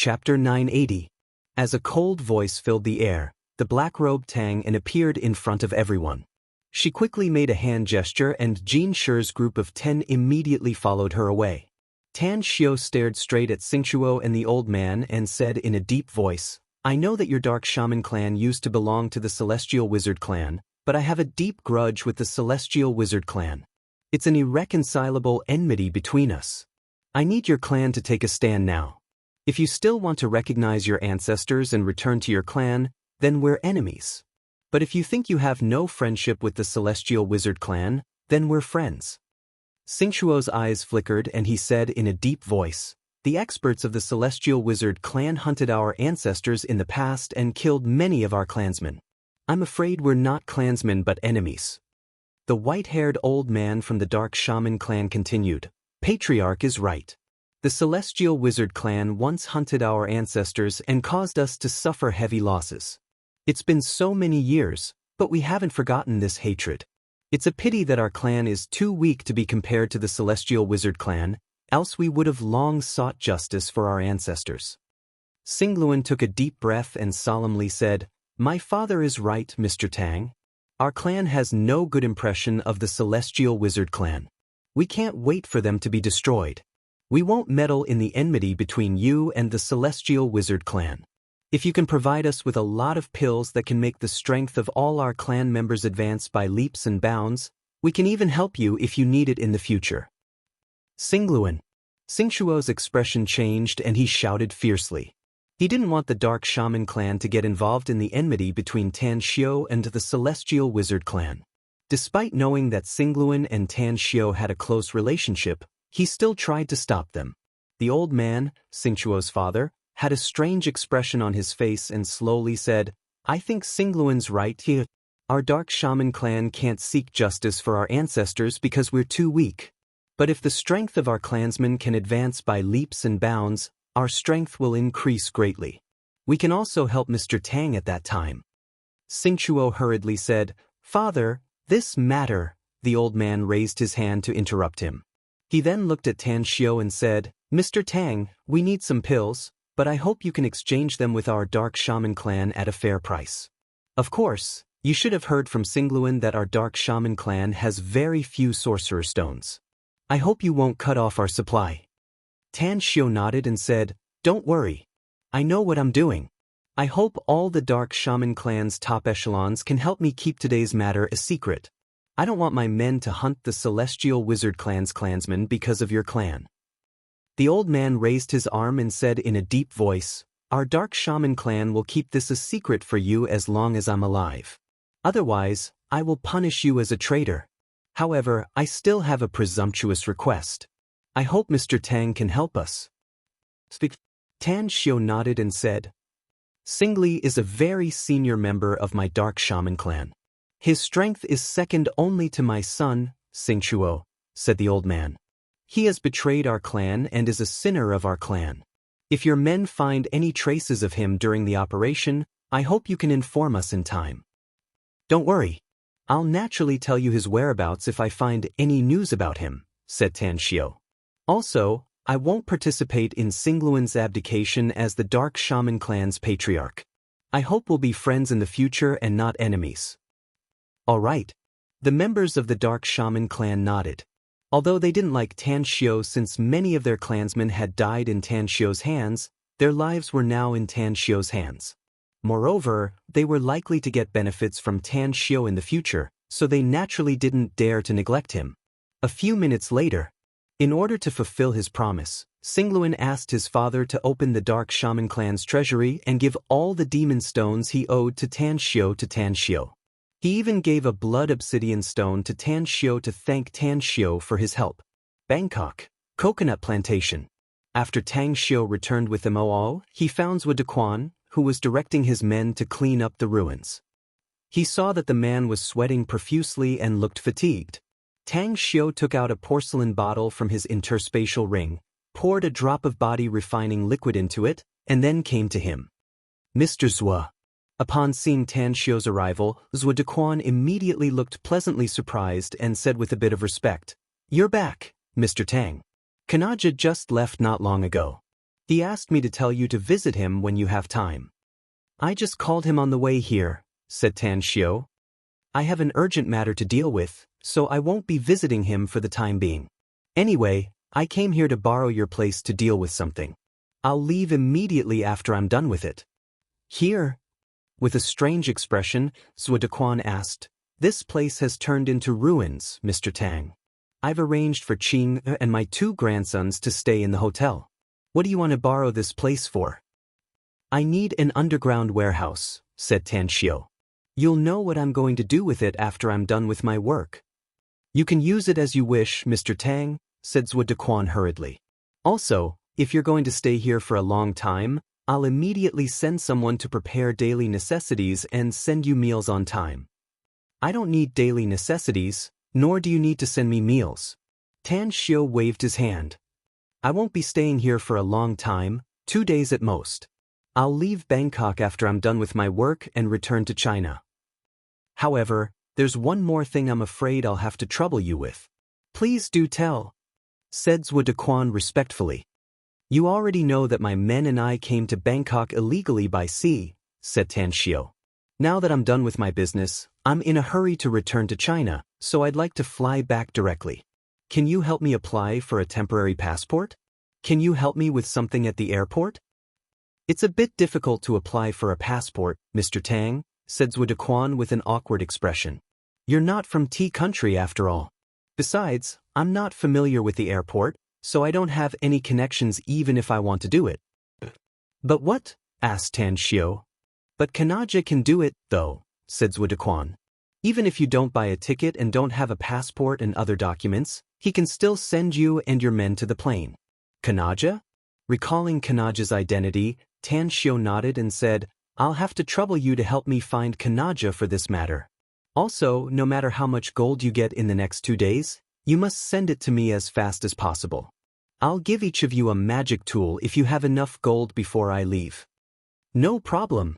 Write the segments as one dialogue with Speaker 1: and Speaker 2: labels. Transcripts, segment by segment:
Speaker 1: Chapter 980. As a cold voice filled the air, the black-robed Tang and appeared in front of everyone. She quickly made a hand gesture and Jin Shi's group of 10 immediately followed her away. Tan Xiao stared straight at Xingchuo and the old man and said in a deep voice, "I know that your Dark Shaman clan used to belong to the Celestial Wizard clan, but I have a deep grudge with the Celestial Wizard clan. It's an irreconcilable enmity between us. I need your clan to take a stand now. If you still want to recognize your ancestors and return to your clan, then we're enemies. But if you think you have no friendship with the Celestial Wizard clan, then we're friends." Xingchuo's eyes flickered and he said in a deep voice, "The experts of the Celestial Wizard clan hunted our ancestors in the past and killed many of our clansmen. I'm afraid we're not clansmen but enemies." The white-haired old man from the Dark Shaman clan continued, "Patriarch is right. The Celestial Wizard clan once hunted our ancestors and caused us to suffer heavy losses. It's been so many years, but we haven't forgotten this hatred. It's a pity that our clan is too weak to be compared to the Celestial Wizard clan, else we would have long sought justice for our ancestors." Xingluan took a deep breath and solemnly said, "My father is right, Mr. Tang. Our clan has no good impression of the Celestial Wizard clan. We can't wait for them to be destroyed. We won't meddle in the enmity between you and the Celestial Wizard clan. If you can provide us with a lot of pills that can make the strength of all our clan members advance by leaps and bounds, we can even help you if you need it in the future." Xingluan. Xingchuo's expression changed and he shouted fiercely. He didn't want the Dark Shaman clan to get involved in the enmity between Tan Xiao and the Celestial Wizard clan. Despite knowing that Xingluan and Tan Xiao had a close relationship, he still tried to stop them. The old man, Xingchuo's father, had a strange expression on his face and slowly said, "I think Xingluan's right here. Our Dark Shaman clan can't seek justice for our ancestors because we're too weak. But if the strength of our clansmen can advance by leaps and bounds, our strength will increase greatly. We can also help Mr. Tang at that time." Xingchuo hurriedly said, "Father, this matter." The old man raised his hand to interrupt him. He then looked at Tan Xiao and said, "Mr. Tang, we need some pills, but I hope you can exchange them with our Dark Shaman clan at a fair price. Of course, you should have heard from Xingluan that our Dark Shaman clan has very few sorcerer stones. I hope you won't cut off our supply." Tan Xiao nodded and said, "Don't worry. I know what I'm doing. I hope all the Dark Shaman clan's top echelons can help me keep today's matter a secret. I don't want my men to hunt the Celestial Wizard clan's clansmen because of your clan." The old man raised his arm and said in a deep voice, "Our Dark Shaman clan will keep this a secret for you as long as I'm alive. Otherwise, I will punish you as a traitor. However, I still have a presumptuous request. I hope Mr. Tang can help us." Tan Xiao nodded and said, "Xingli is a very senior member of my Dark Shaman clan. His strength is second only to my son, Xingchuo," said the old man. "He has betrayed our clan and is a sinner of our clan. If your men find any traces of him during the operation, I hope you can inform us in time." "Don't worry. I'll naturally tell you his whereabouts if I find any news about him," said Tan Xiao. "Also, I won't participate in Xingluan's abdication as the Dark Shaman clan's patriarch. I hope we'll be friends in the future and not enemies." "All right." The members of the Dark Shaman clan nodded. Although they didn't like Tan Xiao since many of their clansmen had died in Tan Xiao's hands, their lives were now in Tan Xiao's hands. Moreover, they were likely to get benefits from Tan Xiao in the future, so they naturally didn't dare to neglect him. A few minutes later, in order to fulfill his promise, Xingluan asked his father to open the Dark Shaman clan's treasury and give all the demon stones he owed to Tan Xiao. He even gave a blood obsidian stone to Tan Xiao to thank Tan Xiao for his help. Bangkok, Coconut Plantation. After Tang Xiao returned with the Moao, he found Zhou Dequan, who was directing his men to clean up the ruins. He saw that the man was sweating profusely and looked fatigued. Tang Xiao took out a porcelain bottle from his interspatial ring, poured a drop of body-refining liquid into it, and then came to him. "Mr. Zhou." Upon seeing Tan Xiao's arrival, Zhou Dequan immediately looked pleasantly surprised and said with a bit of respect, "You're back, Mr. Tang. Kanaja just left not long ago." He asked me to tell you to visit him when you have time. I just called him on the way here, said Tan Xiu. I have an urgent matter to deal with, so I won't be visiting him for the time being. Anyway, I came here to borrow your place to deal with something. I'll leave immediately after I'm done with it. Here? With a strange expression, Zhuo Dequan asked, This place has turned into ruins, Mr. Tang. I've arranged for Qing and my 2 grandsons to stay in the hotel. What do you want to borrow this place for? I need an underground warehouse, said Tan Xiu. You'll know what I'm going to do with it after I'm done with my work. You can use it as you wish, Mr. Tang, said Zhuo Dequan hurriedly. Also, if you're going to stay here for a long time, I'll immediately send someone to prepare daily necessities and send you meals on time. I don't need daily necessities, nor do you need to send me meals. Tan Xiu waved his hand. I won't be staying here for a long time, 2 days at most. I'll leave Bangkok after I'm done with my work and return to China. However, there's one more thing I'm afraid I'll have to trouble you with. Please do tell, said Zhuo Dequan respectfully. You already know that my men and I came to Bangkok illegally by sea, said Tan Xiu. Now that I'm done with my business, I'm in a hurry to return to China, so I'd like to fly back directly. Can you help me apply for a temporary passport? Can you help me with something at the airport? It's a bit difficult to apply for a passport, Mr. Tang, said Zhuo Dequan with an awkward expression. You're not from T country after all. Besides, I'm not familiar with the airport, so I don't have any connections even if I want to do it. But what? Asked Tan Xiu. But Kanaja can do it, though, said Zhuo Dequan. Even if you don't buy a ticket and don't have a passport and other documents, he can still send you and your men to the plane. Kanaja? Recalling Kanaja's identity, Tan Xiu nodded and said, I'll have to trouble you to help me find Kanaja for this matter. Also, no matter how much gold you get in the next 2 days, you must send it to me as fast as possible. I'll give each of you a magic tool if you have enough gold before I leave. No problem.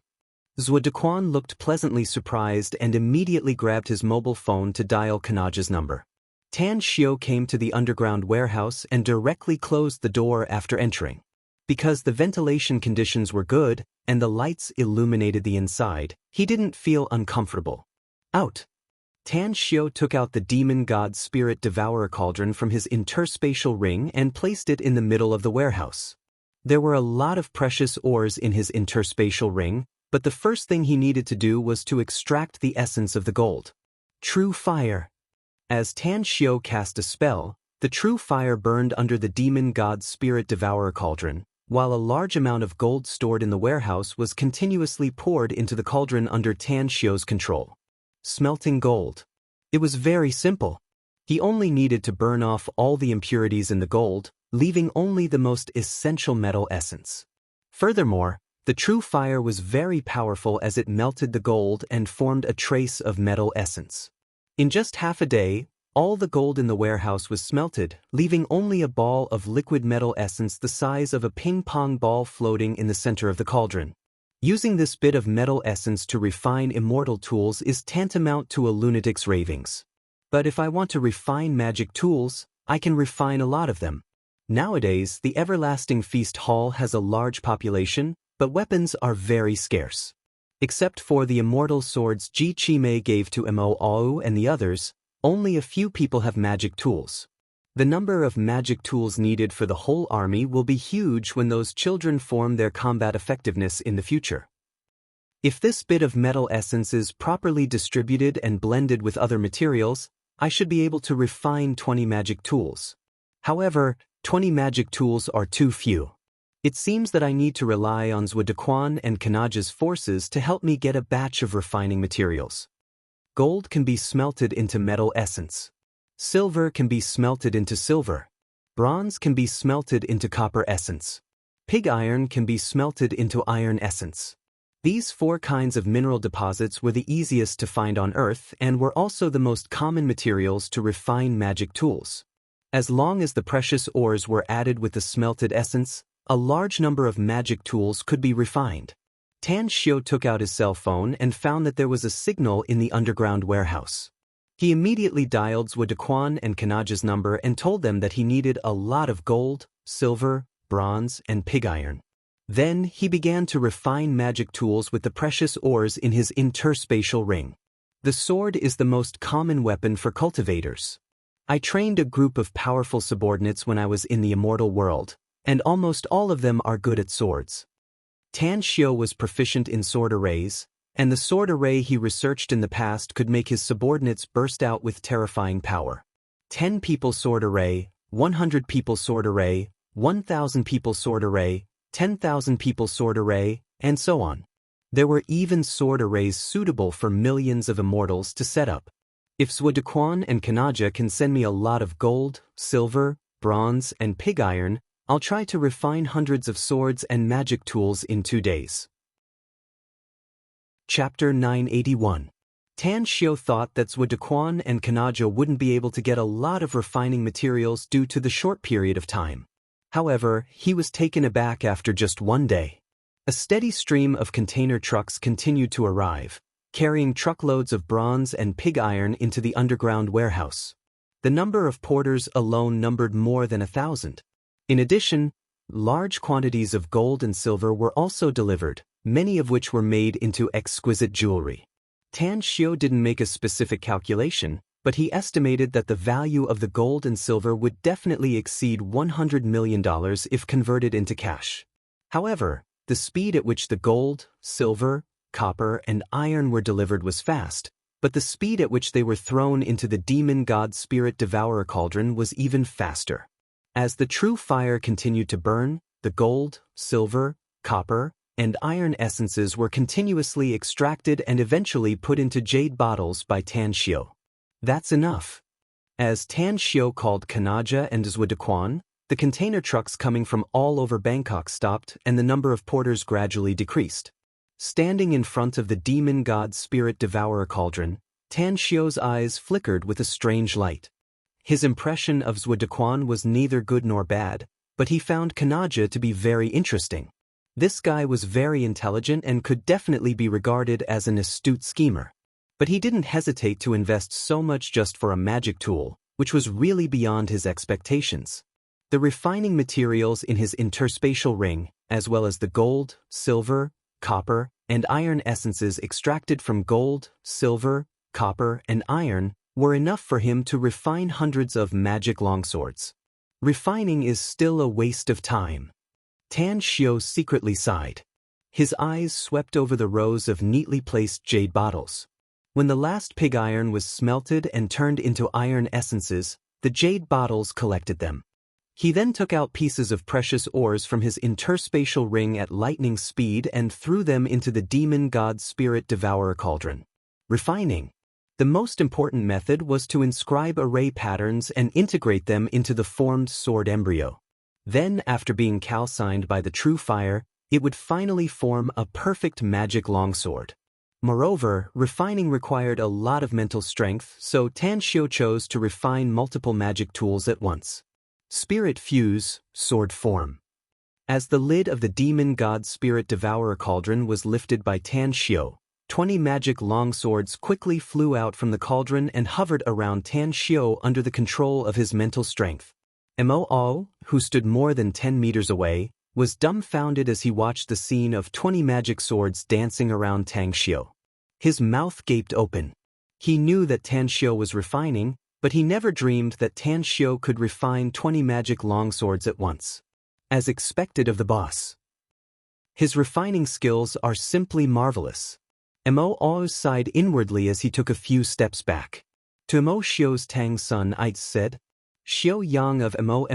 Speaker 1: Zhuo Dequan looked pleasantly surprised and immediately grabbed his mobile phone to dial Kanaja's number. Tan Xiu came to the underground warehouse and directly closed the door after entering. Because the ventilation conditions were good and the lights illuminated the inside, he didn't feel uncomfortable. Out. Tan Xiu took out the demon god spirit devourer cauldron from his interspatial ring and placed it in the middle of the warehouse. There were a lot of precious ores in his interspatial ring, but the first thing he needed to do was to extract the essence of the gold. True fire. As Tan Xiu cast a spell, the true fire burned under the demon god spirit devourer cauldron, while a large amount of gold stored in the warehouse was continuously poured into the cauldron under Tan Xiu's control. Smelting gold. It was very simple. He only needed to burn off all the impurities in the gold, leaving only the most essential metal essence. Furthermore, the true fire was very powerful as it melted the gold and formed a trace of metal essence. In just half a day, all the gold in the warehouse was smelted, leaving only a ball of liquid metal essence the size of a ping-pong ball floating in the center of the cauldron. Using this bit of metal essence to refine immortal tools is tantamount to a lunatic's ravings. But if I want to refine magic tools, I can refine a lot of them. Nowadays, the Everlasting Feast Hall has a large population, but weapons are very scarce. Except for the immortal swords Ji Qimei gave to Mo Au and the others, only a few people have magic tools. The number of magic tools needed for the whole army will be huge when those children form their combat effectiveness in the future. If this bit of metal essence is properly distributed and blended with other materials, I should be able to refine 20 magic tools. However, 20 magic tools are too few. It seems that I need to rely on Zhuo Dequan and Kanaja's forces to help me get a batch of refining materials. Gold can be smelted into metal essence. Silver can be smelted into silver. Bronze can be smelted into copper essence. Pig iron can be smelted into iron essence. These 4 kinds of mineral deposits were the easiest to find on Earth and were also the most common materials to refine magic tools. As long as the precious ores were added with the smelted essence, a large number of magic tools could be refined. Tan Xiu took out his cell phone and found that there was a signal in the underground warehouse. He immediately dialed Zhuo Dequan and Kanaja's number and told them that he needed a lot of gold, silver, bronze, and pig iron. Then he began to refine magic tools with the precious ores in his interspatial ring. The sword is the most common weapon for cultivators. I trained a group of powerful subordinates when I was in the immortal world, and almost all of them are good at swords. Tan Xiao was proficient in sword arrays, and the sword array he researched in the past could make his subordinates burst out with terrifying power. 10 people sword array, 100 people sword array, 1,000 people sword array, 10,000 people sword array, and so on. There were even sword arrays suitable for millions of immortals to set up. If Zhuodequan and Kanaja can send me a lot of gold, silver, bronze, and pig iron, I'll try to refine hundreds of swords and magic tools in 2 days. Chapter 981. Tan Xiao thought that Zhuodequan and Kanaja wouldn't be able to get a lot of refining materials due to the short period of time. However, he was taken aback after just 1 day. A steady stream of container trucks continued to arrive, carrying truckloads of bronze and pig iron into the underground warehouse. The number of porters alone numbered more than 1,000. In addition, large quantities of gold and silver were also delivered, many of which were made into exquisite jewelry. Tan Xiao didn't make a specific calculation, but he estimated that the value of the gold and silver would definitely exceed $100 million if converted into cash. However, the speed at which the gold, silver, copper, and iron were delivered was fast, but the speed at which they were thrown into the demon god spirit devourer cauldron was even faster. As the true fire continued to burn, the gold, silver, copper, and iron essences were continuously extracted and eventually put into jade bottles by Tan Xiao. That's enough. As Tan Xiao called Kanaja and Zhuodequan, the container trucks coming from all over Bangkok stopped and the number of porters gradually decreased. Standing in front of the demon god spirit devourer cauldron, Tan Xiao's eyes flickered with a strange light. His impression of Zhuodequan was neither good nor bad, but he found Kanaja to be very interesting. This guy was very intelligent and could definitely be regarded as an astute schemer. But he didn't hesitate to invest so much just for a magic tool, which was really beyond his expectations. The refining materials in his interspatial ring, as well as the gold, silver, copper, and iron essences extracted from gold, silver, copper, and iron, were enough for him to refine hundreds of magic longswords. Refining is still a waste of time. Tan Xiao secretly sighed. His eyes swept over the rows of neatly placed jade bottles. When the last pig iron was smelted and turned into iron essences, the jade bottles collected them. He then took out pieces of precious ores from his interspatial ring at lightning speed and threw them into the demon god spirit devourer cauldron. Refining. The most important method was to inscribe array patterns and integrate them into the formed sword embryo. Then, after being calcined by the true fire, it would finally form a perfect magic longsword. Moreover, refining required a lot of mental strength, so Tan Xiao chose to refine multiple magic tools at once. Spirit Fuse, Sword Form. As the lid of the demon god spirit devourer cauldron was lifted by Tan Xiao, 20 magic longswords quickly flew out from the cauldron and hovered around Tan Xiao under the control of his mental strength. Mo, who stood more than 10 meters away, was dumbfounded as he watched the scene of 20 magic swords dancing around Tan Xiao. His mouth gaped open. He knew that Tan Xiao was refining, but he never dreamed that Tan Xiao could refine 20 magic longswords at once. As expected of the boss. His refining skills are simply marvelous. Mo sighed inwardly as he took a few steps back. To Mo Xiao's Tang's son I said, Xiao Yang of Mo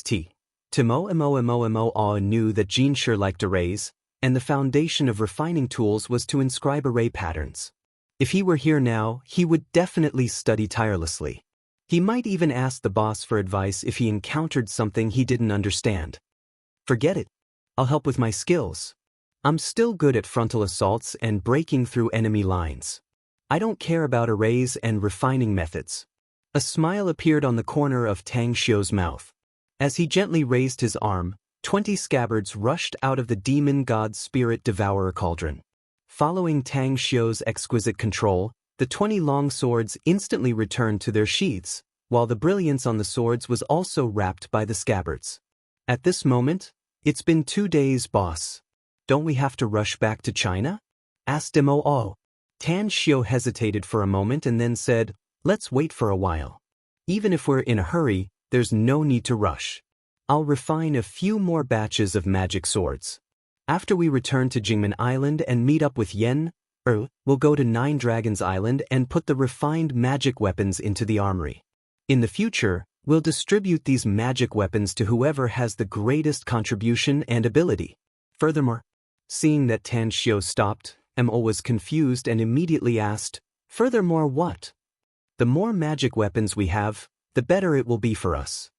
Speaker 1: T. To Mo knew that Jin sure liked arrays, and the foundation of refining tools was to inscribe array patterns. If he were here now, he would definitely study tirelessly. He might even ask the boss for advice if he encountered something he didn't understand. Forget it. I'll help with my skills. I'm still good at frontal assaults and breaking through enemy lines. I don't care about arrays and refining methods. A smile appeared on the corner of Tan Xiao's mouth. As he gently raised his arm, 20 scabbards rushed out of the demon god spirit devourer cauldron. Following Tan Xiao's exquisite control, the 20 long swords instantly returned to their sheaths, while the brilliance on the swords was also wrapped by the scabbards. At this moment, it's been 2 days, boss. Don't we have to rush back to China? Asked Mo. Tan Xiao hesitated for a moment and then said, let's wait for a while. Even if we're in a hurry, there's no need to rush. I'll refine a few more batches of magic swords. After we return to Jingmen Island and meet up with Yen, we'll go to Nine Dragons Island and put the refined magic weapons into the armory. In the future, we'll distribute these magic weapons to whoever has the greatest contribution and ability. Furthermore, seeing that Tan Xiao stopped, Mo was confused and immediately asked, furthermore what? The more magic weapons we have, the better it will be for us.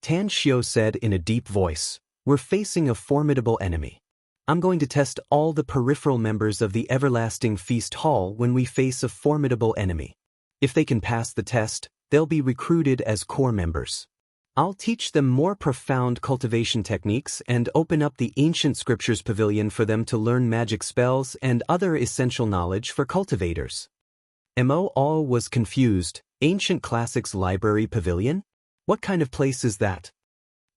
Speaker 1: Tan Xiao said in a deep voice, we're facing a formidable enemy. I'm going to test all the peripheral members of the Everlasting Feast Hall when we face a formidable enemy. If they can pass the test, they'll be recruited as core members. I'll teach them more profound cultivation techniques and open up the Ancient Scriptures Pavilion for them to learn magic spells and other essential knowledge for cultivators. Mo was confused. Ancient Classics Library Pavilion? What kind of place is that?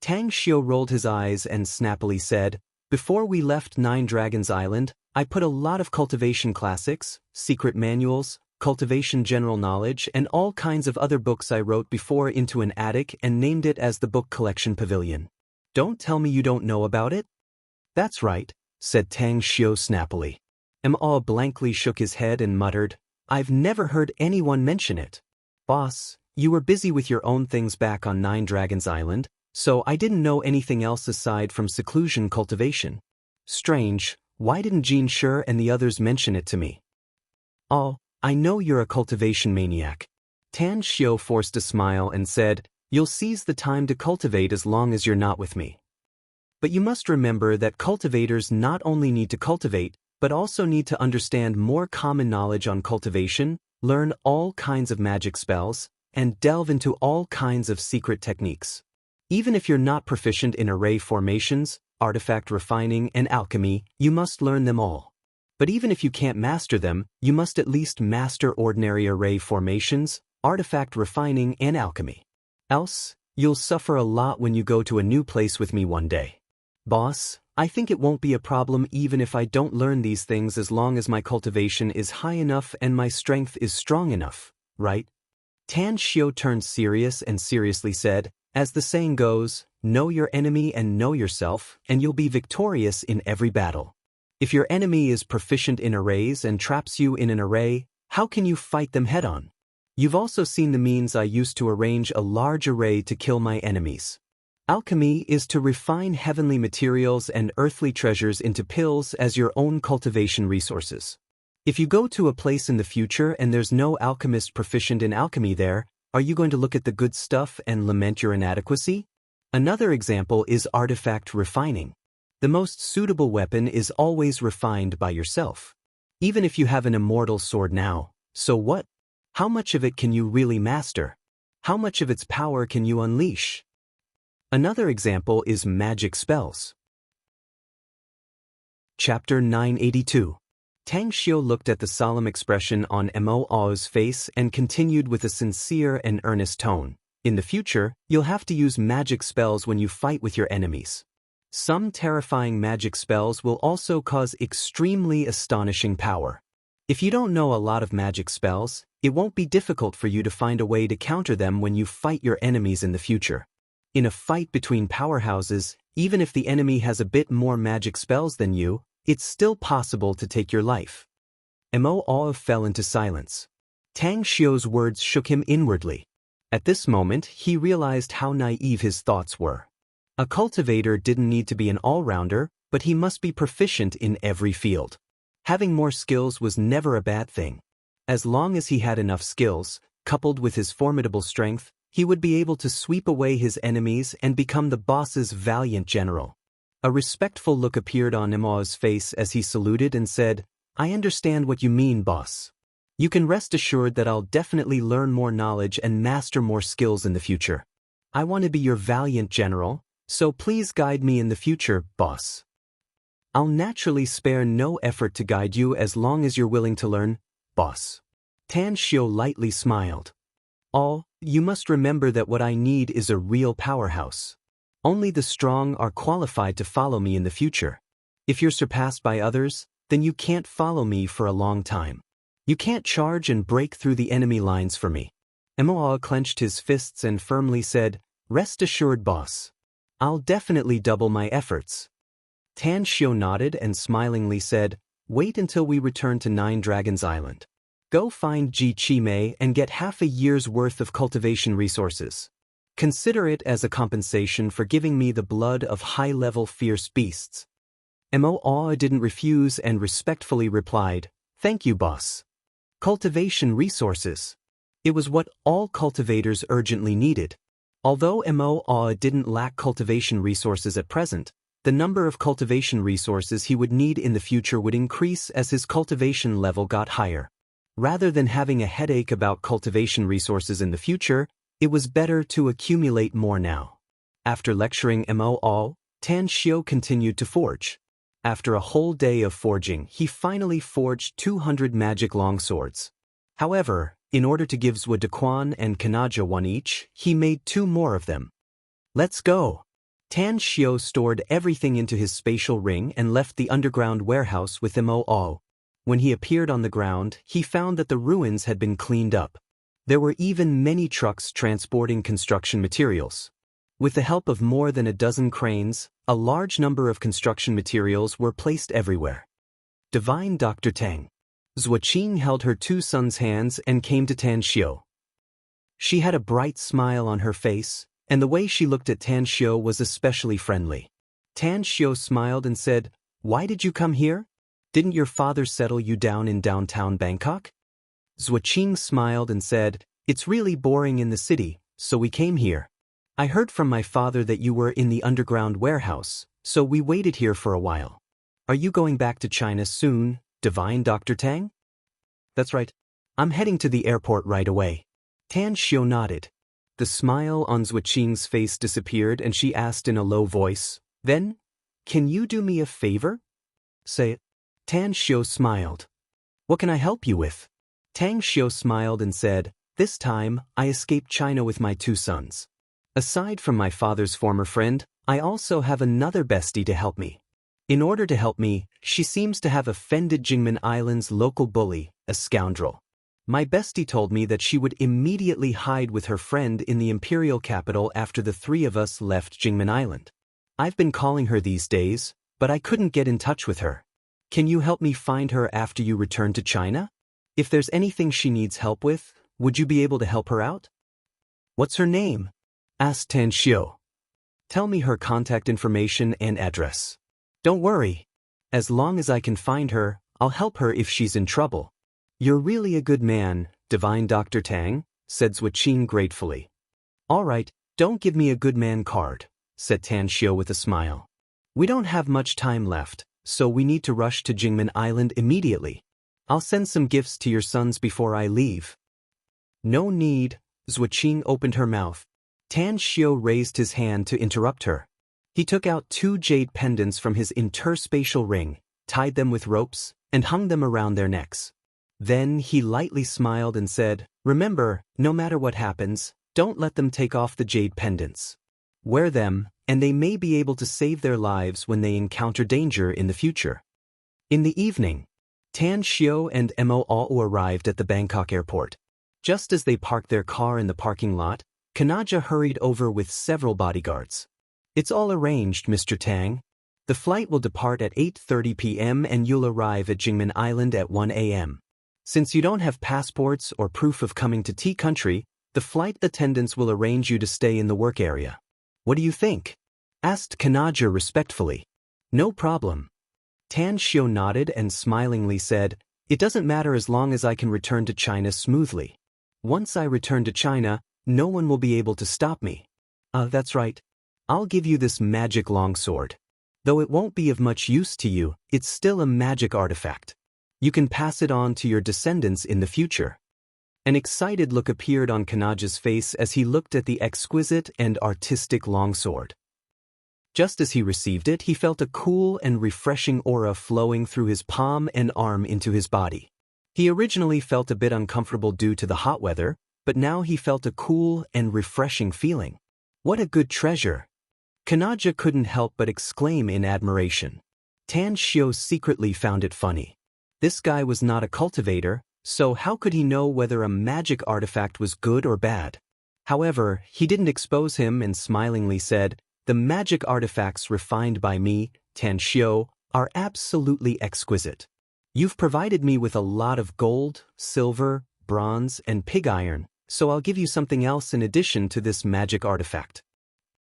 Speaker 1: Tang Xiao rolled his eyes and snappily said, before we left Nine Dragons Island, I put a lot of cultivation classics, secret manuals, cultivation general knowledge, and all kinds of other books I wrote before into an attic and named it as the Book Collection Pavilion. Don't tell me you don't know about it? That's right, said Tang Xiao snappily. Mo blankly shook his head and muttered, I've never heard anyone mention it. Boss, you were busy with your own things back on Nine Dragons Island, so I didn't know anything else aside from seclusion cultivation. Strange, why didn't Jean Shi and the others mention it to me? Oh, I know you're a cultivation maniac. Tan Xiao forced a smile and said, you'll seize the time to cultivate as long as you're not with me. But you must remember that cultivators not only need to cultivate, but also need to understand more common knowledge on cultivation, learn all kinds of magic spells, and delve into all kinds of secret techniques. Even if you're not proficient in array formations, artifact refining, and alchemy, you must learn them all. But even if you can't master them, you must at least master ordinary array formations, artifact refining, and alchemy. Else, you'll suffer a lot when you go to a new place with me one day. Boss, I think it won't be a problem even if I don't learn these things as long as my cultivation is high enough and my strength is strong enough, right? Tan Xiao turned serious and seriously said, as the saying goes, know your enemy and know yourself, and you'll be victorious in every battle. If your enemy is proficient in arrays and traps you in an array, how can you fight them head-on? You've also seen the means I used to arrange a large array to kill my enemies. Alchemy is to refine heavenly materials and earthly treasures into pills as your own cultivation resources. If you go to a place in the future and there's no alchemist proficient in alchemy there, are you going to look at the good stuff and lament your inadequacy? Another example is artifact refining. The most suitable weapon is always refined by yourself. Even if you have an immortal sword now, so what? How much of it can you really master? How much of its power can you unleash? Another example is magic spells. Chapter 982. Tang Xiao looked at the solemn expression on Mo's face and continued with a sincere and earnest tone. In the future, you'll have to use magic spells when you fight with your enemies. Some terrifying magic spells will also cause extremely astonishing power. If you don't know a lot of magic spells, it won't be difficult for you to find a way to counter them when you fight your enemies in the future. In a fight between powerhouses, even if the enemy has a bit more magic spells than you, it's still possible to take your life. Mo fell into silence. Tang Xiao's words shook him inwardly. At this moment, he realized how naive his thoughts were. A cultivator didn't need to be an all-rounder, but he must be proficient in every field. Having more skills was never a bad thing. As long as he had enough skills, coupled with his formidable strength, he would be able to sweep away his enemies and become the boss's valiant general. A respectful look appeared on Mo's face as he saluted and said, I understand what you mean, boss. You can rest assured that I'll definitely learn more knowledge and master more skills in the future. I want to be your valiant general, so please guide me in the future, boss. I'll naturally spare no effort to guide you as long as you're willing to learn, boss. Tan Xiao lightly smiled. You must remember that what I need is a real powerhouse. Only the strong are qualified to follow me in the future. If you're surpassed by others, then you can't follow me for a long time. You can't charge and break through the enemy lines for me. Mo clenched his fists and firmly said, "Rest assured, boss. I'll definitely double my efforts." Tan Xiao nodded and smilingly said, "Wait until we return to Nine Dragons Island. Go find Ji Qimei and get half a year's worth of cultivation resources. Consider it as a compensation for giving me the blood of high-level fierce beasts." Mo didn't refuse and respectfully replied, "Thank you, boss." Cultivation resources. It was what all cultivators urgently needed. Although Mo didn't lack cultivation resources at present, the number of cultivation resources he would need in the future would increase as his cultivation level got higher. Rather than having a headache about cultivation resources in the future, it was better to accumulate more now. After lecturing Mo, Tan Xiao continued to forge. After a whole day of forging, he finally forged 200 magic longswords. However, in order to give Zhuo Dequan and Kanaja one each, he made 2 more of them. "Let's go." Tan Xiao stored everything into his spatial ring and left the underground warehouse with Mo. When he appeared on the ground, he found that the ruins had been cleaned up. There were even many trucks transporting construction materials. With the help of more than a dozen cranes, a large number of construction materials were placed everywhere. Divine Dr. Tang. Zhuo held her 2 sons' hands and came to Tan Xiao. She had a bright smile on her face, and the way she looked at Tan Xiao was especially friendly. Tan Xiao smiled and said, "Why did you come here? Didn't your father settle you down in downtown Bangkok?" Zhuo smiled and said, "It's really boring in the city, so we came here. I heard from my father that you were in the underground warehouse, so we waited here for a while. Are you going back to China soon, Divine Dr. Tang?" "That's right. I'm heading to the airport right away." Tan Xiao nodded. The smile on Zhuo face disappeared and she asked in a low voice, "Then, can you do me a favor?" "Say it." Tan Xiao smiled. "What can I help you with?" Tang Xiao smiled and said, "This time, I escaped China with my 2 sons. Aside from my father's former friend, I also have another bestie to help me. In order to help me, she seems to have offended Jingmen Island's local bully, a scoundrel. My bestie told me that she would immediately hide with her friend in the imperial capital after the 3 of us left Jingmen Island. I've been calling her these days, but I couldn't get in touch with her. Can you help me find her after you return to China? If there's anything she needs help with, would you be able to help her out?" "What's her name?" asked Tan Xiao. "Tell me her contact information and address." "Don't worry. As long as I can find her, I'll help her if she's in trouble." "You're really a good man, Divine Dr. Tang," said Zhuo gratefully. "All right, don't give me a good man card," said Tan Xiao with a smile. "We don't have much time left, so we need to rush to Jingmen Island immediately. I'll send some gifts to your sons before I leave." "No need." Zhuo opened her mouth. Tan Xiao raised his hand to interrupt her. He took out 2 jade pendants from his interspatial ring, tied them with ropes, and hung them around their necks. Then he lightly smiled and said, "Remember, no matter what happens, don't let them take off the jade pendants. Wear them, and they may be able to save their lives when they encounter danger in the future." In the evening, Tan Xiao and Mo arrived at the Bangkok airport. Just as they parked their car in the parking lot, Kanaja hurried over with several bodyguards. "It's all arranged, Mr. Tang. The flight will depart at 8:30 p.m. and you'll arrive at Jingmen Island at 1 a.m. Since you don't have passports or proof of coming to Tea Country, the flight attendants will arrange you to stay in the work area. What do you think?" asked Kanaja respectfully. "No problem." Tan Xiao nodded and smilingly said, "It doesn't matter as long as I can return to China smoothly. Once I return to China, no one will be able to stop me." That's right. I'll give you this magic longsword. Though it won't be of much use to you, it's still a magic artifact. You can pass it on to your descendants in the future." An excited look appeared on Kanaja's face as he looked at the exquisite and artistic longsword. Just as he received it, he felt a cool and refreshing aura flowing through his palm and arm into his body. He originally felt a bit uncomfortable due to the hot weather, but now he felt a cool and refreshing feeling. What a good treasure! Kanaja couldn't help but exclaim in admiration. Tan Xiao secretly found it funny. This guy was not a cultivator, so how could he know whether a magic artifact was good or bad? However, he didn't expose him and smilingly said, "The magic artifacts refined by me, Tan Xiao, are absolutely exquisite. You've provided me with a lot of gold, silver, bronze, and pig iron, so I'll give you something else in addition to this magic artifact."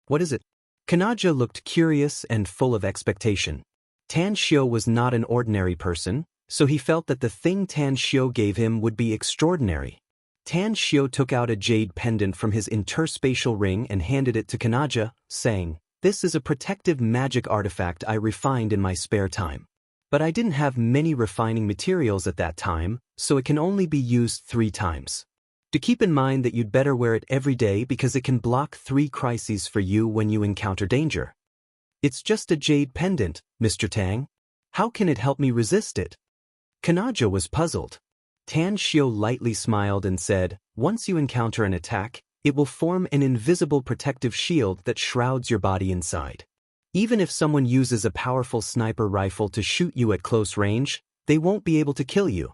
Speaker 1: "What is it?" Kanaja looked curious and full of expectation. Tan Xiao was not an ordinary person, so he felt that the thing Tan Xiao gave him would be extraordinary. Tan Xiao took out a jade pendant from his interspatial ring and handed it to Kanaja, saying, "This is a protective magic artifact I refined in my spare time. But I didn't have many refining materials at that time, so it can only be used 3 times. To keep in mind that you'd better wear it every day because it can block 3 crises for you when you encounter danger." "It's just a jade pendant, Mr. Tang. How can it help me resist it?" Kanaja was puzzled. Tan Xiao lightly smiled and said, "Once you encounter an attack, it will form an invisible protective shield that shrouds your body inside. Even if someone uses a powerful sniper rifle to shoot you at close range, they won't be able to kill you."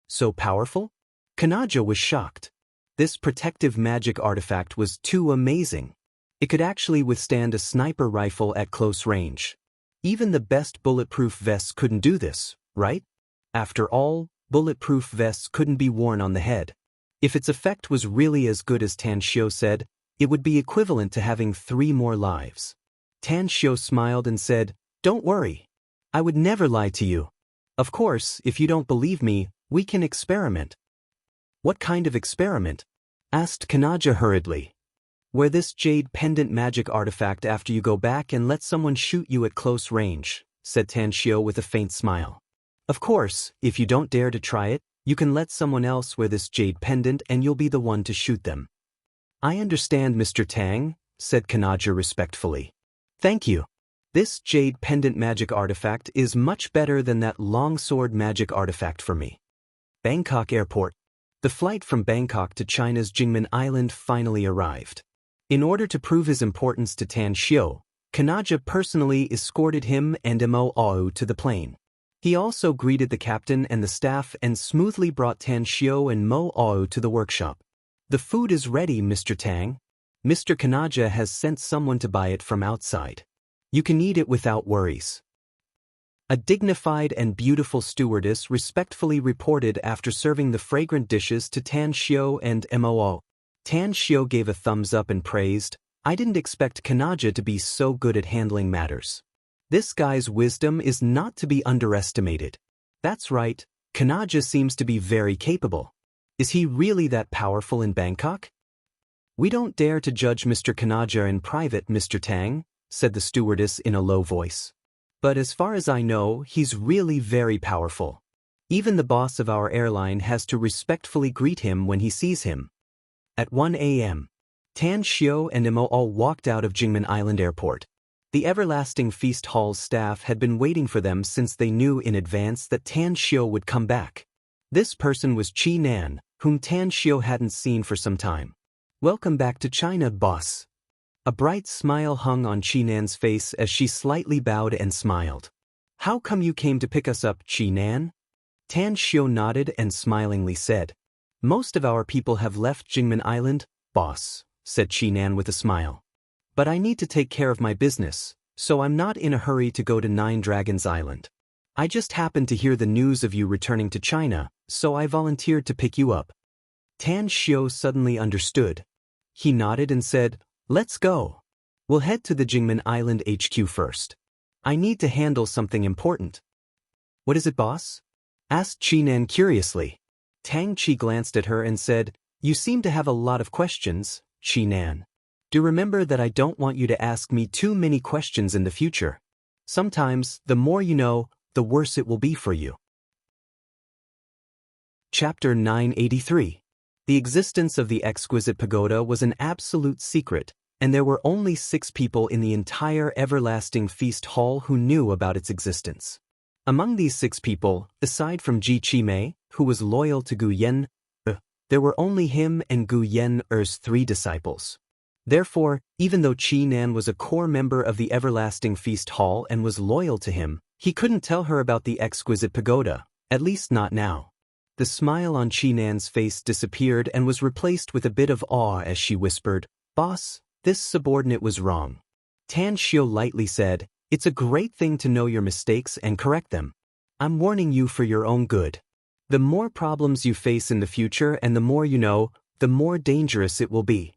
Speaker 1: "So powerful?" Kanaja was shocked. This protective magic artifact was too amazing. It could actually withstand a sniper rifle at close range. Even the best bulletproof vests couldn't do this, right? After all, bulletproof vests couldn't be worn on the head. If its effect was really as good as Tan Xiao said, it would be equivalent to having 3 more lives. Tan Xiao smiled and said, "Don't worry. I would never lie to you. Of course, if you don't believe me, we can experiment." "What kind of experiment?" asked Kanaja hurriedly. "Wear this jade pendant magic artifact after you go back and let someone shoot you at close range," said Tan Xiao with a faint smile. "Of course, if you don't dare to try it, you can let someone else wear this jade pendant and you'll be the one to shoot them." "I understand, Mr. Tang," said Kanaja respectfully. "Thank you. This jade pendant magic artifact is much better than that longsword magic artifact for me." Bangkok Airport. The flight from Bangkok to China's Jingmen Island finally arrived. In order to prove his importance to Tan Xiao, Kanaja personally escorted him and Mo Ao to the plane. He also greeted the captain and the staff and smoothly brought Tan Xiao and Mo Ao to the workshop. "The food is ready, Mr. Tang. Mr. Kanaja has sent someone to buy it from outside. You can eat it without worries." A dignified and beautiful stewardess respectfully reported after serving the fragrant dishes to Tan Xiao and Mo. Tan Xiao gave a thumbs up and praised, "I didn't expect Kanaja to be so good at handling matters. This guy's wisdom is not to be underestimated." "That's right, Kanaja seems to be very capable. Is he really that powerful in Bangkok?" "We don't dare to judge Mr. Kanaja in private, Mr. Tang," said the stewardess in a low voice. "But as far as I know, he's really very powerful. Even the boss of our airline has to respectfully greet him when he sees him." At 1 a.m., Tan Xiao and Mo all walked out of Jingmen Island Airport. The Everlasting Feast Hall's staff had been waiting for them since they knew in advance that Tan Xiao would come back. This person was Chi Nan, whom Tan Xiao hadn't seen for some time. "Welcome back to China, boss." A bright smile hung on Chi Nan's face as she slightly bowed and smiled. "How come you came to pick us up, Chi Nan?" Tan Xiao nodded and smilingly said, "Most of our people have left Jingmen Island, boss," said Chi Nan with a smile. "But I need to take care of my business, so I'm not in a hurry to go to 9 Dragons Island. I just happened to hear the news of you returning to China, so I volunteered to pick you up." Tan Xiao suddenly understood. He nodded and said, "Let's go. We'll head to the Jingmen Island HQ first. I need to handle something important." "What is it, boss?" asked Chi Nan curiously. Tang Chi glanced at her and said, "You seem to have a lot of questions, Chi Nan. Do remember that I don't want you to ask me too many questions in the future. Sometimes, the more you know, the worse it will be for you." Chapter 983. The existence of the exquisite pagoda was an absolute secret, and there were only 6 people in the entire Everlasting Feast Hall who knew about its existence. Among these 6 people, aside from Ji Qimei, who was loyal to Gu Yen, there were only him and Gu Yen-er's 3 disciples. Therefore, even though Chi-Nan was a core member of the Everlasting Feast Hall and was loyal to him, he couldn't tell her about the exquisite pagoda, at least not now. The smile on Chi-Nan's face disappeared and was replaced with a bit of awe as she whispered, "Boss, this subordinate was wrong." Tan Xiu lightly said, "It's a great thing to know your mistakes and correct them. I'm warning you for your own good. The more problems you face in the future and the more you know, the more dangerous it will be.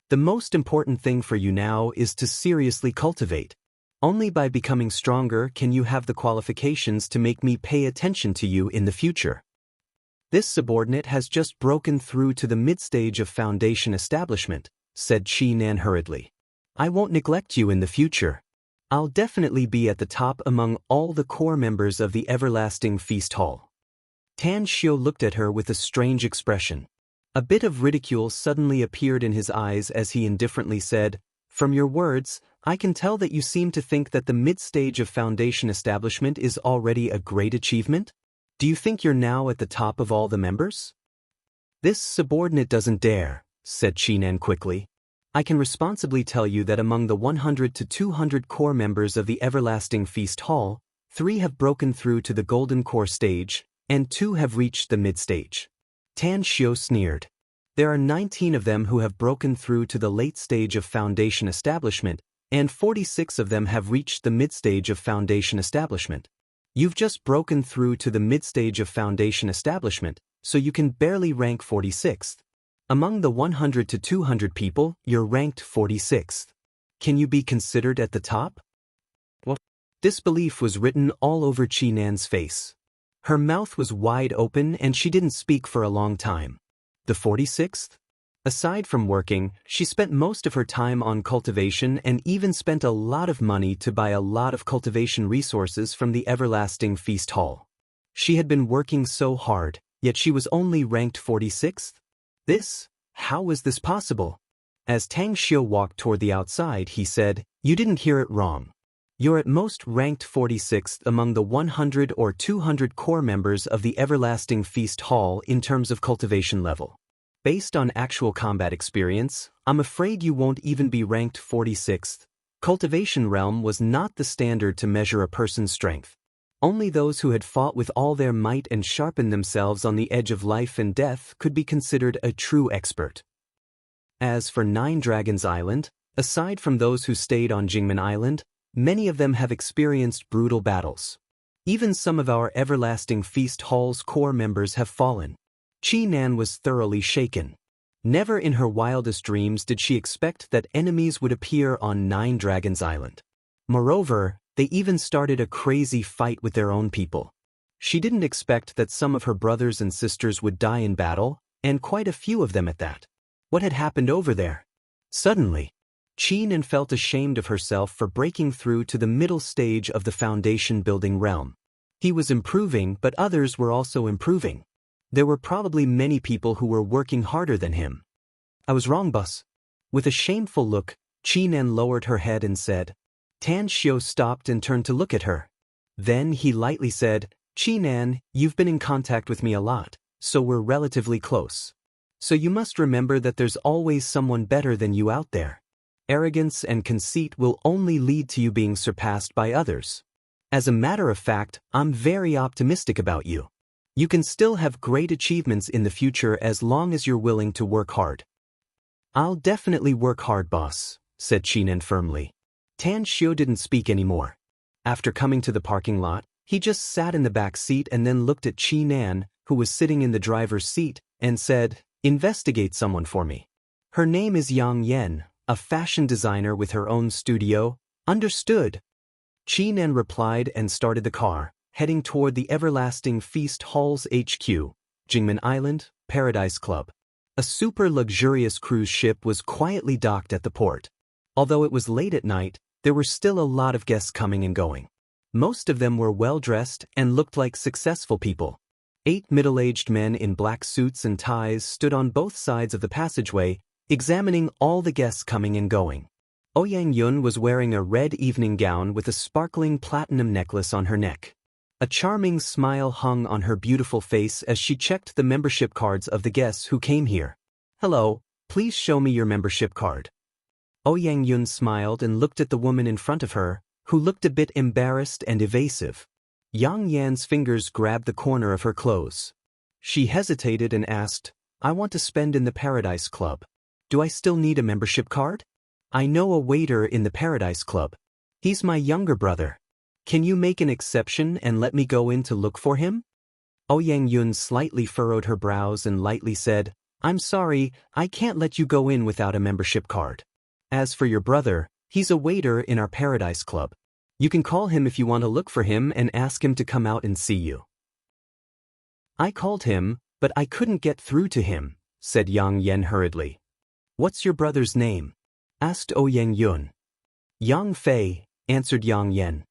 Speaker 1: The most important thing for you now is to seriously cultivate. Only by becoming stronger can you have the qualifications to make me pay attention to you in the future." "This subordinate has just broken through to the mid-stage of foundation establishment," said Chi-Nan hurriedly. "I won't neglect you in the future. I'll definitely be at the top among all the core members of the Everlasting Feast Hall." Tan Xiu looked at her with a strange expression. A bit of ridicule suddenly appeared in his eyes as he indifferently said, "From your words, I can tell that you seem to think that the mid-stage of foundation establishment is already a great achievement? Do you think you're now at the top of all the members?" "This subordinate doesn't dare," said Chi-Nan quickly. "I can responsibly tell you that among the 100 to 200 core members of the Everlasting Feast Hall, 3 have broken through to the Golden Core stage, and 2 have reached the mid-stage." Tan Xiu sneered. "There are 19 of them who have broken through to the late stage of foundation establishment, and 46 of them have reached the mid-stage of foundation establishment. You've just broken through to the mid-stage of foundation establishment, so you can barely rank 46th. Among the 100 to 200 people, you're ranked 46th. Can you be considered at the top?" What? Disbelief was written all over Chi-Nan's face. Her mouth was wide open and she didn't speak for a long time. The 46th? Aside from working, she spent most of her time on cultivation and even spent a lot of money to buy a lot of cultivation resources from the Everlasting Feast Hall. She had been working so hard, yet she was only ranked 46th? How was this possible? As Tang Xiu walked toward the outside, he said, "You didn't hear it wrong. You're at most ranked 46th among the 100 or 200 core members of the Everlasting Feast Hall in terms of cultivation level. Based on actual combat experience, I'm afraid you won't even be ranked 46th. Cultivation realm was not the standard to measure a person's strength. Only those who had fought with all their might and sharpened themselves on the edge of life and death could be considered a true expert." As for Nine Dragons Island, aside from those who stayed on Jingmen Island, many of them have experienced brutal battles. Even some of our Everlasting Feast Hall's core members have fallen. Chi-Nan was thoroughly shaken. Never in her wildest dreams did she expect that enemies would appear on Nine Dragons Island. Moreover, they even started a crazy fight with their own people. She didn't expect that some of her brothers and sisters would die in battle, and quite a few of them at that. What had happened over there? Suddenly, Chi-Nan felt ashamed of herself for breaking through to the middle stage of the foundation building realm. He was improving, but others were also improving. There were probably many people who were working harder than him. "I was wrong, boss." With a shameful look, Chi-Nan lowered her head and said. Tan Xiu stopped and turned to look at her. Then he lightly said, "Chi-Nan, you've been in contact with me a lot, so we're relatively close. So you must remember that there's always someone better than you out there. Arrogance and conceit will only lead to you being surpassed by others. As a matter of fact, I'm very optimistic about you. You can still have great achievements in the future as long as you're willing to work hard." "I'll definitely work hard, boss," said Chi-Nan firmly. Tan Xiu didn't speak anymore. After coming to the parking lot, he just sat in the back seat and then looked at Chi-Nan, who was sitting in the driver's seat, and said, "Investigate someone for me. Her name is Yang Yen, a fashion designer with her own studio." "Understood." Chi-Nan replied and started the car, heading toward the Everlasting Feast Hall's HQ, Jingmen Island, Paradise Club. A super luxurious cruise ship was quietly docked at the port. Although it was late at night, there were still a lot of guests coming and going. Most of them were well-dressed and looked like successful people. 8 middle-aged men in black suits and ties stood on both sides of the passageway, examining all the guests coming and going. Ouyang Yun was wearing a red evening gown with a sparkling platinum necklace on her neck. A charming smile hung on her beautiful face as she checked the membership cards of the guests who came here. "Hello, please show me your membership card." Yang Yun smiled and looked at the woman in front of her, who looked a bit embarrassed and evasive. Yang Yan's fingers grabbed the corner of her clothes. She hesitated and asked, I want to spend in the Paradise Club. Do I still need a membership card? I know a waiter in the Paradise Club. He's my younger brother. Can you make an exception and let me go in to look for him? Yang Yun slightly furrowed her brows and lightly said, I'm sorry, I can't let you go in without a membership card. As for your brother, he's a waiter in our Paradise Club. You can call him if you want to look for him and ask him to come out and see you. I called him, but I couldn't get through to him, said Yang Yen hurriedly. What's your brother's name? Asked Yang Yun. Yang Fei, answered Yang Yen.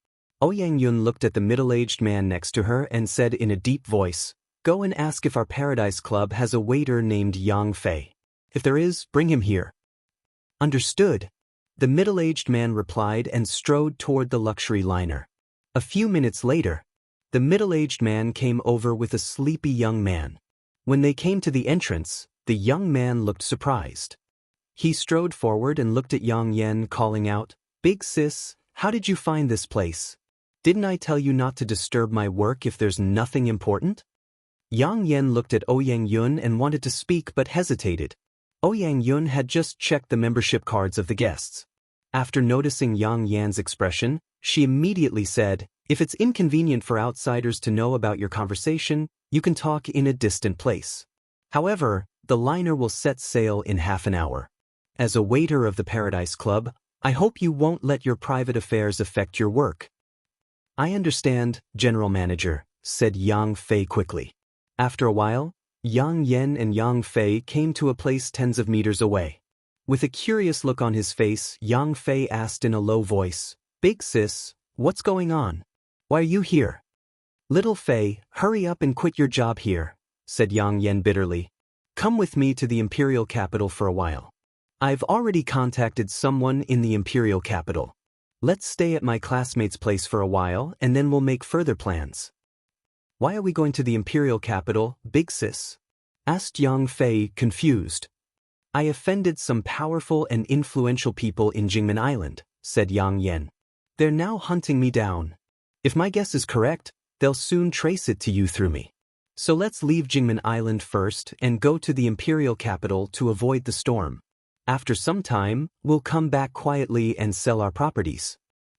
Speaker 1: Yang Yun looked at the middle-aged man next to her and said in a deep voice, Go and ask if our Paradise Club has a waiter named Yang Fei. If there is, bring him here. Understood. The middle-aged man replied and strode toward the luxury liner. A few minutes later, the middle-aged man came over with a sleepy young man. When they came to the entrance, the young man looked surprised. He strode forward and looked at Yang Yen, calling out, Big sis, how did you find this place? Didn't I tell you not to disturb my work if there's nothing important? Yang Yen looked at Yang Yun and wanted to speak but hesitated. Yang Yun had just checked the membership cards of the guests. After noticing Yang Yan's expression, she immediately said, If it's inconvenient for outsiders to know about your conversation, you can talk in a distant place. However, the liner will set sail in half an hour. As a waiter of the Paradise Club, I hope you won't let your private affairs affect your work. I understand, General Manager, said Yang Fei quickly. After a while, Yang Yen and Yang Fei came to a place tens of meters away. With a curious look on his face, Yang Fei asked in a low voice, Big sis, what's going on? Why are you here? Little Fei, hurry up and quit your job here, said Yang Yen bitterly. Come with me to the imperial capital for a while. I've already contacted someone in the imperial capital. Let's stay at my classmate's place for a while and then we'll make further plans. Why are we going to the imperial capital, big sis? Asked Yang Fei, confused. I offended some powerful and influential people in Jingmen Island, said Yang Yen. They're now hunting me down. If my guess is correct, they'll soon trace it to you through me. So let's leave Jingmen Island first and go to the imperial capital to avoid the storm. After some time, we'll come back quietly and sell our properties.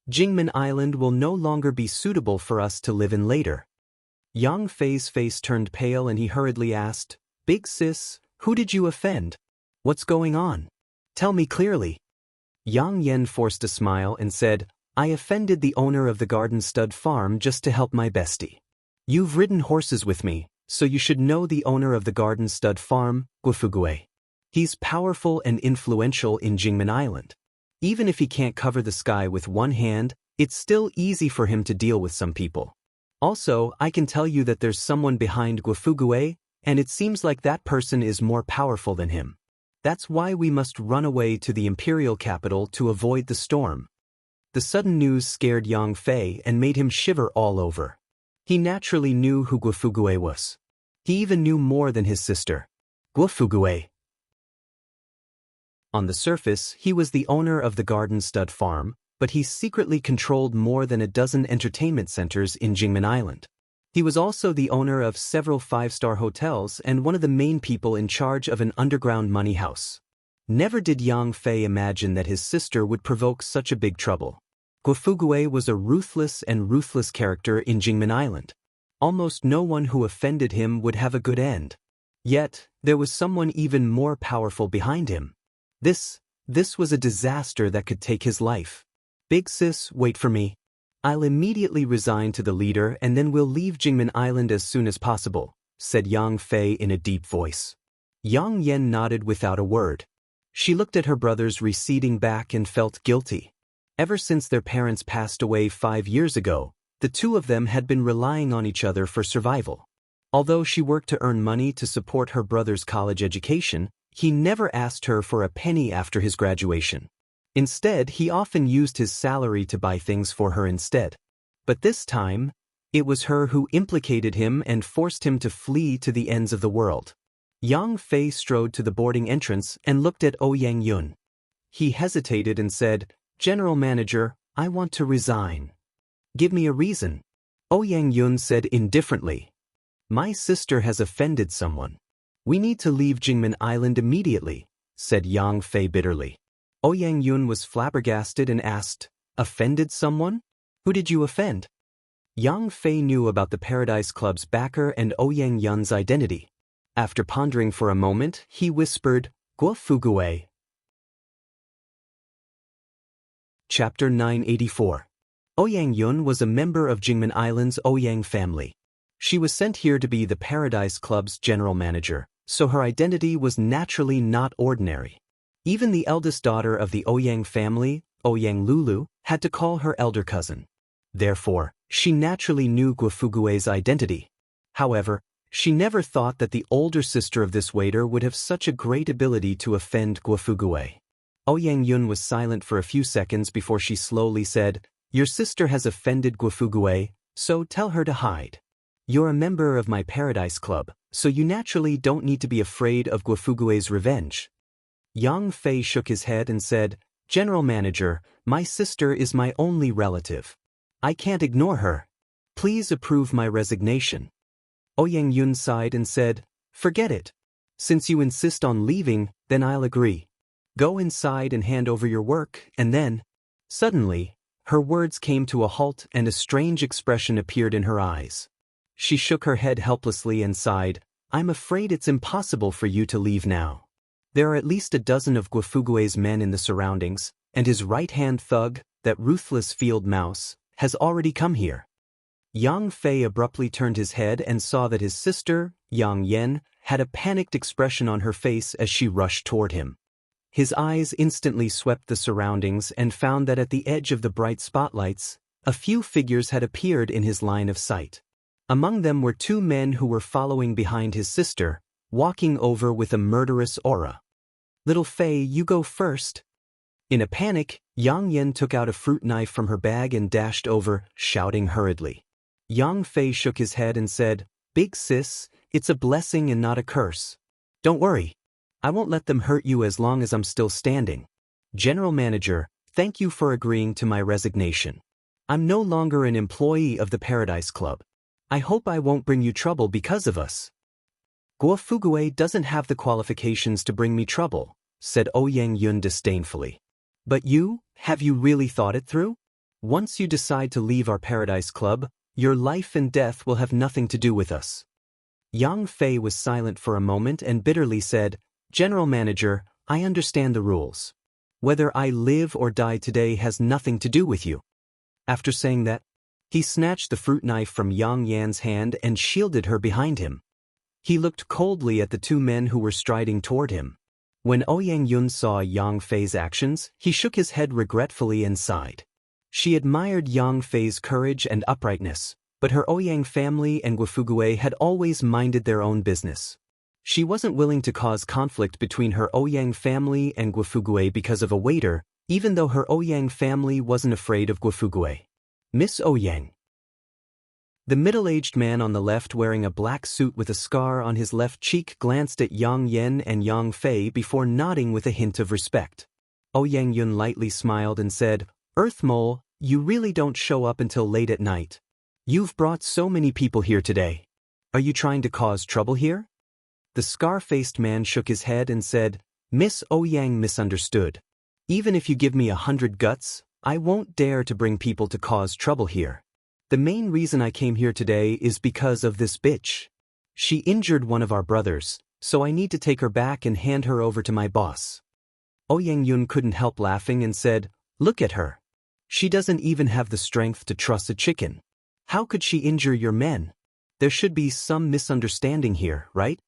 Speaker 1: Jingmen Island will no longer be suitable for us to live in later. Yang Fei's face turned pale and he hurriedly asked, Big sis, who did you offend? What's going on? Tell me clearly. Yang Yen forced a smile and said, I offended the owner of the Garden Stud Farm just to help my bestie. You've ridden horses with me, so you should know the owner of the Garden Stud Farm, Guofugue. He's powerful and influential in Jingmen Island. Even if he can't cover the sky with one hand, it's still easy for him to deal with some people. Also, I can tell you that there's someone behind Guofugue, and it seems like that person is more powerful than him. That's why we must run away to the imperial capital to avoid the storm. The sudden news scared Yang Fei and made him shiver all over. He naturally knew who Guofugue was. He even knew more than his sister. Guofugue. On the surface, he was the owner of the Garden Stud Farm, but he secretly controlled more than a dozen entertainment centers in Jingmen Island. He was also the owner of several five-star hotels and one of the main people in charge of an underground money house. Never did Yang Fei imagine that his sister would provoke such a big trouble. Guofugue was a ruthless character in Jingmen Island. Almost no one who offended him would have a good end. Yet, there was someone even more powerful behind him. This was a disaster that could take his life. Big sis, wait for me. I'll immediately resign to the leader and then we'll leave Jingmen Island as soon as possible, said Yang Fei in a deep voice. Yang Yen nodded without a word. She looked at her brothers receding back and felt guilty. Ever since their parents passed away 5 years ago, the two of them had been relying on each other for survival. Although she worked to earn money to support her brother's college education, he never asked her for a penny after his graduation. Instead, he often used his salary to buy things for her instead. But this time, it was her who implicated him and forced him to flee to the ends of the world. Yang Fei strode to the boarding entrance and looked at Yang Yun. He hesitated and said, "General Manager, I want to resign." "Give me a reason." Yang Yun said indifferently. "My sister has offended someone. We need to leave Jingmen Island immediately," said Yang Fei bitterly. Yang Yun was flabbergasted and asked, "Offended someone? Who did you offend?" Yang Fei knew about the Paradise Club's backer and Yang Yun's identity. After pondering for a moment, he whispered, "Guo Fugui." Chapter 984. Yang Yun was a member of Jingmen Island's Ouyang family. She was sent here to be the Paradise Club's general manager, so her identity was naturally not ordinary. Even the eldest daughter of the Ouyang family, Ouyang Lulu, had to call her elder cousin. Therefore, she naturally knew Guo Fugui's identity. However, she never thought that the older sister of this waiter would have such a great ability to offend Guo Fugui. Yang Yun was silent for a few seconds before she slowly said, "Your sister has offended Guo Fugui, so tell her to hide. You're a member of my Paradise Club, so you naturally don't need to be afraid of Guo Fugui's revenge." Yang Fei shook his head and said, "General Manager, my sister is my only relative. I can't ignore her. Please approve my resignation." Yang Yun sighed and said, "Forget it. Since you insist on leaving, then I'll agree. Go inside and hand over your work, and then..." Suddenly, her words came to a halt and a strange expression appeared in her eyes. She shook her head helplessly and sighed, "I'm afraid it's impossible for you to leave now. There are at least a dozen of Guo Fugui's men in the surroundings, and his right-hand thug, that ruthless field mouse, has already come here." Yang Fei abruptly turned his head and saw that his sister, Yang Yen, had a panicked expression on her face as she rushed toward him. His eyes instantly swept the surroundings and found that at the edge of the bright spotlights, a few figures had appeared in his line of sight. Among them were two men who were following behind his sister, walking over with a murderous aura. "Little Fei, you go first." In a panic, Yang Yen took out a fruit knife from her bag and dashed over, shouting hurriedly. Yang Fei shook his head and said, "Big sis, it's a blessing and not a curse. Don't worry. I won't let them hurt you as long as I'm still standing. General Manager, thank you for agreeing to my resignation. I'm no longer an employee of the Paradise Club. I hope I won't bring you trouble because of us." "Guo Fugui doesn't have the qualifications to bring me trouble," said Yang Yun disdainfully. "But you, have you really thought it through? Once you decide to leave our Paradise Club, your life and death will have nothing to do with us." Yang Fei was silent for a moment and bitterly said, "General Manager, I understand the rules. Whether I live or die today has nothing to do with you." After saying that, he snatched the fruit knife from Yang Yan's hand and shielded her behind him. He looked coldly at the two men who were striding toward him. When Yang Yun saw Yang Fei's actions, he shook his head regretfully and sighed. She admired Yang Fei's courage and uprightness, but her Ouyang family and Guo Fugui had always minded their own business. She wasn't willing to cause conflict between her Ouyang family and Guo Fugui because of a waiter, even though her Ouyang family wasn't afraid of Guo Fugui. "Miss Ouyang." The middle-aged man on the left wearing a black suit with a scar on his left cheek glanced at Yang Yen and Yang Fei before nodding with a hint of respect. Yang Yun lightly smiled and said, "Earth Mole, you really don't show up until late at night. You've brought so many people here today. Are you trying to cause trouble here?" The scar-faced man shook his head and said, "Miss Ouyang misunderstood. Even if you give me 100 guts, I won't dare to bring people to cause trouble here. The main reason I came here today is because of this bitch. She injured one of our brothers, so I need to take her back and hand her over to my boss." Yang Yun couldn't help laughing and said, "Look at her. She doesn't even have the strength to truss a chicken. How could she injure your men? There should be some misunderstanding here, right?"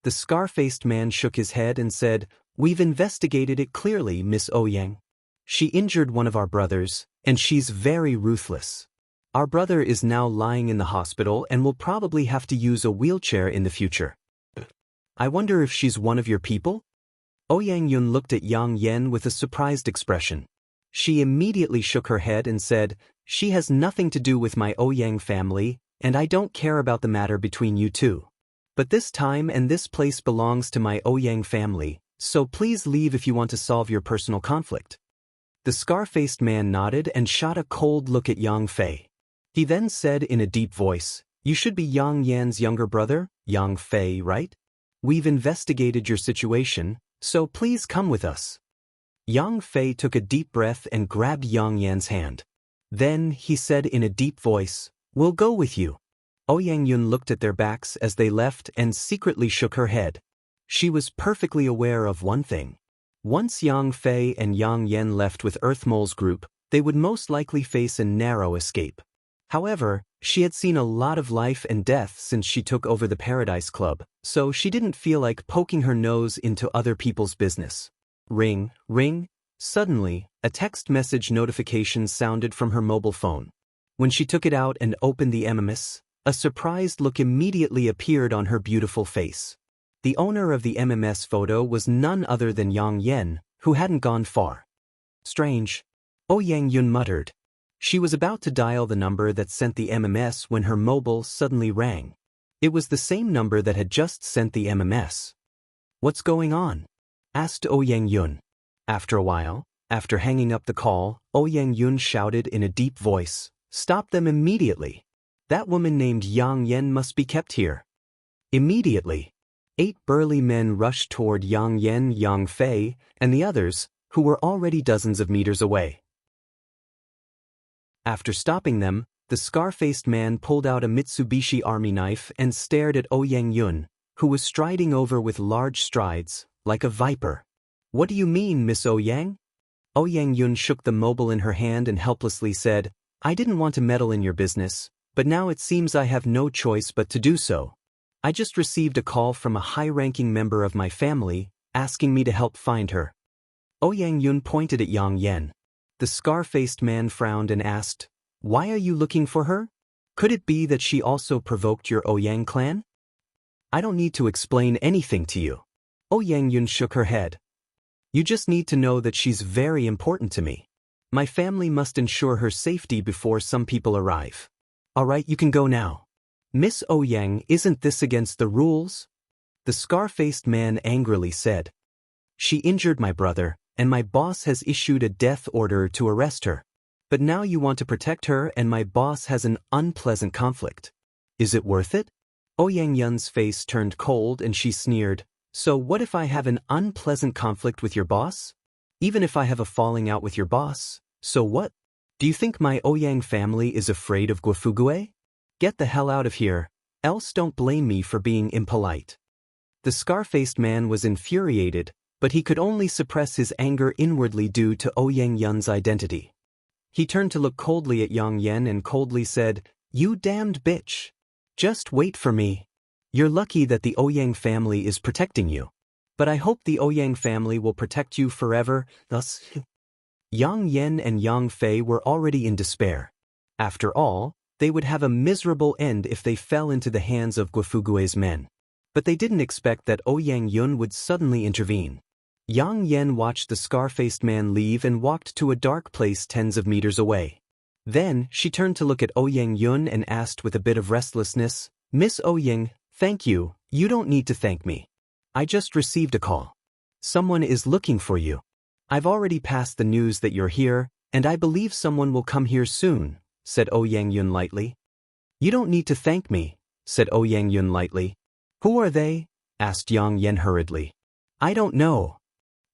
Speaker 1: The scar-faced man shook his head and said, "We've investigated it clearly, Miss Ouyang. She injured one of our brothers, and she's very ruthless. Our brother is now lying in the hospital and will probably have to use a wheelchair in the future. I wonder if she's one of your people?" Yang Yun looked at Yang Yen with a surprised expression. She immediately shook her head and said, "She has nothing to do with my Ouyang family, and I don't care about the matter between you two. But this time and this place belongs to my Ouyang family, So please leave if you want to solve your personal conflict. The scar-faced man nodded and shot a cold look at Yang Fei. He then said in a deep voice, "You should be Yang Yan's younger brother, Yang Fei, right? We've investigated your situation, so please come with us." Yang Fei took a deep breath and grabbed Yang Yan's hand. Then he said in a deep voice, "We'll go with you." Yang Yun looked at their backs as they left and secretly shook her head. She was perfectly aware of one thing. Once Yang Fei and Yang Yan left with Earthmole's group, they would most likely face a narrow escape. However, she had seen a lot of life and death since she took over the Paradise Club, so she didn't feel like poking her nose into other people's business. Ring, ring. Suddenly, a text message notification sounded from her mobile phone. When she took it out and opened the MMS, a surprised look immediately appeared on her beautiful face. The owner of the MMS photo was none other than Yang Yan, who hadn't gone far. Strange. Yang Yun muttered. She was about to dial the number that sent the MMS when her mobile suddenly rang. It was the same number that had just sent the MMS. "What's going on?" asked Yang Yun. After a while, after hanging up the call, Yang Yun shouted in a deep voice, "Stop them immediately! That woman named Yang Yan must be kept here." Immediately, 8 burly men rushed toward Yang Yan, Yang Fei, and the others, who were already dozens of meters away. After stopping them, the scar-faced man pulled out a Mitsubishi army knife and stared at Yang Yun, who was striding over with large strides, like a viper. "What do you mean, Miss Yang?" Yang Yun shook the mobile in her hand and helplessly said, "I didn't want to meddle in your business, but now it seems I have no choice but to do so. I just received a call from a high-ranking member of my family, asking me to help find her." Yang Yun pointed at Yang Yan. The scar-faced man frowned and asked, "Why are you looking for her? Could it be that she also provoked your Yang clan?" "I don't need to explain anything to you." Yang Yun shook her head. "You just need to know that she's very important to me. My family must ensure her safety before some people arrive." "All right, you can go now." "Miss Yang, isn't this against the rules?" The scar-faced man angrily said. "She injured my brother, and my boss has issued a death order to arrest her. But now you want to protect her and my boss has an unpleasant conflict. Is it worth it?" Yang Yun's face turned cold and she sneered, "So what if I have an unpleasant conflict with your boss? Even if I have a falling out with your boss, so what? Do you think my Yang family is afraid of Gufugue? Get the hell out of here, else don't blame me for being impolite." The scar-faced man was infuriated, but he could only suppress his anger inwardly due to Yang Yun's identity. He turned to look coldly at Yang Yan and coldly said, "You damned bitch. Just wait for me. You're lucky that the Yang family is protecting you. But I hope the Yang family will protect you forever, thus." Yang Yan and Yang Fei were already in despair. After all, they would have a miserable end if they fell into the hands of Gufugue's men. But they didn't expect that Yang Yun would suddenly intervene. Yang Yan watched the scar-faced man leave and walked to a dark place tens of meters away. Then, she turned to look at Yang Yun and asked with a bit of restlessness, "Miss Yang, thank you, you don't need to thank me. I just received a call. Someone is looking for you. I've already passed the news that you're here, and I believe someone will come here soon," said Yang Yun lightly. "You don't need to thank me," said Yang Yun lightly. "Who are they?" asked Yang Yan hurriedly. "I don't know."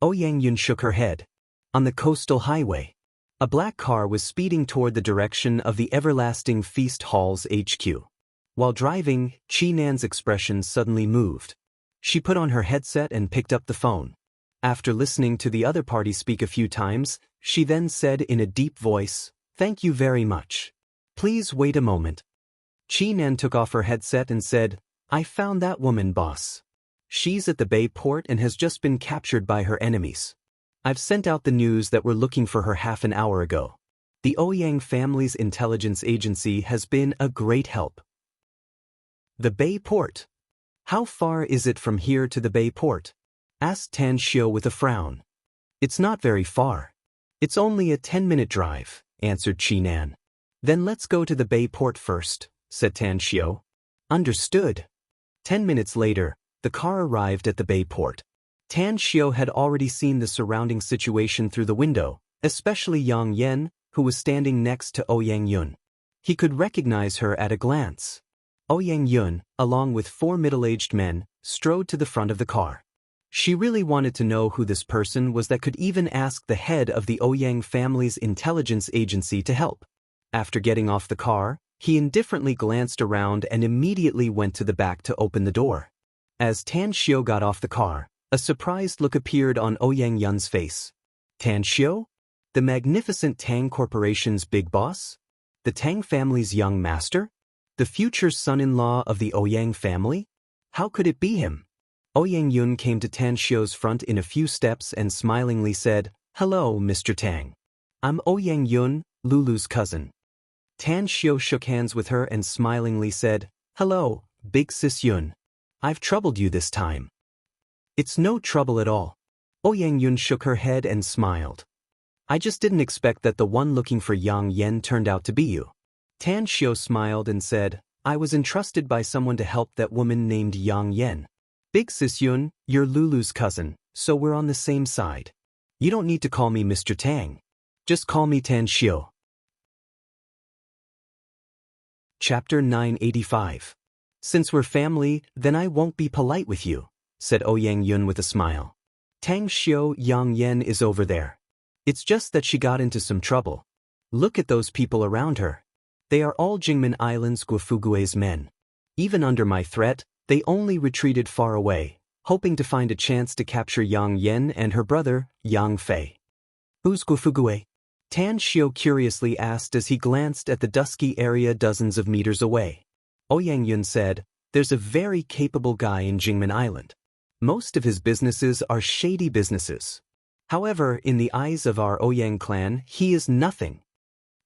Speaker 1: Yang Yun shook her head. On the coastal highway, a black car was speeding toward the direction of the Everlasting Feast Hall's HQ. While driving, Chi-Nan's expression suddenly moved. She put on her headset and picked up the phone. After listening to the other party speak a few times, she then said in a deep voice, "Thank you very much. Please wait a moment." Chi-Nan took off her headset and said, "I found that woman, boss. She's at the Bay port and has just been captured by her enemies. I've sent out the news that we're looking for her half an hour ago. The Yang family's intelligence agency has been a great help." "The Bay port? How far is it from here to the Bay port?" asked Tan Xiu with a frown. "It's not very far. It's only a 10-minute drive," answered Chi-Nan. "Then let's go to the Bay port first," said Tan Xiu. "Understood." 10 minutes later, the car arrived at the Bay port. Tan Xiao had already seen the surrounding situation through the window, especially Yang Yen, who was standing next to Ouyang Yun. He could recognize her at a glance. Ouyang Yun, along with 4 middle-aged men, strode to the front of the car. She really wanted to know who this person was that could even ask the head of the Ouyang family's intelligence agency to help. After getting off the car, he indifferently glanced around and immediately went to the back to open the door. As Tan Xiao got off the car, a surprised look appeared on Ouyang Yun's face. Tan Xiao? The magnificent Tang Corporation's big boss? The Tang family's young master? The future son-in-law of the Ouyang family? How could it be him? Ouyang Yun came to Tan Xiao's front in a few steps and smilingly said, "Hello, Mr. Tang. I'm Ouyang Yun, Lulu's cousin." Tan Xiao shook hands with her and smilingly said, "Hello, Big Sis Yun. I've troubled you this time." "It's no trouble at all." Ouyang Yun shook her head and smiled. "I just didn't expect that the one looking for Yang Yen turned out to be you." Tan Xiao smiled and said, "I was entrusted by someone to help that woman named Yang Yen. Big Sis Yun, you're Lulu's cousin, so we're on the same side. You don't need to call me Mr. Tang. Just call me Tan Xiao." Chapter 985. "Since we're family, then I won't be polite with you," said Ouyang Yun with a smile. "Tang Xiao Yang Yen is over there. It's just that she got into some trouble. Look at those people around her. They are all Jingmen Island's Guofugue's men. Even under my threat, they only retreated far away, hoping to find a chance to capture Yang Yen and her brother, Yang Fei." "Who's Guofugue?" Tan Xiao curiously asked as he glanced at the dusky area dozens of meters away. Ouyang Yun said, "There's a very capable guy in Jingmen Island. Most of his businesses are shady businesses. However, in the eyes of our Ouyang clan, he is nothing."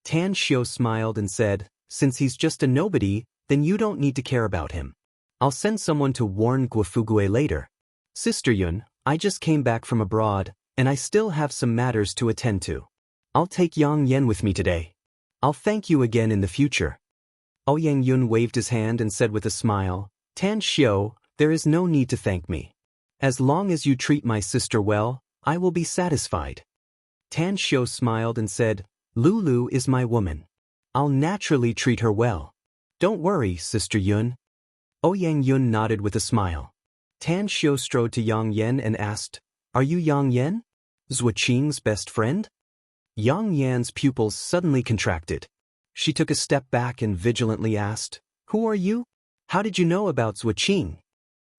Speaker 1: Tan Xiao smiled and said, "Since he's just a nobody, then you don't need to care about him. I'll send someone to warn Guofugue later. Sister Yun, I just came back from abroad, and I still have some matters to attend to. I'll take Yang Yen with me today. I'll thank you again in the future." Ouyang Yun waved his hand and said with a smile, "Tan Xiao, there is no need to thank me. As long as you treat my sister well, I will be satisfied." Tan Xiao smiled and said, "Lulu is my woman. I'll naturally treat her well. Don't worry, Sister Yun." Ouyang Yun nodded with a smile. Tan Xiao strode to Yang Yen and asked, "Are you Yang Yen? Zuoqing's best friend?" Yang Yan's pupils suddenly contracted. She took a step back and vigilantly asked, "Who are you? How did you know about Zuoqing?"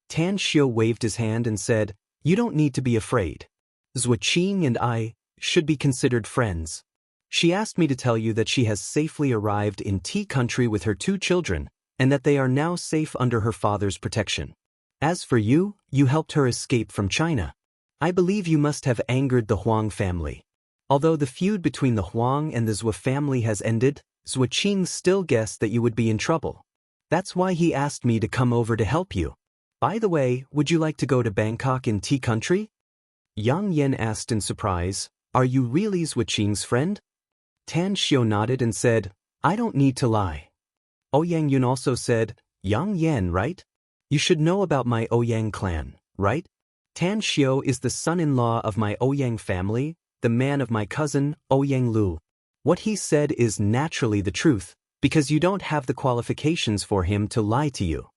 Speaker 1: Tan Xiao waved his hand and said, "You don't need to be afraid. Zuoqing and I should be considered friends. She asked me to tell you that she has safely arrived in Tea Country with her 2 children, and that they are now safe under her father's protection. As for you, you helped her escape from China. I believe you must have angered the Huang family. Although the feud between the Huang and the Zhou family has ended, Zuoqing still guessed that you would be in trouble. That's why he asked me to come over to help you. By the way, would you like to go to Bangkok in Tea Country?" Yang Yen asked in surprise, "Are you really Zuoqing's friend?" Tan Xiao nodded and said, "I don't need to lie." Ouyang Yun also said, "Yang Yen, right? You should know about my Ouyang clan, right? Tan Xiao is the son-in-law of my Ouyang family, the man of my cousin, Ouyang Lu. What he said is naturally the truth, because you don't have the qualifications for him to lie to you."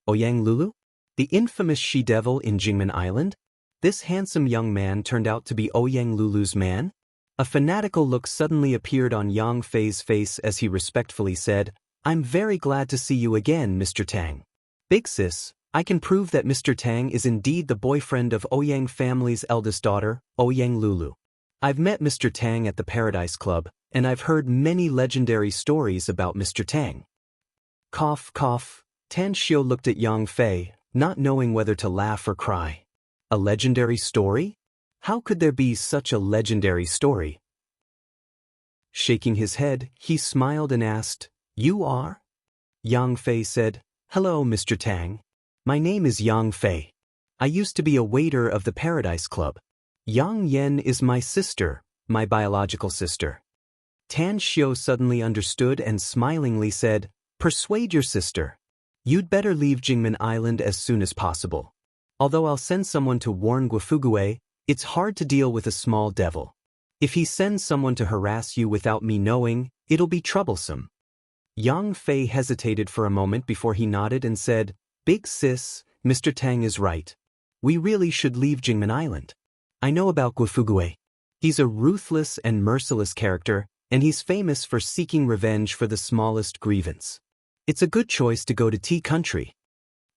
Speaker 1: Ouyang Lulu? The infamous she-devil in Jingmen Island? This handsome young man turned out to be Ouyang Lulu's man? A fanatical look suddenly appeared on Yang Fei's face as he respectfully said, "I'm very glad to see you again, Mr. Tang. Big sis, I can prove that Mr. Tang is indeed the boyfriend of Ouyang family's eldest daughter, Ouyang Lulu. I've met Mr. Tang at the Paradise Club, and I've heard many legendary stories about Mr. Tang." Cough, cough. Tan Xiao looked at Yang Fei, not knowing whether to laugh or cry. A legendary story? How could there be such a legendary story? Shaking his head, he smiled and asked, "You are?" Yang Fei said, "Hello, Mr. Tang. My name is Yang Fei. I used to be a waiter of the Paradise Club. Yang Yen is my sister, my biological sister." Tan Xiao suddenly understood and smilingly said, "Persuade your sister. You'd better leave Jingmen Island as soon as possible. Although I'll send someone to warn Gufugue, it's hard to deal with a small devil. If he sends someone to harass you without me knowing, it'll be troublesome. Yang Fei hesitated for a moment before he nodded and said, Big sis, Mr. Tang is right. We really should leave Jingmen Island. I know about Gufugue. He's a ruthless and merciless character, and he's famous for seeking revenge for the smallest grievance. It's a good choice to go to Tea Country.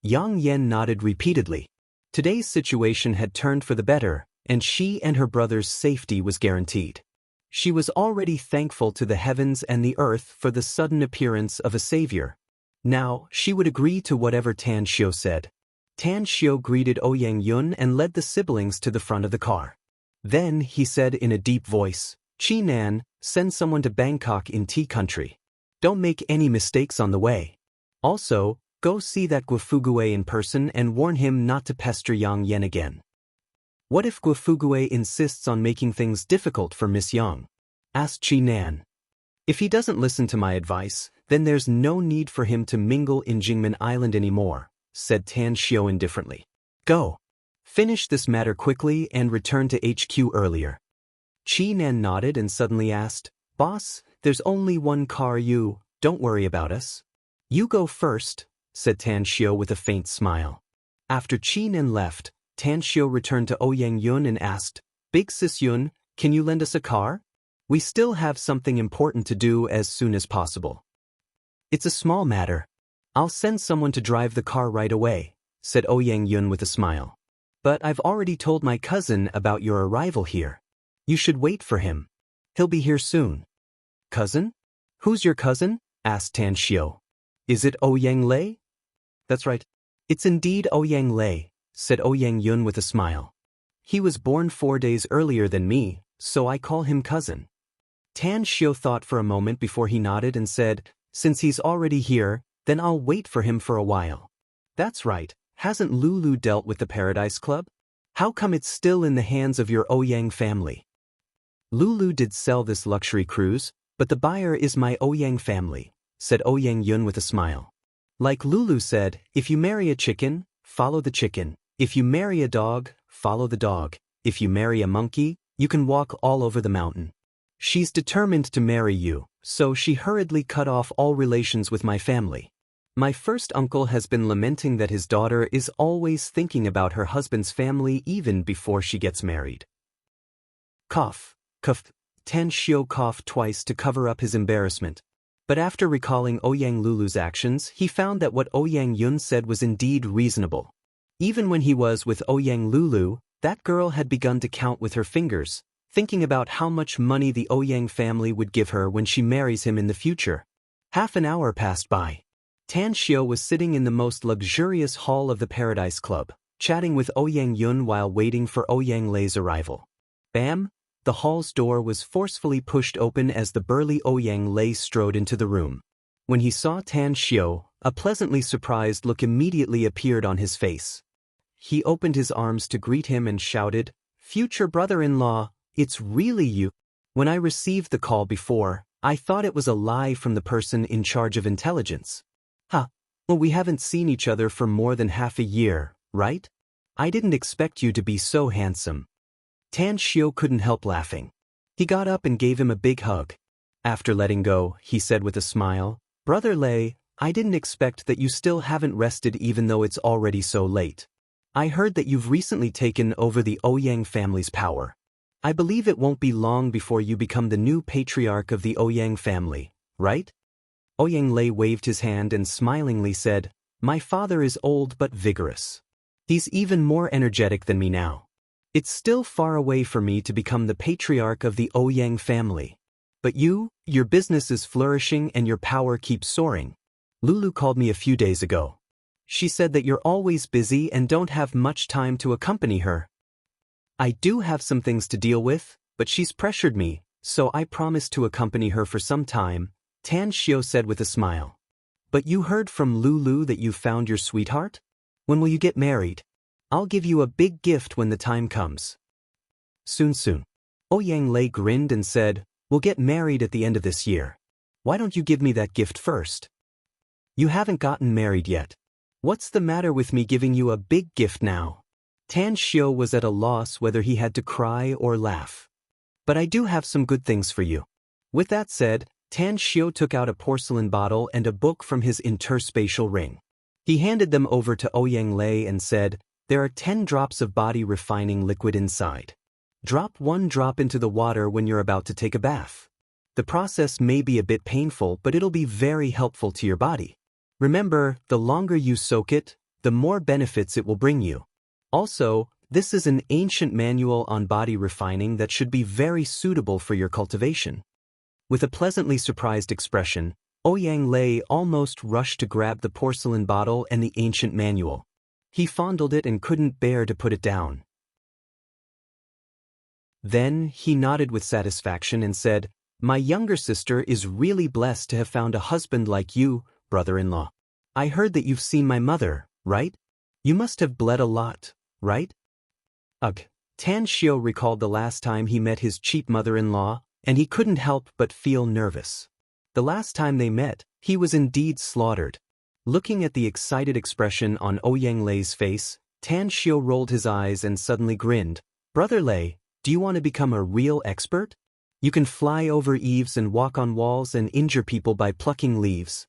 Speaker 1: Yang Yen nodded repeatedly. Today's situation had turned for the better, and she and her brother's safety was guaranteed. She was already thankful to the heavens and the earth for the sudden appearance of a savior. Now, she would agree to whatever Tan Xiu said. Tan Xiu greeted Ouyang Yun and led the siblings to the front of the car. Then, he said in a deep voice, Chi Nan, send someone to Bangkok in Tea Country. Don't make any mistakes on the way. Also, go see that Gufugue in person and warn him not to pester Yang Yen again. What if Gufugue insists on making things difficult for Miss Yang? Asked Chi Nan. If he doesn't listen to my advice, then there's no need for him to mingle in Jingmen Island anymore, said Tan Xiu indifferently. Go. Finish this matter quickly and return to HQ earlier. Chi Nan nodded and suddenly asked, Boss, there's only one car. Don't worry about us. You go first, said Tan Xiu with a faint smile. After Chi Nan left, Tan Xiu returned to Ouyang Yun and asked, Big sis Yun, can you lend us a car? We still have something important to do as soon as possible. It's a small matter. I'll send someone to drive the car right away, said Ouyang Yun with a smile. But I've already told my cousin about your arrival here. You should wait for him. He'll be here soon. Cousin? Who's your cousin? Asked Tan Xiu. Is it Ouyang Lei? That's right. It's indeed Ouyang Lei, said Ouyang Yun with a smile. He was born 4 days earlier than me, so I call him cousin. Tan Xiu thought for a moment before he nodded and said, Since he's already here, then I'll wait for him for a while. That's right, hasn't Lulu dealt with the Paradise Club? How come it's still in the hands of your Ouyang family? Lulu did sell this luxury cruise, but the buyer is my Ouyang family, said Ouyang Yun with a smile. Like Lulu said, if you marry a chicken, follow the chicken. If you marry a dog, follow the dog. If you marry a monkey, you can walk all over the mountain. She's determined to marry you, so she hurriedly cut off all relations with my family. My first uncle has been lamenting that his daughter is always thinking about her husband's family even before she gets married. Cough. Tan Xiu coughed twice to cover up his embarrassment. But after recalling Ouyang Lulu's actions, he found that what Ouyang Yun said was indeed reasonable. Even when he was with Ouyang Lulu, that girl had begun to count with her fingers, thinking about how much money the Ouyang family would give her when she marries him in the future. Half an hour passed by. Tan Xiu was sitting in the most luxurious hall of the Paradise Club, chatting with Ouyang Yun while waiting for Ouyang Lei's arrival. Bam! The hall's door was forcefully pushed open as the burly Ouyang Lei strode into the room. When he saw Tan Xiu, a pleasantly surprised look immediately appeared on his face. He opened his arms to greet him and shouted, Future brother-in-law, it's really you. When I received the call before, I thought it was a lie from the person in charge of intelligence. Well, we haven't seen each other for more than half a year, right? I didn't expect you to be so handsome. Tan Xiu couldn't help laughing. He got up and gave him a big hug. After letting go, he said with a smile, Brother Lei, I didn't expect that you still haven't rested even though it's already so late. I heard that you've recently taken over the Ouyang family's power. I believe it won't be long before you become the new patriarch of the Ouyang family, right? Ouyang Lei waved his hand and smilingly said, My father is old but vigorous. He's even more energetic than me now. It's still far away for me to become the patriarch of the Ouyang family. But your business is flourishing and your power keeps soaring. Lulu called me a few days ago. She said that you're always busy and don't have much time to accompany her. I do have some things to deal with, but she's pressured me, so I promised to accompany her for some time, Tan Xiu said with a smile. But you heard from Lulu that you found your sweetheart? When will you get married? I'll give you a big gift when the time comes. Soon. Ouyang Lei grinned and said, We'll get married at the end of this year. Why don't you give me that gift first? You haven't gotten married yet. What's the matter with me giving you a big gift now? Tan Xiao was at a loss whether he had to cry or laugh. But I do have some good things for you. With that said, Tan Xiao took out a porcelain bottle and a book from his interspatial ring. He handed them over to Ouyang Lei and said, "There are 10 drops of body refining liquid inside. Drop 1 drop into the water when you're about to take a bath. The process may be a bit painful, but it'll be very helpful to your body. Remember, the longer you soak it, the more benefits it will bring you. Also, this is an ancient manual on body refining that should be very suitable for your cultivation." With a pleasantly surprised expression, Ouyang Lei almost rushed to grab the porcelain bottle and the ancient manual. He fondled it and couldn't bear to put it down. Then, he nodded with satisfaction and said, "My younger sister is really blessed to have found a husband like you, brother-in-law. I heard that you've seen my mother, right? You must have bled a lot, right?" Ugh. Tan Xiao recalled the last time he met his cheap mother-in-law, and he couldn't help but feel nervous. The last time they met, he was indeed slaughtered. Looking at the excited expression on Ouyang Lei's face, Tan Xiao rolled his eyes and suddenly grinned. "Brother Lei, do you want to become a real expert? You can fly over eaves and walk on walls and injure people by plucking leaves."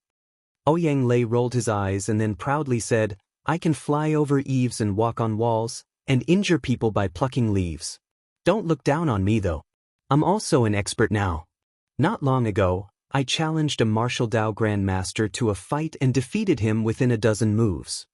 Speaker 1: Ouyang Lei rolled his eyes and then proudly said, "I can fly over eaves and walk on walls, and injure people by plucking leaves. Don't look down on me though. I'm also an expert now. Not long ago, I challenged a martial Dao grandmaster to a fight and defeated him within a dozen moves."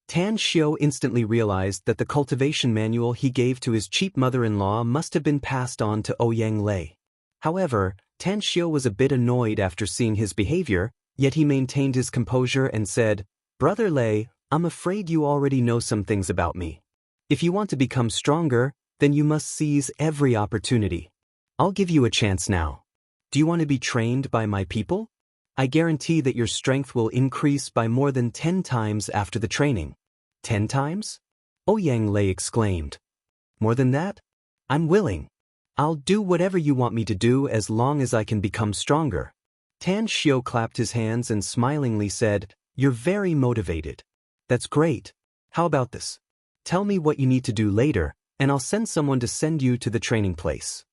Speaker 1: Tan Xiao instantly realized that the cultivation manual he gave to his cheap mother-in-law must have been passed on to Ouyang Lei. However, Tan Xiao was a bit annoyed after seeing his behavior, yet he maintained his composure and said, "Brother Lei, I'm afraid you already know some things about me. If you want to become stronger, then you must seize every opportunity. I'll give you a chance now. Do you want to be trained by my people? I guarantee that your strength will increase by more than 10 times after the training." 10 times? Ouyang Lei exclaimed. "More than that? I'm willing. I'll do whatever you want me to do as long as I can become stronger." Tan Xiao clapped his hands and smilingly said, "You're very motivated. That's great. How about this? Tell me what you need to do later, and I'll send someone to send you to the training place."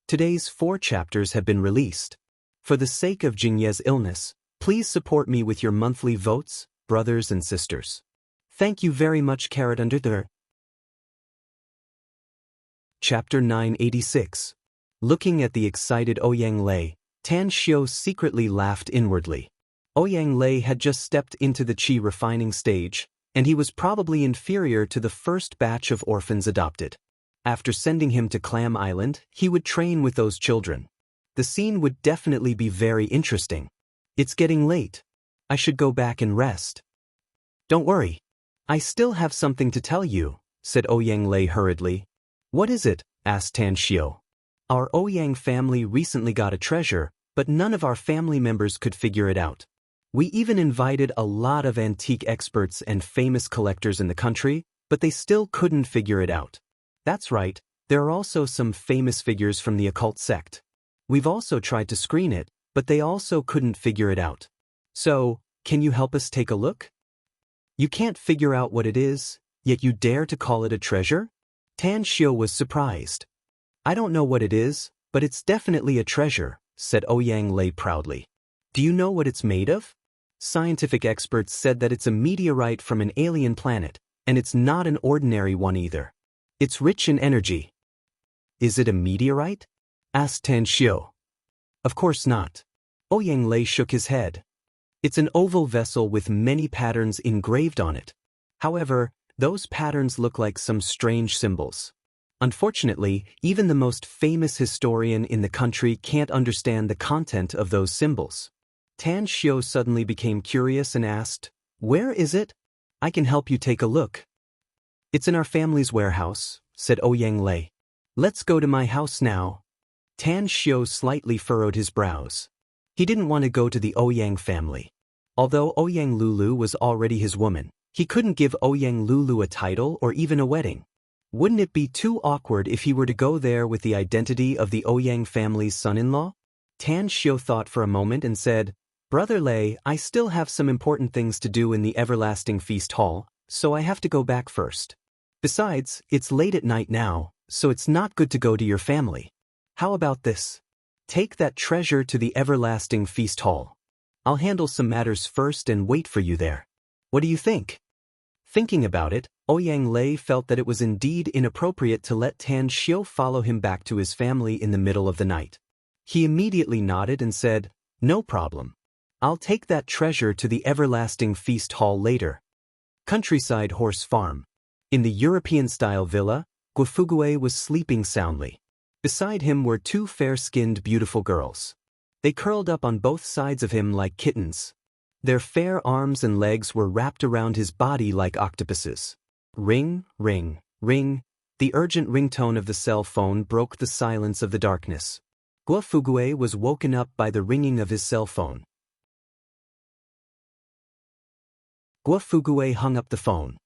Speaker 1: Today's 4 chapters have been released. For the sake of Jingye's illness, please support me with your monthly votes, brothers and sisters. Thank you very much. Under the Chapter 986. Looking at the excited Ouyang Lei, Tan Xiao secretly laughed inwardly. Ouyang Lei had just stepped into the qi refining stage, and he was probably inferior to the first batch of orphans adopted. After sending him to Clam Island, he would train with those children. The scene would definitely be very interesting. It's getting late. I should go back and rest. Don't worry. I still have something to tell you, said Ouyang Lei hurriedly. What is it? Asked Tan Xiao. Our Ouyang family recently got a treasure, but none of our family members could figure it out. We even invited a lot of antique experts and famous collectors in the country, but they still couldn't figure it out. That's right, there are also some famous figures from the occult sect. We've also tried to screen it, but they also couldn't figure it out. So, can you help us take a look? You can't figure out what it is, yet you dare to call it a treasure? Tan Xiao was surprised. I don't know what it is, but it's definitely a treasure, said Ouyang Lei proudly. Do you know what it's made of? Scientific experts said that it's a meteorite from an alien planet, and it's not an ordinary one either. It's rich in energy. Is it a meteorite? Asked Tan Xiao. Of course not. Ouyang Lei shook his head. It's an oval vessel with many patterns engraved on it. However, those patterns look like some strange symbols. Unfortunately, even the most famous historian in the country can't understand the content of those symbols. Tan Xiao suddenly became curious and asked, Where is it? I can help you take a look. It's in our family's warehouse, said Ouyang Lei. Let's go to my house now. Tan Xiao slightly furrowed his brows. He didn't want to go to the Ouyang family. Although Ouyang Lulu was already his woman, he couldn't give Ouyang Lulu a title or even a wedding. Wouldn't it be too awkward if he were to go there with the identity of the Ouyang family's son-in-law? Tan Xiao thought for a moment and said, Brother Lei, I still have some important things to do in the Everlasting Feast Hall, so I have to go back first. Besides, it's late at night now, so it's not good to go to your family. How about this? Take that treasure to the everlasting feast hall. I'll handle some matters first and wait for you there. What do you think? Thinking about it, Ouyang Lei felt that it was indeed inappropriate to let Tan Xiu follow him back to his family in the middle of the night. He immediately nodded and said, "No problem. I'll take that treasure to the everlasting feast hall later." Countryside horse farm. In the European-style villa, Guofugue was sleeping soundly. Beside him were two fair-skinned beautiful girls. They curled up on both sides of him like kittens. Their fair arms and legs were wrapped around his body like octopuses. Ring, ring, ring. The urgent ringtone of the cell phone broke the silence of the darkness. Guofugue was woken up by the ringing of his cell phone. Guofugue hung up the phone.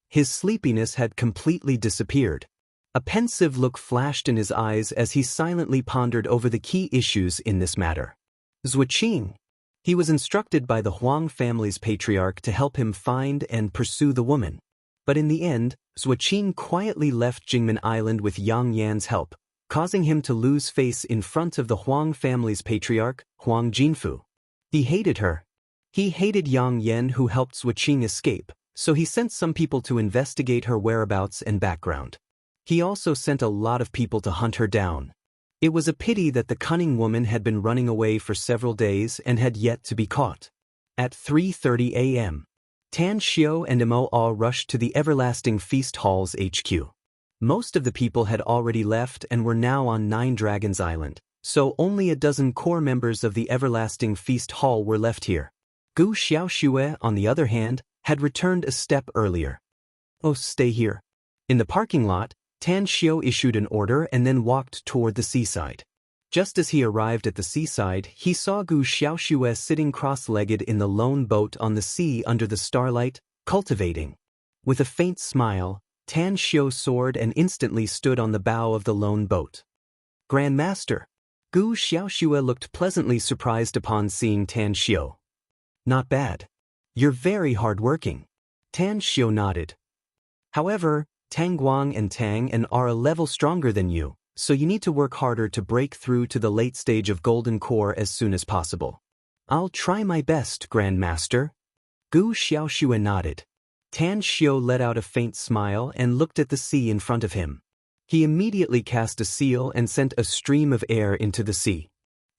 Speaker 1: His sleepiness had completely disappeared. A pensive look flashed in his eyes as he silently pondered over the key issues in this matter. Zuoqing. He was instructed by the Huang family's patriarch to help him find and pursue the woman. But in the end, Zuoqing quietly left Jingmen Island with Yang Yan's help, causing him to lose face in front of the Huang family's patriarch, Huang Jinfu. He hated her. He hated Yang Yan, who helped Zuoqing escape, so he sent some people to investigate her whereabouts and background. He also sent a lot of people to hunt her down. It was a pity that the cunning woman had been running away for several days and had yet to be caught. At 3:30 a.m., Tan Xiu and Mo all rushed to the Everlasting Feast Hall's HQ. Most of the people had already left and were now on Nine Dragons Island, so only a dozen core members of the Everlasting Feast Hall were left here. Gu Xiaoxue, on the other hand, had returned a step earlier. "Oh, stay here." In the parking lot, Tan Xiu issued an order and then walked toward the seaside. Just as he arrived at the seaside, he saw Gu Xiaoxue sitting cross-legged in the lone boat on the sea under the starlight, cultivating. With a faint smile, Tan Xiu soared and instantly stood on the bow of the lone boat. "Grand Master." Gu Xiaoxue looked pleasantly surprised upon seeing Tan Xiu. "Not bad. You're very hard-working." Tan Xiu nodded. "However, Tang Guang and Tang An are a level stronger than you, so you need to work harder to break through to the late stage of Golden Core as soon as possible." "I'll try my best, Grand Master." Gu Xiaoxue nodded. Tan Xiu let out a faint smile and looked at the sea in front of him. He immediately cast a seal and sent a stream of air into the sea.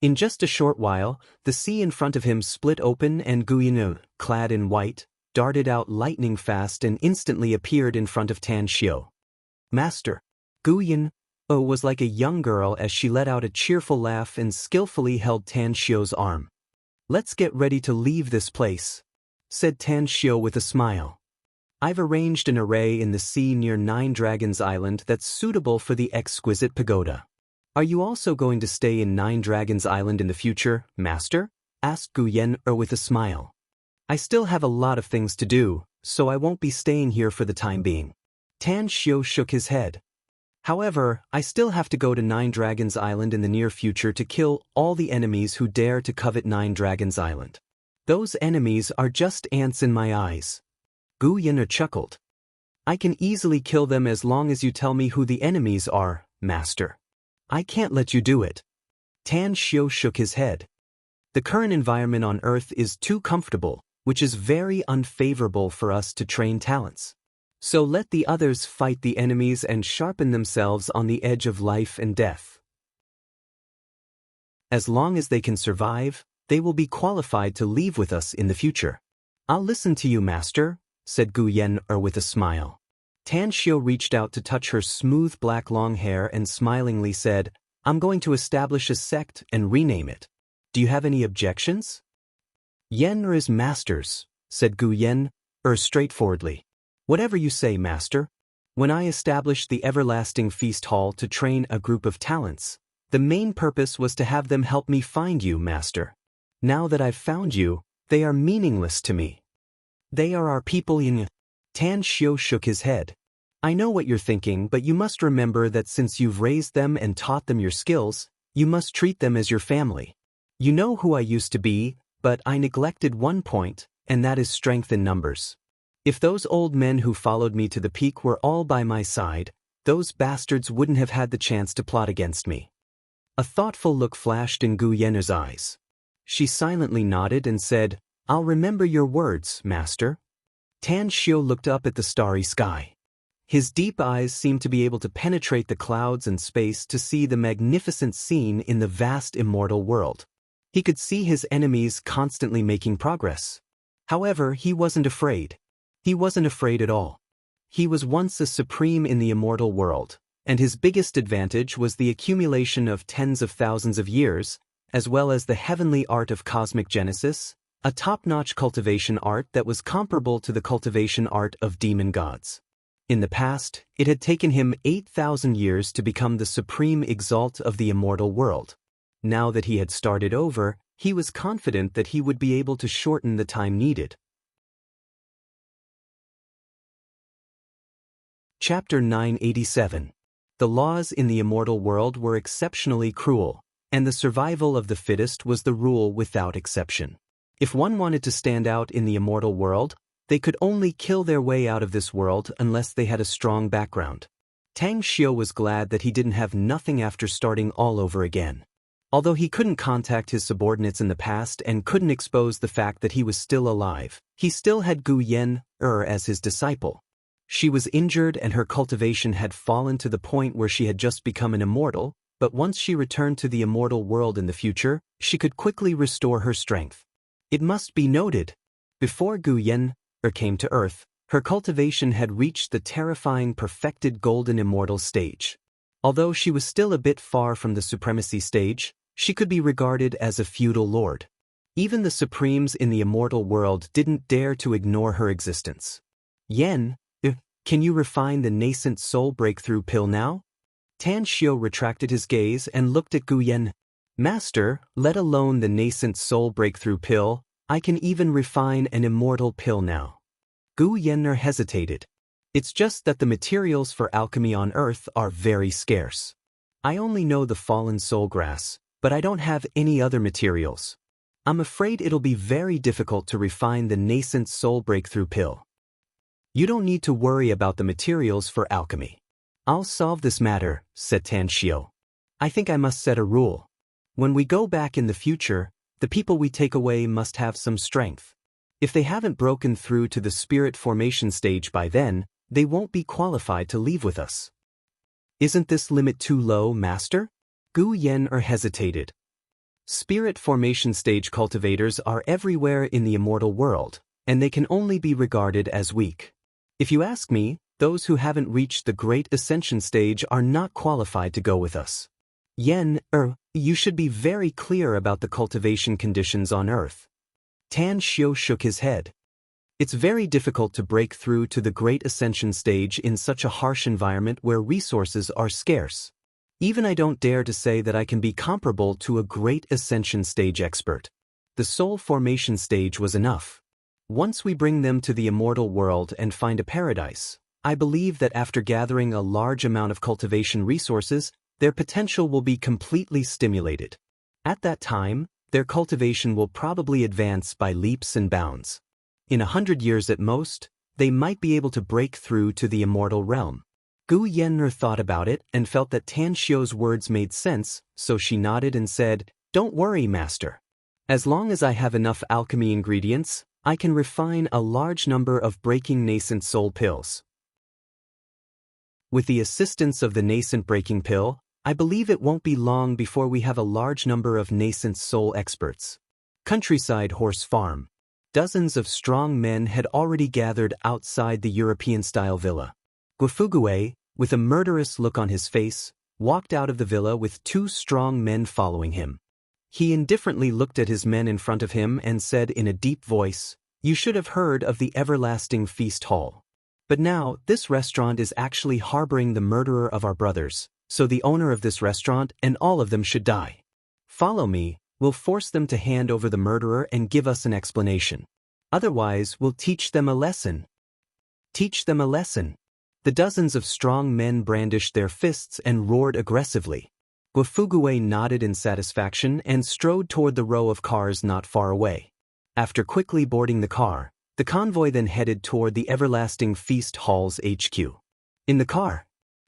Speaker 1: In just a short while, the sea in front of him split open and Gu Yinu, clad in white, darted out lightning fast and instantly appeared in front of Tan Xiu. "Master." Gu Yin was like a young girl as she let out a cheerful laugh and skillfully held Tan Xiu's arm. "Let's get ready to leave this place," said Tan Xiu with a smile. "I've arranged an array in the sea near Nine Dragons Island that's suitable for the exquisite pagoda." "Are you also going to stay in Nine Dragons Island in the future, Master?" asked Gu Yen with a smile. "I still have a lot of things to do, so I won't be staying here for the time being." Tan Xiu shook his head. "However, I still have to go to Nine Dragons Island in the near future to kill all the enemies who dare to covet Nine Dragons Island. Those enemies are just ants in my eyes." Gu Yin chuckled. "I can easily kill them as long as you tell me who the enemies are, Master." "I can't let you do it." Tan Xiu shook his head. "The current environment on Earth is too comfortable, which is very unfavorable for us to train talents. So let the others fight the enemies and sharpen themselves on the edge of life and death. As long as they can survive, they will be qualified to leave with us in the future." "I'll listen to you, Master," said Gu Yen with a smile. Tan Xiu reached out to touch her smooth black long hair and smilingly said, "I'm going to establish a sect and rename it. Do you have any objections?" "Yen is masters," said Gu Yen straightforwardly. "Whatever you say, Master. When I established the Everlasting Feast Hall to train a group of talents, the main purpose was to have them help me find you, Master. Now that I've found you, they are meaningless to me. They are our people in..." Tan Xiu shook his head. "I know what you're thinking, but you must remember that since you've raised them and taught them your skills, you must treat them as your family. You know who I used to be, but I neglected one point, and that is strength in numbers. If those old men who followed me to the peak were all by my side, those bastards wouldn't have had the chance to plot against me. A thoughtful look flashed in Gu Yenner's eyes. She silently nodded and said, "I'll remember your words, master." Tan Xiu looked up at the starry sky. His deep eyes seemed to be able to penetrate the clouds and space to see the magnificent scene in the vast immortal world. He could see his enemies constantly making progress. However, he wasn't afraid. He wasn't afraid at all. He was once a supreme in the immortal world, and his biggest advantage was the accumulation of tens of thousands of years, as well as the heavenly art of cosmic genesis, a top-notch cultivation art that was comparable to the cultivation art of demon gods. In the past, it had taken him 8,000 years to become the supreme exalt of the immortal world. Now that he had started over, he was confident that he would be able to shorten the time needed. Chapter 987. The laws in the immortal world were exceptionally cruel, and the survival of the fittest was the rule without exception. If one wanted to stand out in the immortal world, they could only kill their way out of this world unless they had a strong background. Tang Xiu was glad that he didn't have nothing after starting all over again. Although he couldn't contact his subordinates in the past and couldn't expose the fact that he was still alive, he still had Gu Yenner as his disciple. She was injured and her cultivation had fallen to the point where she had just become an immortal, but once she returned to the immortal world in the future, she could quickly restore her strength. It must be noted, before Gu Yenner came to Earth, her cultivation had reached the terrifying perfected golden immortal stage. Although she was still a bit far from the supremacy stage, she could be regarded as a feudal lord. Even the supremes in the immortal world didn't dare to ignore her existence. "Yen, can you refine the nascent soul breakthrough pill now?" Tan Xiu retracted his gaze and looked at Gu Yenner. "Master, let alone the nascent soul breakthrough pill, I can even refine an immortal pill now." Gu Yenner hesitated. "It's just that the materials for alchemy on Earth are very scarce. I only know the fallen soul grass, but I don't have any other materials. I'm afraid it'll be very difficult to refine the nascent soul breakthrough pill." "You don't need to worry about the materials for alchemy. I'll solve this matter," said Tan Xiu. "I think I must set a rule. When we go back in the future, the people we take away must have some strength. If they haven't broken through to the spirit formation stage by then, they won't be qualified to leave with us." "Isn't this limit too low, master?" Gu Yenner hesitated. "Spirit formation stage cultivators are everywhere in the immortal world, and they can only be regarded as weak. If you ask me, those who haven't reached the great ascension stage are not qualified to go with us. Yenner, you should be very clear about the cultivation conditions on Earth." Tan Xiu shook his head. "It's very difficult to break through to the great ascension stage in such a harsh environment where resources are scarce. Even I don't dare to say that I can be comparable to a great ascension stage expert. The soul formation stage was enough. Once we bring them to the immortal world and find a paradise, I believe that after gathering a large amount of cultivation resources, their potential will be completely stimulated. At that time, their cultivation will probably advance by leaps and bounds. In 100 years at most, they might be able to break through to the immortal realm." Gu Yenner thought about it and felt that Tan Xiu's words made sense, so she nodded and said, "Don't worry, master. As long as I have enough alchemy ingredients, I can refine a large number of breaking nascent soul pills. With the assistance of the nascent breaking pill, I believe it won't be long before we have a large number of nascent soul experts." Countryside horse farm. Dozens of strong men had already gathered outside the European-style villa. Guifugue, with a murderous look on his face, walked out of the villa with 2 strong men following him. He indifferently looked at his men in front of him and said in a deep voice, "You should have heard of the everlasting feast hall. But now, this restaurant is actually harboring the murderer of our brothers, so the owner of this restaurant and all of them should die. Follow me, we'll force them to hand over the murderer and give us an explanation. Otherwise, we'll teach them a lesson." "Teach them a lesson." The dozens of strong men brandished their fists and roared aggressively. Guifugue nodded in satisfaction and strode toward the row of cars not far away. After quickly boarding the car, The convoy then headed toward the Everlasting Feast Hall's HQ. In the car,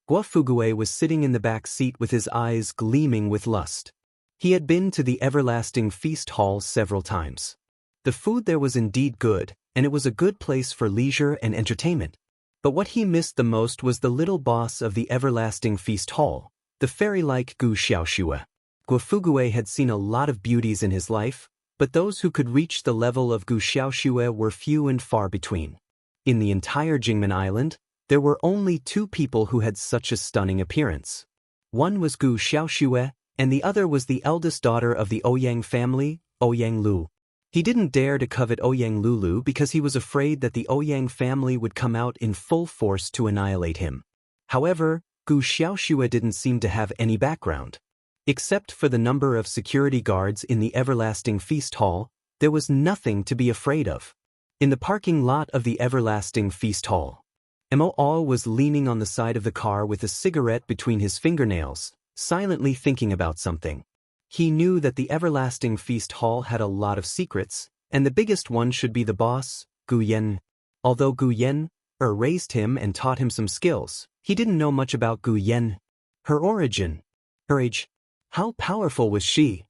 Speaker 1: Guo was sitting in the back seat with his eyes gleaming with lust. He had been to the Everlasting Feast Hall several times. The food there was indeed good, and it was a good place for leisure and entertainment. But what he missed the most was the little boss of the Everlasting Feast Hall, the fairy-like Gu Xiaoxue. Guo had seen a lot of beauties in his life, but those who could reach the level of Gu Xiaoxue were few and far between. In the entire Jingmen Island, there were only two people who had such a stunning appearance. One was Gu Xiaoxue, and the other was the eldest daughter of the Ouyang family, Ouyang Lu. He didn't dare to covet Ouyang Lulu because he was afraid that the Ouyang family would come out in full force to annihilate him. However, Gu Xiaoxue didn't seem to have any background. Except for the number of security guards in the Everlasting Feast Hall, there was nothing to be afraid of. In the parking lot of the Everlasting Feast Hall, Mo was leaning on the side of the car with a cigarette between his fingernails, silently thinking about something. He knew that the Everlasting Feast Hall had a lot of secrets, and the biggest one should be the boss, Gu Yan. Although Gu Yan raised him and taught him some skills, he didn't know much about Gu Yan. Her origin, her age, how powerful was she?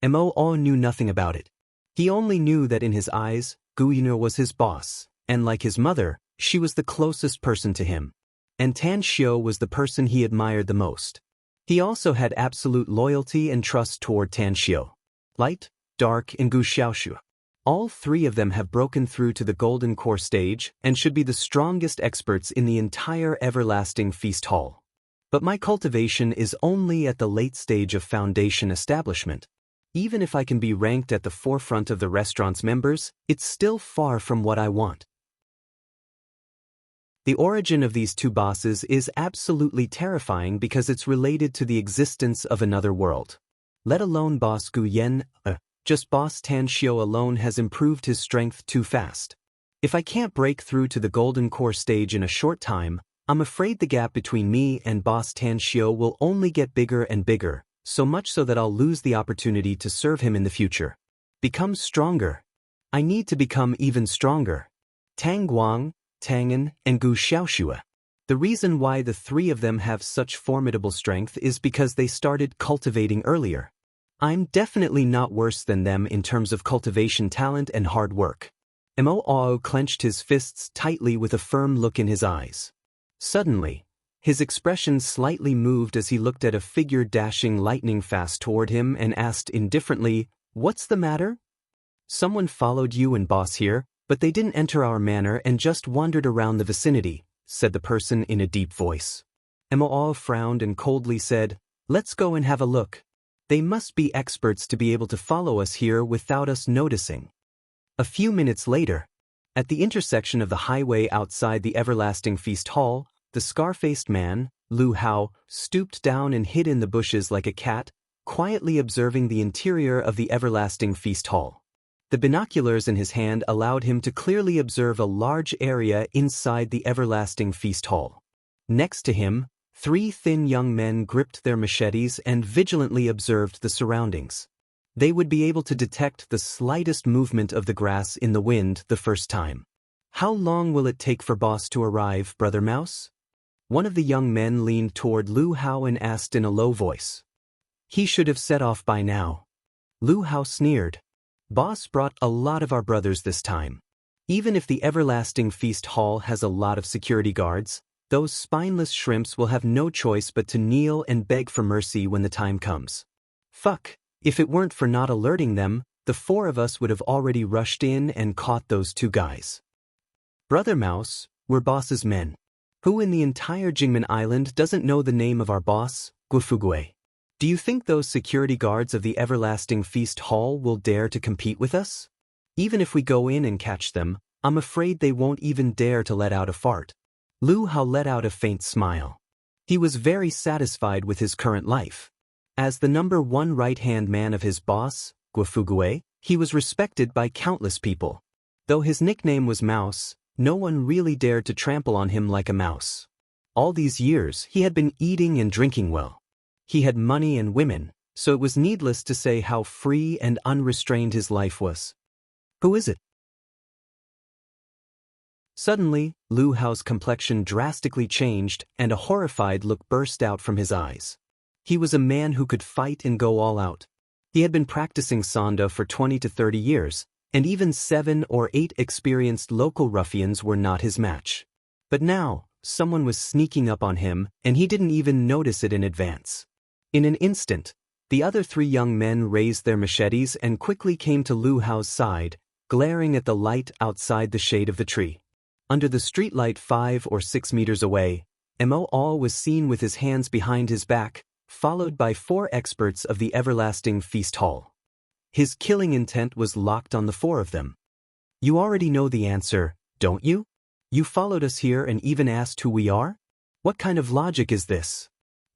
Speaker 1: Mo knew nothing about it. He only knew that in his eyes, Gu Yan was his boss, and like his mother, she was the closest person to him. And Tan Xiu was the person he admired the most. He also had absolute loyalty and trust toward Tan Xiu. Light, Dark, and Gu Xiaoxue. All three of them have broken through to the Golden Core stage and should be the strongest experts in the entire Everlasting Feast Hall. But my cultivation is only at the late stage of foundation establishment. Even if I can be ranked at the forefront of the restaurant's members, it's still far from what I want. The origin of these two bosses is absolutely terrifying because it's related to the existence of another world. Let alone Boss Gu Yan, just Boss Tan Xiu alone has improved his strength too fast. If I can't break through to the Golden Core stage in a short time, I'm afraid the gap between me and Boss Tan Xiu will only get bigger and bigger, so much so that I'll lose the opportunity to serve him in the future. Become stronger. I need to become even stronger. Tang Guang, Tangan, and Gu Xiaoxue. The reason why the three of them have such formidable strength is because they started cultivating earlier. I'm definitely not worse than them in terms of cultivation talent and hard work. Mo clenched his fists tightly with a firm look in his eyes. Suddenly, his expression slightly moved as he looked at a figure dashing lightning fast toward him and asked indifferently, "What's the matter?" "Someone followed you and boss here, but they didn't enter our manor and just wandered around the vicinity," said the person in a deep voice. Mo frowned and coldly said, "Let's go and have a look. They must be experts to be able to follow us here without us noticing." A few minutes later, at the intersection of the highway outside the Everlasting Feast Hall, the scar-faced man, Lu Hao, stooped down and hid in the bushes like a cat, quietly observing the interior of the Everlasting Feast Hall. The binoculars in his hand allowed him to clearly observe a large area inside the Everlasting Feast Hall. Next to him, three thin young men gripped their machetes and vigilantly observed the surroundings. They would be able to detect the slightest movement of the grass in the wind the first time. "How long will it take for boss to arrive, Brother Mouse?" One of the young men leaned toward Lu Hao and asked in a low voice. "He should have set off by now." Lu Hao sneered. "Boss brought a lot of our brothers this time. Even if the Everlasting Feast Hall has a lot of security guards, those spineless shrimps will have no choice but to kneel and beg for mercy when the time comes. Fuck, if it weren't for not alerting them, the four of us would have already rushed in and caught those two guys." "Brother Mouse, we're boss's men. Who in the entire Jingmen Island doesn't know the name of our boss, Guo? Do you think those security guards of the Everlasting Feast Hall will dare to compete with us? Even if we go in and catch them, I'm afraid they won't even dare to let out a fart." Lu Hao let out a faint smile. He was very satisfied with his current life. As the number one right-hand man of his boss, Guo, he was respected by countless people. Though his nickname was Mouse, no one really dared to trample on him like a mouse. All these years, he had been eating and drinking well. He had money and women, so it was needless to say how free and unrestrained his life was. "Who is it?" Suddenly, Lu Hao's complexion drastically changed and a horrified look burst out from his eyes. He was a man who could fight and go all out. He had been practicing Sanda for 20 to 30 years, and even 7 or 8 experienced local ruffians were not his match. But now, someone was sneaking up on him, and he didn't even notice it in advance. In an instant, the other 3 young men raised their machetes and quickly came to Lu Hao's side, glaring at the light outside the shade of the tree. Under the streetlight 5 or 6 meters away, Mo All was seen with his hands behind his back, followed by 4 experts of the everlasting feast hall. His killing intent was locked on the 4 of them. You already know the answer, don't you? You followed us here and even asked who we are? What kind of logic is this?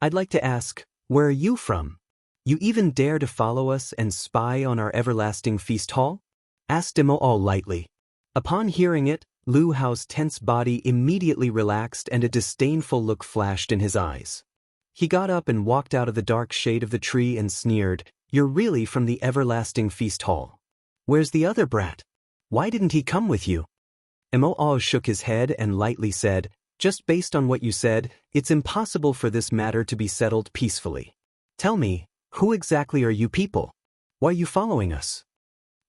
Speaker 1: I'd like to ask, where are you from? You even dare to follow us and spy on our everlasting feast hall? Asked Mo All lightly. Upon hearing it, Lu Hao's tense body immediately relaxed and a disdainful look flashed in his eyes. He got up and walked out of the dark shade of the tree and sneered, "You're really from the everlasting feast hall. Where's the other brat? Why didn't he come with you?" Mo All shook his head and lightly said, "Just based on what you said, it's impossible for this matter to be settled peacefully. Tell me, who exactly are you people? Why are you following us?"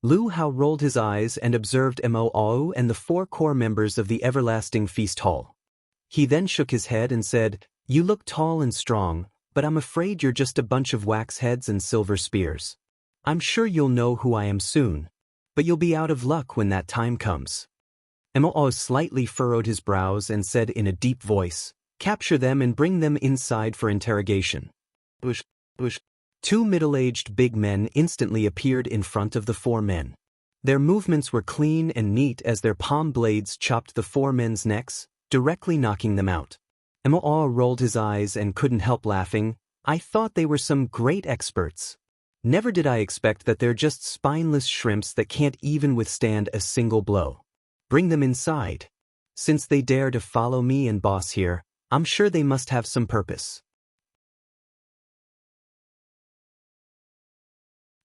Speaker 1: Lu Hao rolled his eyes and observed Mo All and the 4 core members of the everlasting feast hall. He then shook his head and said, "You look tall and strong, but I'm afraid you're just a bunch of wax heads and silver spears. I'm sure you'll know who I am soon, but you'll be out of luck when that time comes." Mo All slightly furrowed his brows and said in a deep voice, "Capture them and bring them inside for interrogation." Bush. 2 middle-aged big men instantly appeared in front of the 4 men. Their movements were clean and neat as their palm blades chopped the 4 men's necks, directly knocking them out. Mo All rolled his eyes and couldn't help laughing. "I thought they were some great experts. Never did I expect that they're just spineless shrimps that can't even withstand a single blow. Bring them inside. Since they dare to follow me and boss here, I'm sure they must have some purpose."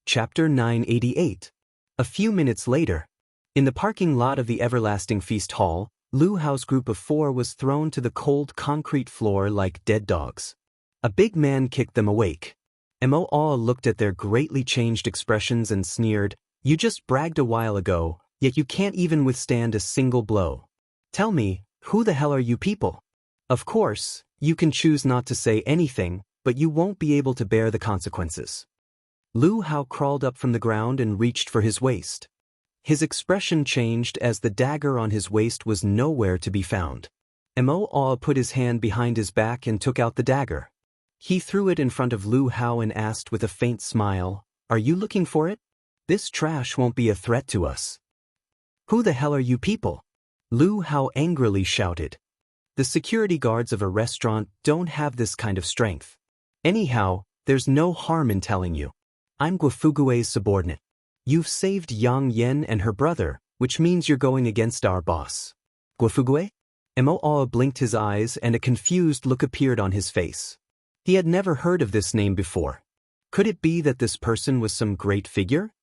Speaker 1: Chapter 988. A few minutes later. In the parking lot of the everlasting feast hall, Lu Hao's group of 4 was thrown to the cold concrete floor like dead dogs. A big man kicked them awake. Mo All looked at their greatly changed expressions and sneered, "You just bragged a while ago, yet you can't even withstand a single blow. Tell me, who the hell are you people? Of course, you can choose not to say anything, but you won't be able to bear the consequences." Lu Hao crawled up from the ground and reached for his waist. His expression changed as the dagger on his waist was nowhere to be found. Mo All put his hand behind his back and took out the dagger. He threw it in front of Lu Hao and asked with a faint smile, "Are you looking for it? This trash won't be a threat to us." "Who the hell are you people?" Lu Hao angrily shouted. "The security guards of a restaurant don't have this kind of strength. Anyhow, there's no harm in telling you. I'm Guofugue's subordinate. You've saved Yang Yen and her brother, which means you're going against our boss." "Guofugue?" Mo All blinked his eyes and a confused look appeared on his face. He had never heard of this name before. Could it be that this person was some great figure?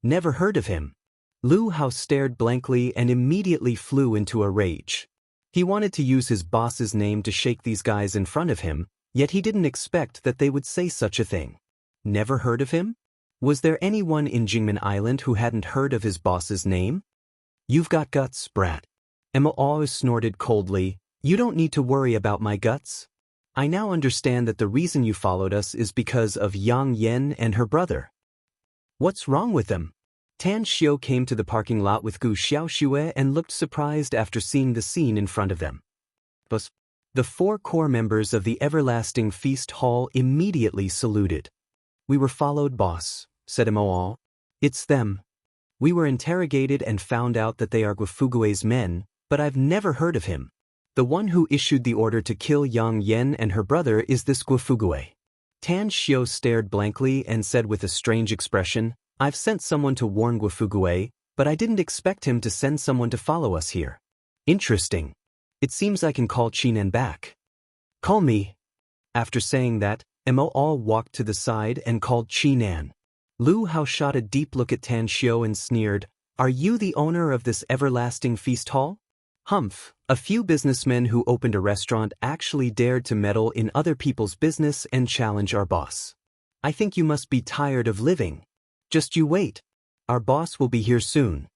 Speaker 1: Never heard of him. Lu Hao stared blankly and immediately flew into a rage. He wanted to use his boss's name to shake these guys in front of him, yet he didn't expect that they would say such a thing. Never heard of him? Was there anyone in Jingmen Island who hadn't heard of his boss's name? "You've got guts, brat." Emma always snorted coldly, "You don't need to worry about my guts. I now understand that the reason you followed us is because of Yang Yen and her brother. What's wrong with them?" Tan Xiu came to the parking lot with Gu Xiaoxue and looked surprised after seeing the scene in front of them. The 4 core members of the everlasting feast hall immediately saluted. "We were followed, boss," said Moal. "It's them. We were interrogated and found out that they are Guofugue's men, but I've never heard of him. The one who issued the order to kill Yang Yen and her brother is this Guofugue." Tan Xiu stared blankly and said with a strange expression, "I've sent someone to warn Guofugue, but I didn't expect him to send someone to follow us here. Interesting. It seems I can call Chinan back." "Call me." After saying that, Mo All walked to the side and called Chinan. Lu Hao shot a deep look at Tan Xiu and sneered, "Are you the owner of this everlasting feast hall?" Humph, a few businessmen who opened a restaurant actually dared to meddle in other people's business and challenge our boss. I think you must be tired of living. Just you wait. Our boss will be here soon.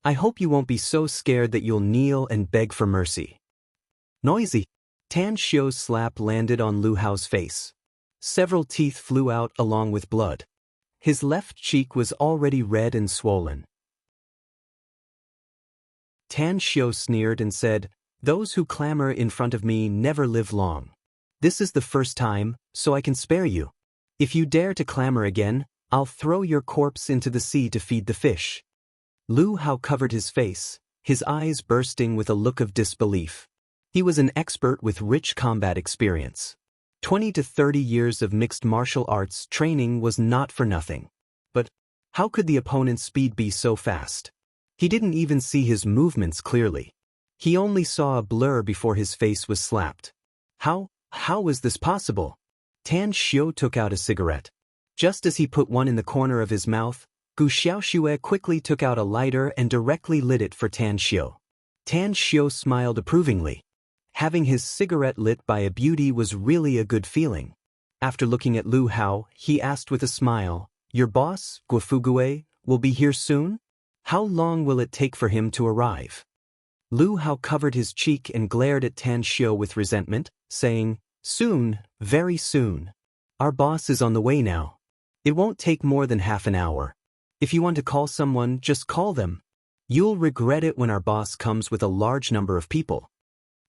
Speaker 1: I hope you won't be so scared that you'll kneel and beg for mercy. Noisy. Tan Xiu's slap landed on Lu Hao's face. Several teeth flew out along with blood. His left cheek was already red and swollen. Tan Xiu sneered and said, "Those who clamor in front of me never live long. This is the first time, so I can spare you. If you dare to clamor again, I'll throw your corpse into the sea to feed the fish." Lu Hao covered his face, his eyes bursting with a look of disbelief. He was an expert with rich combat experience. 20 to 30 years of mixed martial arts training was not for nothing. But how could the opponent's speed be so fast? He didn't even see his movements clearly. He only saw a blur before his face was slapped. How was this possible? Tan Xiu took out a cigarette. Just as he put one in the corner of his mouth, Gu Xiaoxue quickly took out a lighter and directly lit it for Tan Xiu. Tan Xiu smiled approvingly. Having his cigarette lit by a beauty was really a good feeling. After looking at Lu Hao, he asked with a smile, "Your boss, Guofugue, will be here soon? How long will it take for him to arrive?" Lu Hao covered his cheek and glared at Tan Xiu with resentment, saying, "Soon, very soon. Our boss is on the way now. It won't take more than half an hour. If you want to call someone, just call them. You'll regret it when our boss comes with a large number of people."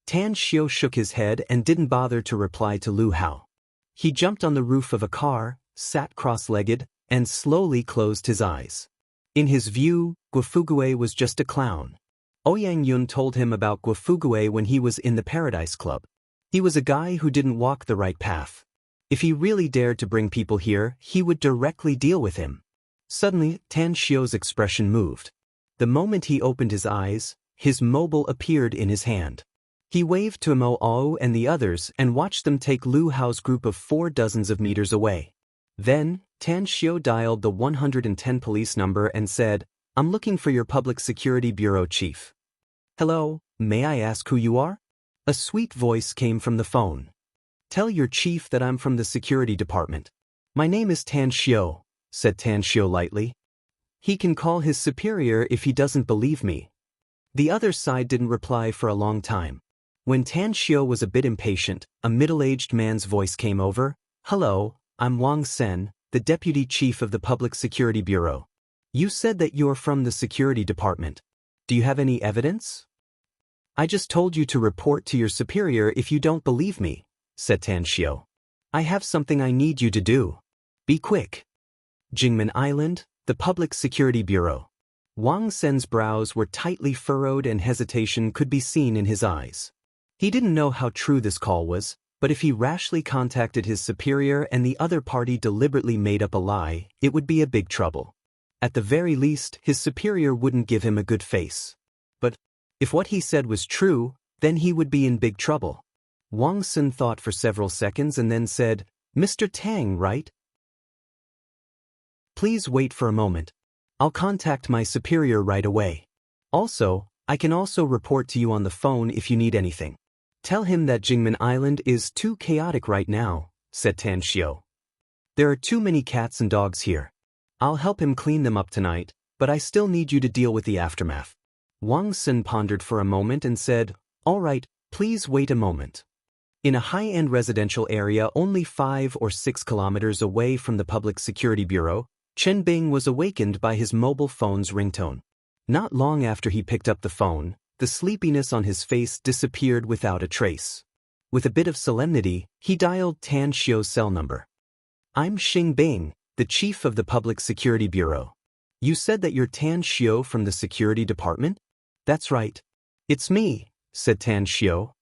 Speaker 1: Tan Xiu shook his head and didn't bother to reply to Lu Hao. He jumped on the roof of a car, sat cross-legged, and slowly closed his eyes. In his view, Guofugue was just a clown. Ouyang Yun told him about Guofugue when he was in the Paradise Club. He was a guy who didn't walk the right path. If he really dared to bring people here, he would directly deal with him. Suddenly, Tan Xiu's expression moved. The moment he opened his eyes, his mobile appeared in his hand. He waved to Mo Ao and the others and watched them take Lu Hao's group of 4 dozens of meters away. Then, Tan Xiu dialed the 110 police number and said, "I'm looking for your Public Security Bureau chief." "Hello, may I ask who you are?" A sweet voice came from the phone. "Tell your chief that I'm from the security department." "My name is Tan Xiu," said Tan Xiu lightly. "He can call his superior if he doesn't believe me." The other side didn't reply for a long time. When Tan Xiu was a bit impatient, a middle-aged man's voice came over. "Hello, I'm Wang Sen, the Deputy Chief of the Public Security Bureau. You said that you're from the security department. Do you have any evidence?" "I just told you to report to your superior if you don't believe me," said Tan Xiu. "I have something I need you to do. Be quick." Jingmen Island, the Public Security Bureau. Wang Sen's brows were tightly furrowed and hesitation could be seen in his eyes. He didn't know how true this call was, but if he rashly contacted his superior and the other party deliberately made up a lie, it would be a big trouble. At the very least, his superior wouldn't give him a good face. But if what he said was true, then he would be in big trouble. Wang Sen thought for several seconds and then said, "Mr. Tang, right? Please wait for a moment. I'll contact my superior right away. Also, I can also report to you on the phone if you need anything. Tell him that Jingmen Island is too chaotic right now," said Tan Xiu. "There are too many cats and dogs here. I'll help him clean them up tonight, but I still need you to deal with the aftermath." Wang Sen pondered for a moment and said, "All right, please wait a moment." In a high-end residential area only 5 or 6 kilometers away from the Public Security Bureau, Chen Bing was awakened by his mobile phone's ringtone. Not long after he picked up the phone, the sleepiness on his face disappeared without a trace. With a bit of solemnity, he dialed Tan Xiu's cell number. "I'm Xing Bing, the chief of the Public Security Bureau. You said that you're Tan Xiu from the security department?" "That's right. It's me," said Tan Xiu.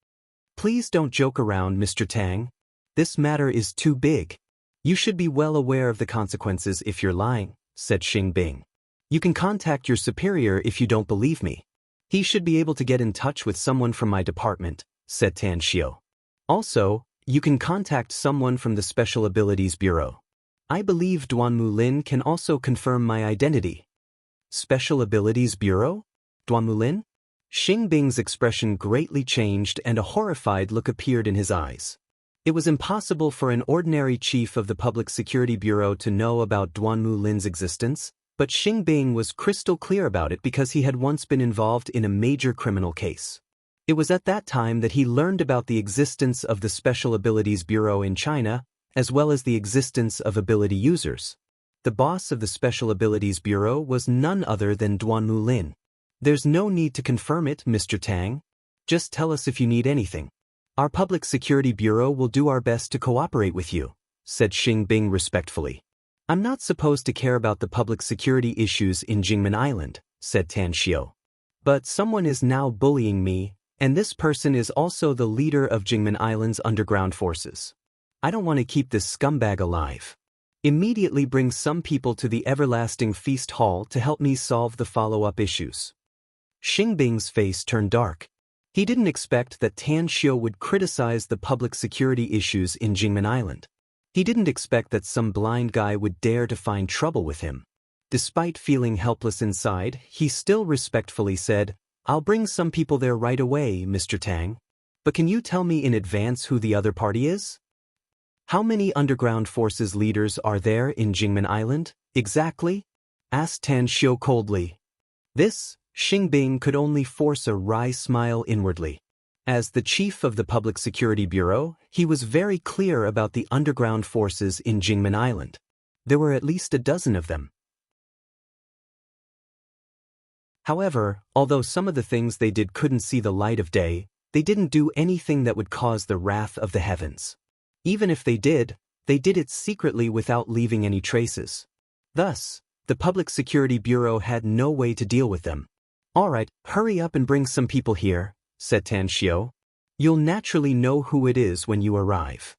Speaker 1: "Please don't joke around, Mr. Tang. This matter is too big. You should be well aware of the consequences if you're lying," said Xing Bing. "You can contact your superior if you don't believe me. He should be able to get in touch with someone from my department," said Tan Xiu. "Also, you can contact someone from the Special Abilities Bureau. I believe Duanmu Lin can also confirm my identity." "Special Abilities Bureau? Duanmu Lin?" Xing Bing's expression greatly changed and a horrified look appeared in his eyes. It was impossible for an ordinary chief of the Public Security Bureau to know about Duanmu Lin's existence, but Xing Bing was crystal clear about it because he had once been involved in a major criminal case. It was at that time that he learned about the existence of the Special Abilities Bureau in China, as well as the existence of ability users. The boss of the Special Abilities Bureau was none other than Duanmu Lin. "There's no need to confirm it, Mr. Tang. Just tell us if you need anything. Our Public Security Bureau will do our best to cooperate with you," said Xing Bing respectfully. "I'm not supposed to care about the public security issues in Jingmen Island," said Tan Xiu. "But someone is now bullying me, and this person is also the leader of Jingmen Island's underground forces. I don't want to keep this scumbag alive. Immediately bring some people to the Everlasting Feast Hall to help me solve the follow-up issues." Xing Bing's face turned dark. He didn't expect that Tan Xiu would criticize the public security issues in Jingmen Island. He didn't expect that some blind guy would dare to find trouble with him. Despite feeling helpless inside, he still respectfully said, "I'll bring some people there right away, Mr. Tang. But can you tell me in advance who the other party is? How many underground forces leaders are there in Jingmen Island, exactly?" asked Tan Xiu coldly. This, Xing Bing could only force a wry smile inwardly. As the chief of the Public Security Bureau, he was very clear about the underground forces in Jingmen Island. There were at least a dozen of them. However, although some of the things they did couldn't see the light of day, they didn't do anything that would cause the wrath of the heavens. Even if they did it secretly without leaving any traces. Thus, the Public Security Bureau had no way to deal with them. "All right, hurry up and bring some people here," said Tan Xiu. "You'll naturally know who it is when you arrive."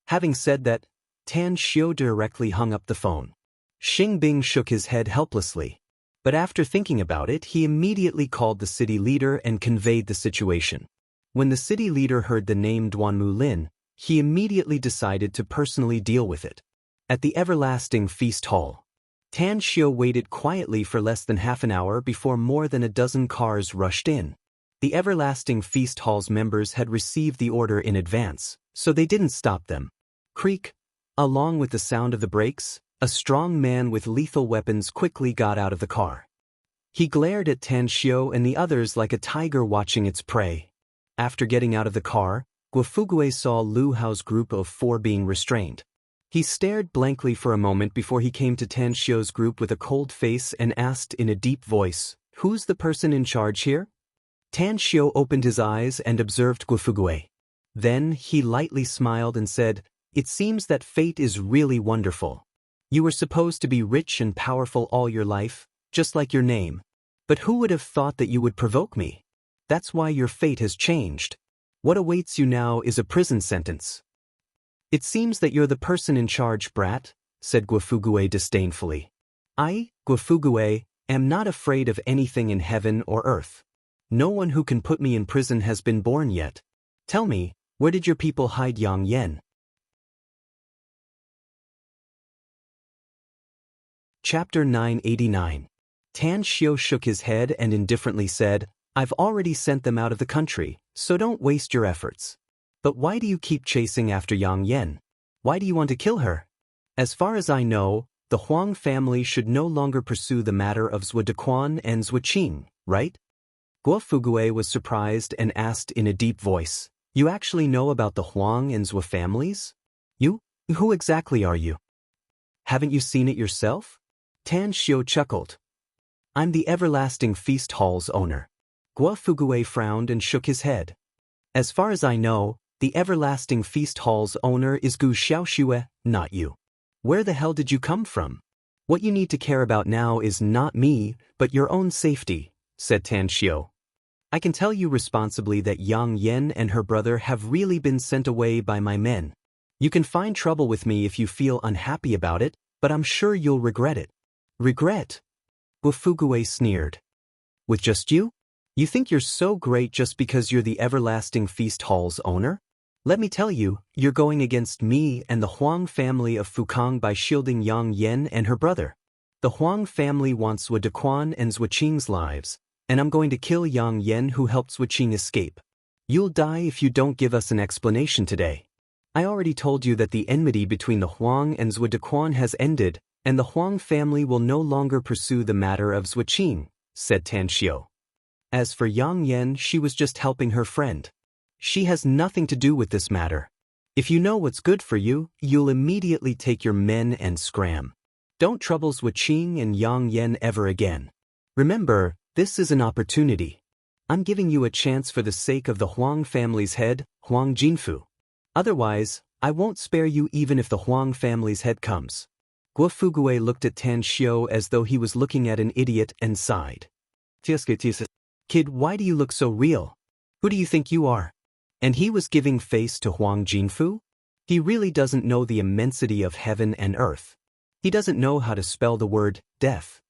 Speaker 1: Having said that, Tan Xiu directly hung up the phone. Xing Bing shook his head helplessly. But after thinking about it, he immediately called the city leader and conveyed the situation. When the city leader heard the name Duanmu Lin, he immediately decided to personally deal with it. At the Everlasting Feast Hall, Tan Xiu waited quietly for less than half an hour before more than a dozen cars rushed in. The Everlasting Feast Hall's members had received the order in advance, so they didn't stop them. Creak! Along with the sound of the brakes, a strong man with lethal weapons quickly got out of the car. He glared at Tan Xiu and the others like a tiger watching its prey. After getting out of the car, Guofugui saw Lu Hao's group of 4 being restrained. He stared blankly for a moment before he came to Tan Xiu's group with a cold face and asked in a deep voice, "Who's the person in charge here?" Tan Xiu opened his eyes and observed Guofugui. Then he lightly smiled and said, "It seems that fate is really wonderful. You were supposed to be rich and powerful all your life, just like your name. But who would have thought that you would provoke me? That's why your fate has changed. What awaits you now is a prison sentence." "It seems that you're the person in charge, brat," said Guofugui disdainfully. "I, Guofugui, am not afraid of anything in heaven or earth. No one who can put me in prison has been born yet. Tell me, where did your people hide Yang Yen?" Chapter 989. Tan Xiu shook his head and indifferently said, "I've already sent them out of the country, so don't waste your efforts. But why do you keep chasing after Yang Yen? Why do you want to kill her? As far as I know, the Huang family should no longer pursue the matter of Zhou Dequan and Zhou Qing, right?" Guofugui was surprised and asked in a deep voice, "You actually know about the Huang and Zhou families? You? Who exactly are you? Haven't you seen it yourself?" Tan Xiu chuckled. "I'm the Everlasting Feast Hall's owner." Guofugui frowned and shook his head. "As far as I know, the Everlasting Feast Hall's owner is Gu Xiaoxue, not you. Where the hell did you come from? What you need to care about now is not me, but your own safety," said Tan Xiu. "I can tell you responsibly that Yang Yen and her brother have really been sent away by my men. You can find trouble with me if you feel unhappy about it, but I'm sure you'll regret it." "Regret?" Guofugui sneered. "With just you? You think you're so great just because you're the Everlasting Feast Hall's owner? Let me tell you, you're going against me and the Huang family of Fukang by shielding Yang Yen and her brother. The Huang family wants Zhou Dequan and Zhou Qing's lives, and I'm going to kill Yang Yen who helped Zhuqing escape. You'll die if you don't give us an explanation today. I already told you that the enmity between the Huang and Zhudequan has ended, and the Huang family will no longer pursue the matter of Zhuqing, said Tan Xiu. As for Yang Yen, she was just helping her friend. She has nothing to do with this matter. If you know what's good for you, you'll immediately take your men and scram. Don't trouble Zhuqing and Yang Yen ever again. Remember, this is an opportunity. I'm giving you a chance for the sake of the Huang family's head, Huang Jinfu. Otherwise, I won't spare you even if the Huang family's head comes. Guo Fugue looked at Tan Xiu as though he was looking at an idiot and sighed. Kid, why do you look so real? Who do you think you are? And he was giving face to Huang Jinfu? He really doesn't know the immensity of heaven and earth. He doesn't know how to spell the word death.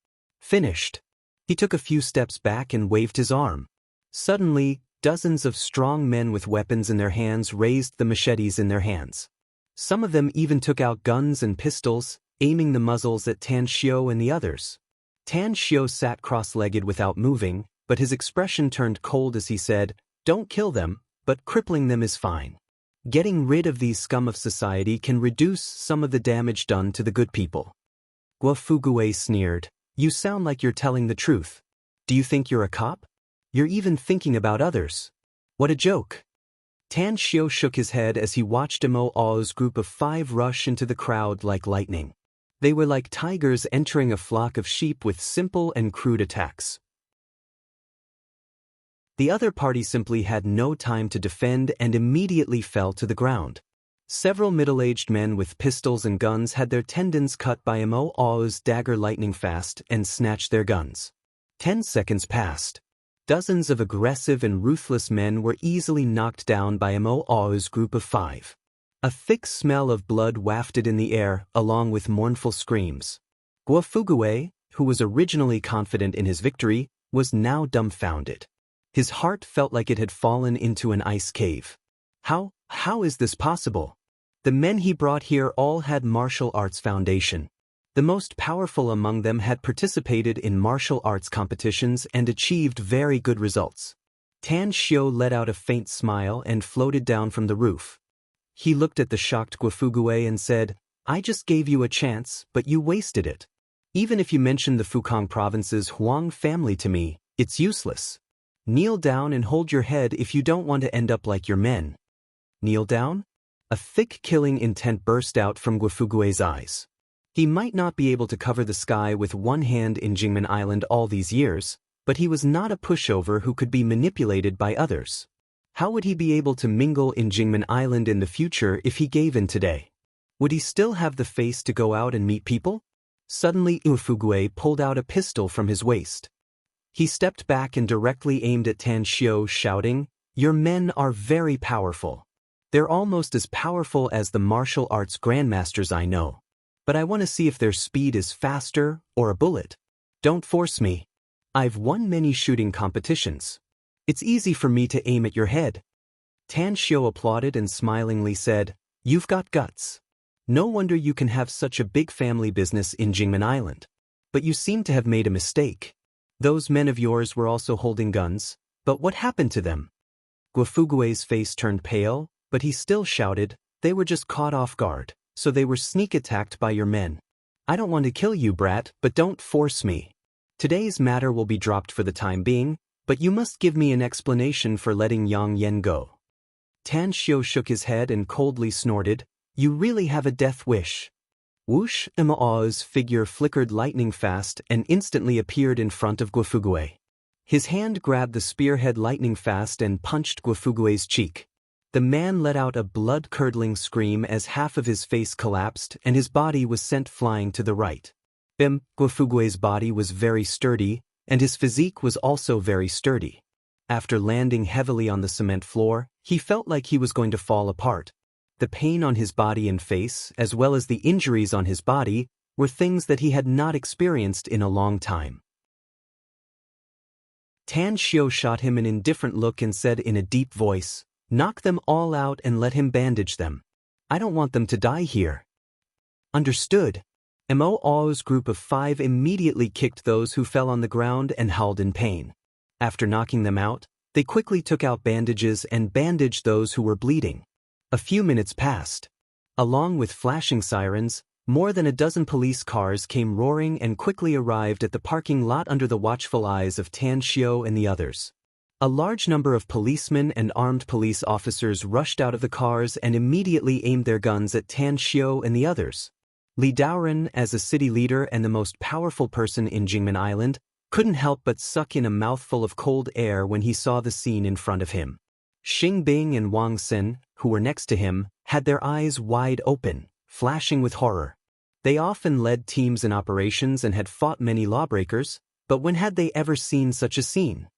Speaker 1: Finished. He took a few steps back and waved his arm. Suddenly, dozens of strong men with weapons in their hands raised the machetes in their hands. Some of them even took out guns and pistols, aiming the muzzles at Tan Xiu and the others. Tan Xiu sat cross-legged without moving, but his expression turned cold as he said, "Don't kill them, but crippling them is fine. Getting rid of these scum of society can reduce some of the damage done to the good people." Guo Fugue sneered, "You sound like you're telling the truth. Do you think you're a cop? You're even thinking about others. What a joke." Tan Xiu shook his head as he watched Mo Ao's group of 5 rush into the crowd like lightning. They were like tigers entering a flock of sheep with simple and crude attacks. The other party simply had no time to defend and immediately fell to the ground. Several middle-aged men with pistols and guns had their tendons cut by Mo Ao's dagger lightning fast and snatched their guns. 10 seconds passed. Dozens of aggressive and ruthless men were easily knocked down by Mo Ao's group of 5. A thick smell of blood wafted in the air, along with mournful screams. Guo Fugue, who was originally confident in his victory, was now dumbfounded. His heart felt like it had fallen into an ice cave. How is this possible? The men he brought here all had martial arts foundation. The most powerful among them had participated in martial arts competitions and achieved very good results. Tan Xiu let out a faint smile and floated down from the roof. He looked at the shocked Guo Fugue and said, "I just gave you a chance, but you wasted it. Even if you mention the Fukang province's Huang family to me, it's useless. Kneel down and hold your head if you don't want to end up like your men." Kneel down? A thick killing intent burst out from Guo Fugue's eyes. He might not be able to cover the sky with one hand in Jingmen Island all these years, but he was not a pushover who could be manipulated by others. How would he be able to mingle in Jingmen Island in the future if he gave in today? Would he still have the face to go out and meet people? Suddenly Guo Fugue pulled out a pistol from his waist. He stepped back and directly aimed at Tan Xiu, shouting, "Your men are very powerful. They're almost as powerful as the martial arts grandmasters I know. But I want to see if their speed is faster or a bullet. Don't force me. I've won many shooting competitions. It's easy for me to aim at your head." Tan Xiu applauded and smilingly said, "You've got guts. No wonder you can have such a big family business in Jingmen Island. But you seem to have made a mistake. Those men of yours were also holding guns, but what happened to them?" Guo Fugue's face turned pale, but he still shouted, "They were just caught off guard, so they were sneak attacked by your men. I don't want to kill you, brat, but don't force me. Today's matter will be dropped for the time being, but you must give me an explanation for letting Yang Yen go." Tan Xiu shook his head and coldly snorted, "You really have a death wish." Whoosh! Mo Ao's figure flickered lightning fast and instantly appeared in front of Guo Fugue. His hand grabbed the spearhead lightning fast and punched Guo Fugue's cheek. The man let out a blood-curdling scream as half of his face collapsed and his body was sent flying to the right. Guo Fugue's body was very sturdy, and his physique was also very sturdy. After landing heavily on the cement floor, he felt like he was going to fall apart. The pain on his body and face, as well as the injuries on his body, were things that he had not experienced in a long time. Tan Xiu shot him an indifferent look and said in a deep voice, "Knock them all out and let him bandage them. I don't want them to die here." "Understood." Mo Ao's group of 5 immediately kicked those who fell on the ground and howled in pain. After knocking them out, they quickly took out bandages and bandaged those who were bleeding. A few minutes passed. Along with flashing sirens, more than a dozen police cars came roaring and quickly arrived at the parking lot under the watchful eyes of Tan Xiao and the others. A large number of policemen and armed police officers rushed out of the cars and immediately aimed their guns at Tan Xiao and the others. Li Daoren, as a city leader and the most powerful person in Jingmen Island, couldn't help but suck in a mouthful of cold air when he saw the scene in front of him. Xing Bing and Wang Xin, who were next to him, had their eyes wide open, flashing with horror. They often led teams in operations and had fought many lawbreakers, but when had they ever seen such a scene?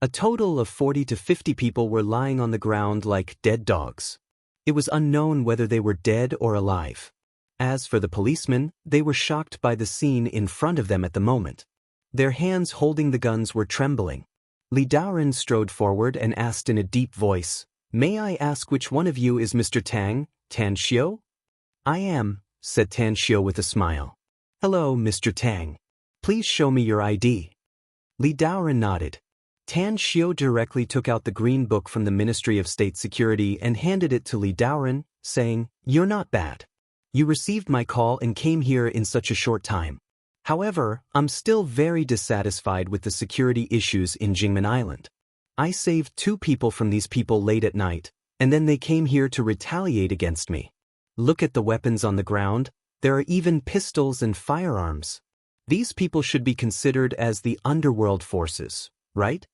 Speaker 1: A total of 40 to 50 people were lying on the ground like dead dogs. It was unknown whether they were dead or alive. As for the policemen, they were shocked by the scene in front of them at the moment. Their hands holding the guns were trembling. Li Daoren strode forward and asked in a deep voice, "May I ask which one of you is Mr. Tan Xiao?" "I am," said Tan Xiao with a smile. "Hello, Mr. Tang. Please show me your ID." Li Daoren nodded. Tan Xiao directly took out the green book from the Ministry of State Security and handed it to Li Daoren, saying, "You're not bad. You received my call and came here in such a short time. However, I'm still very dissatisfied with the security issues in Jingmen Island. I saved 2 people from these people late at night, and then they came here to retaliate against me. Look at the weapons on the ground. There are even pistols and firearms. These people should be considered as the underworld forces, right?"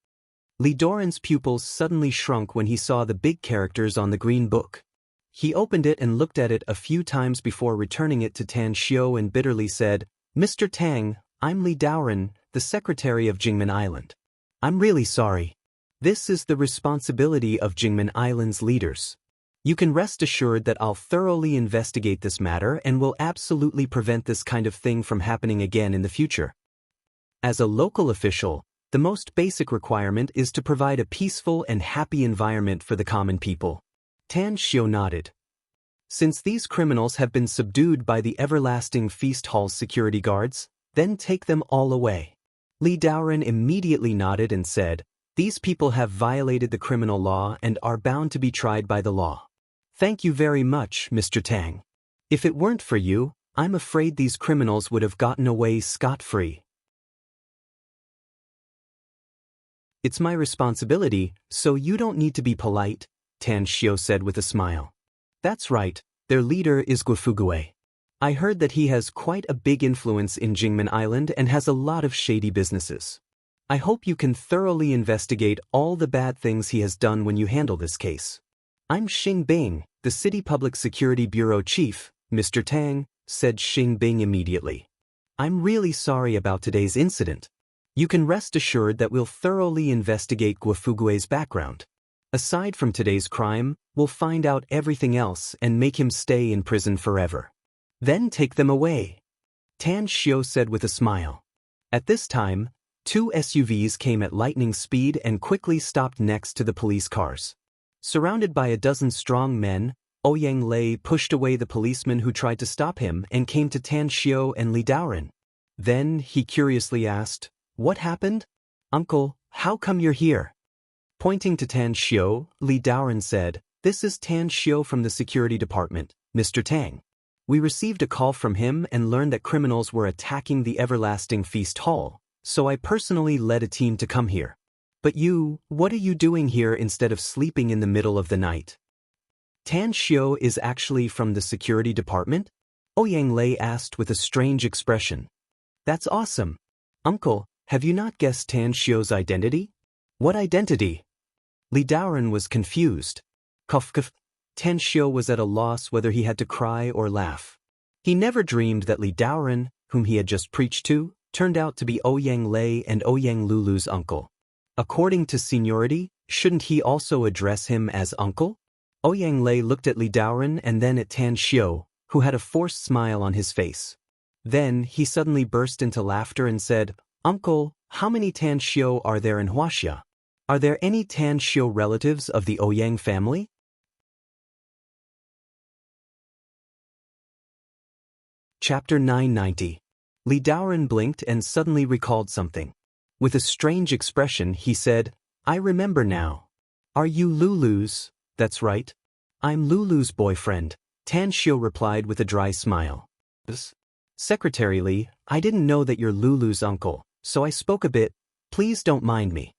Speaker 1: Li Daoren's pupils suddenly shrunk when he saw the big characters on the green book. He opened it and looked at it a few times before returning it to Tan Xiao and bitterly said, "Mr. Tang, I'm Li Daoren, the secretary of Jingmen Island. I'm really sorry. This is the responsibility of Jingmen Island's leaders. You can rest assured that I'll thoroughly investigate this matter and will absolutely prevent this kind of thing from happening again in the future." As a local official, the most basic requirement is to provide a peaceful and happy environment for the common people. Tan Xiao nodded. "Since these criminals have been subdued by the everlasting feast hall's security guards, then take them all away." Li Daoren immediately nodded and said, "These people have violated the criminal law and are bound to be tried by the law. Thank you very much, Mr. Tang. If it weren't for you, I'm afraid these criminals would have gotten away scot-free." "It's my responsibility, so you don't need to be polite," Tan Xiao said with a smile. "That's right, their leader is Guofugue. I heard that he has quite a big influence in Jingmen Island and has a lot of shady businesses. I hope you can thoroughly investigate all the bad things he has done when you handle this case." "I'm Xing Bing, the City Public Security Bureau Chief, Mr. Tang," said Xing Bing immediately. "I'm really sorry about today's incident. You can rest assured that we'll thoroughly investigate Guofugue's background. Aside from today's crime, we'll find out everything else and make him stay in prison forever. Then take them away," Tan Xiao said with a smile. At this time, 2 SUVs came at lightning speed and quickly stopped next to the police cars. Surrounded by a dozen strong men, Ouyang Lei pushed away the policeman who tried to stop him and came to Tan Xiao and Li Daoren. Then he curiously asked, "What happened? Uncle, how come you're here?" Pointing to Tan Xiao, Li Daoren said, "This is Tan Xiao from the security department, Mr. Tang. We received a call from him and learned that criminals were attacking the everlasting feast hall, so I personally led a team to come here. But you, what are you doing here instead of sleeping in the middle of the night?" "Tan Xiao is actually from the security department?" Ouyang Lei asked with a strange expression. "That's awesome. Uncle, have you not guessed Tan Xiao's identity?" "What identity?" Li Daoren was confused. Tan Xiao was at a loss whether he had to cry or laugh. He never dreamed that Li Daoren, whom he had just preached to, turned out to be Ouyang Lei and Ouyang Lulu's uncle. According to seniority, shouldn't he also address him as uncle? Ouyang Lei looked at Li Daoren and then at Tan Xiao, who had a forced smile on his face. Then he suddenly burst into laughter and said, "Uncle, how many Tan Xiao are there in Huaxia? Are there any Tan Xiao relatives of the Ouyang family?" Chapter 990. Li Daoren blinked and suddenly recalled something. With a strange expression, he said, I remember now. Are you Lulu's? That's right. I'm Lulu's boyfriend, Tan Xiu replied with a dry smile. Secretary, I didn't know that you're Lulu's uncle, so I spoke a bit. Please don't mind me.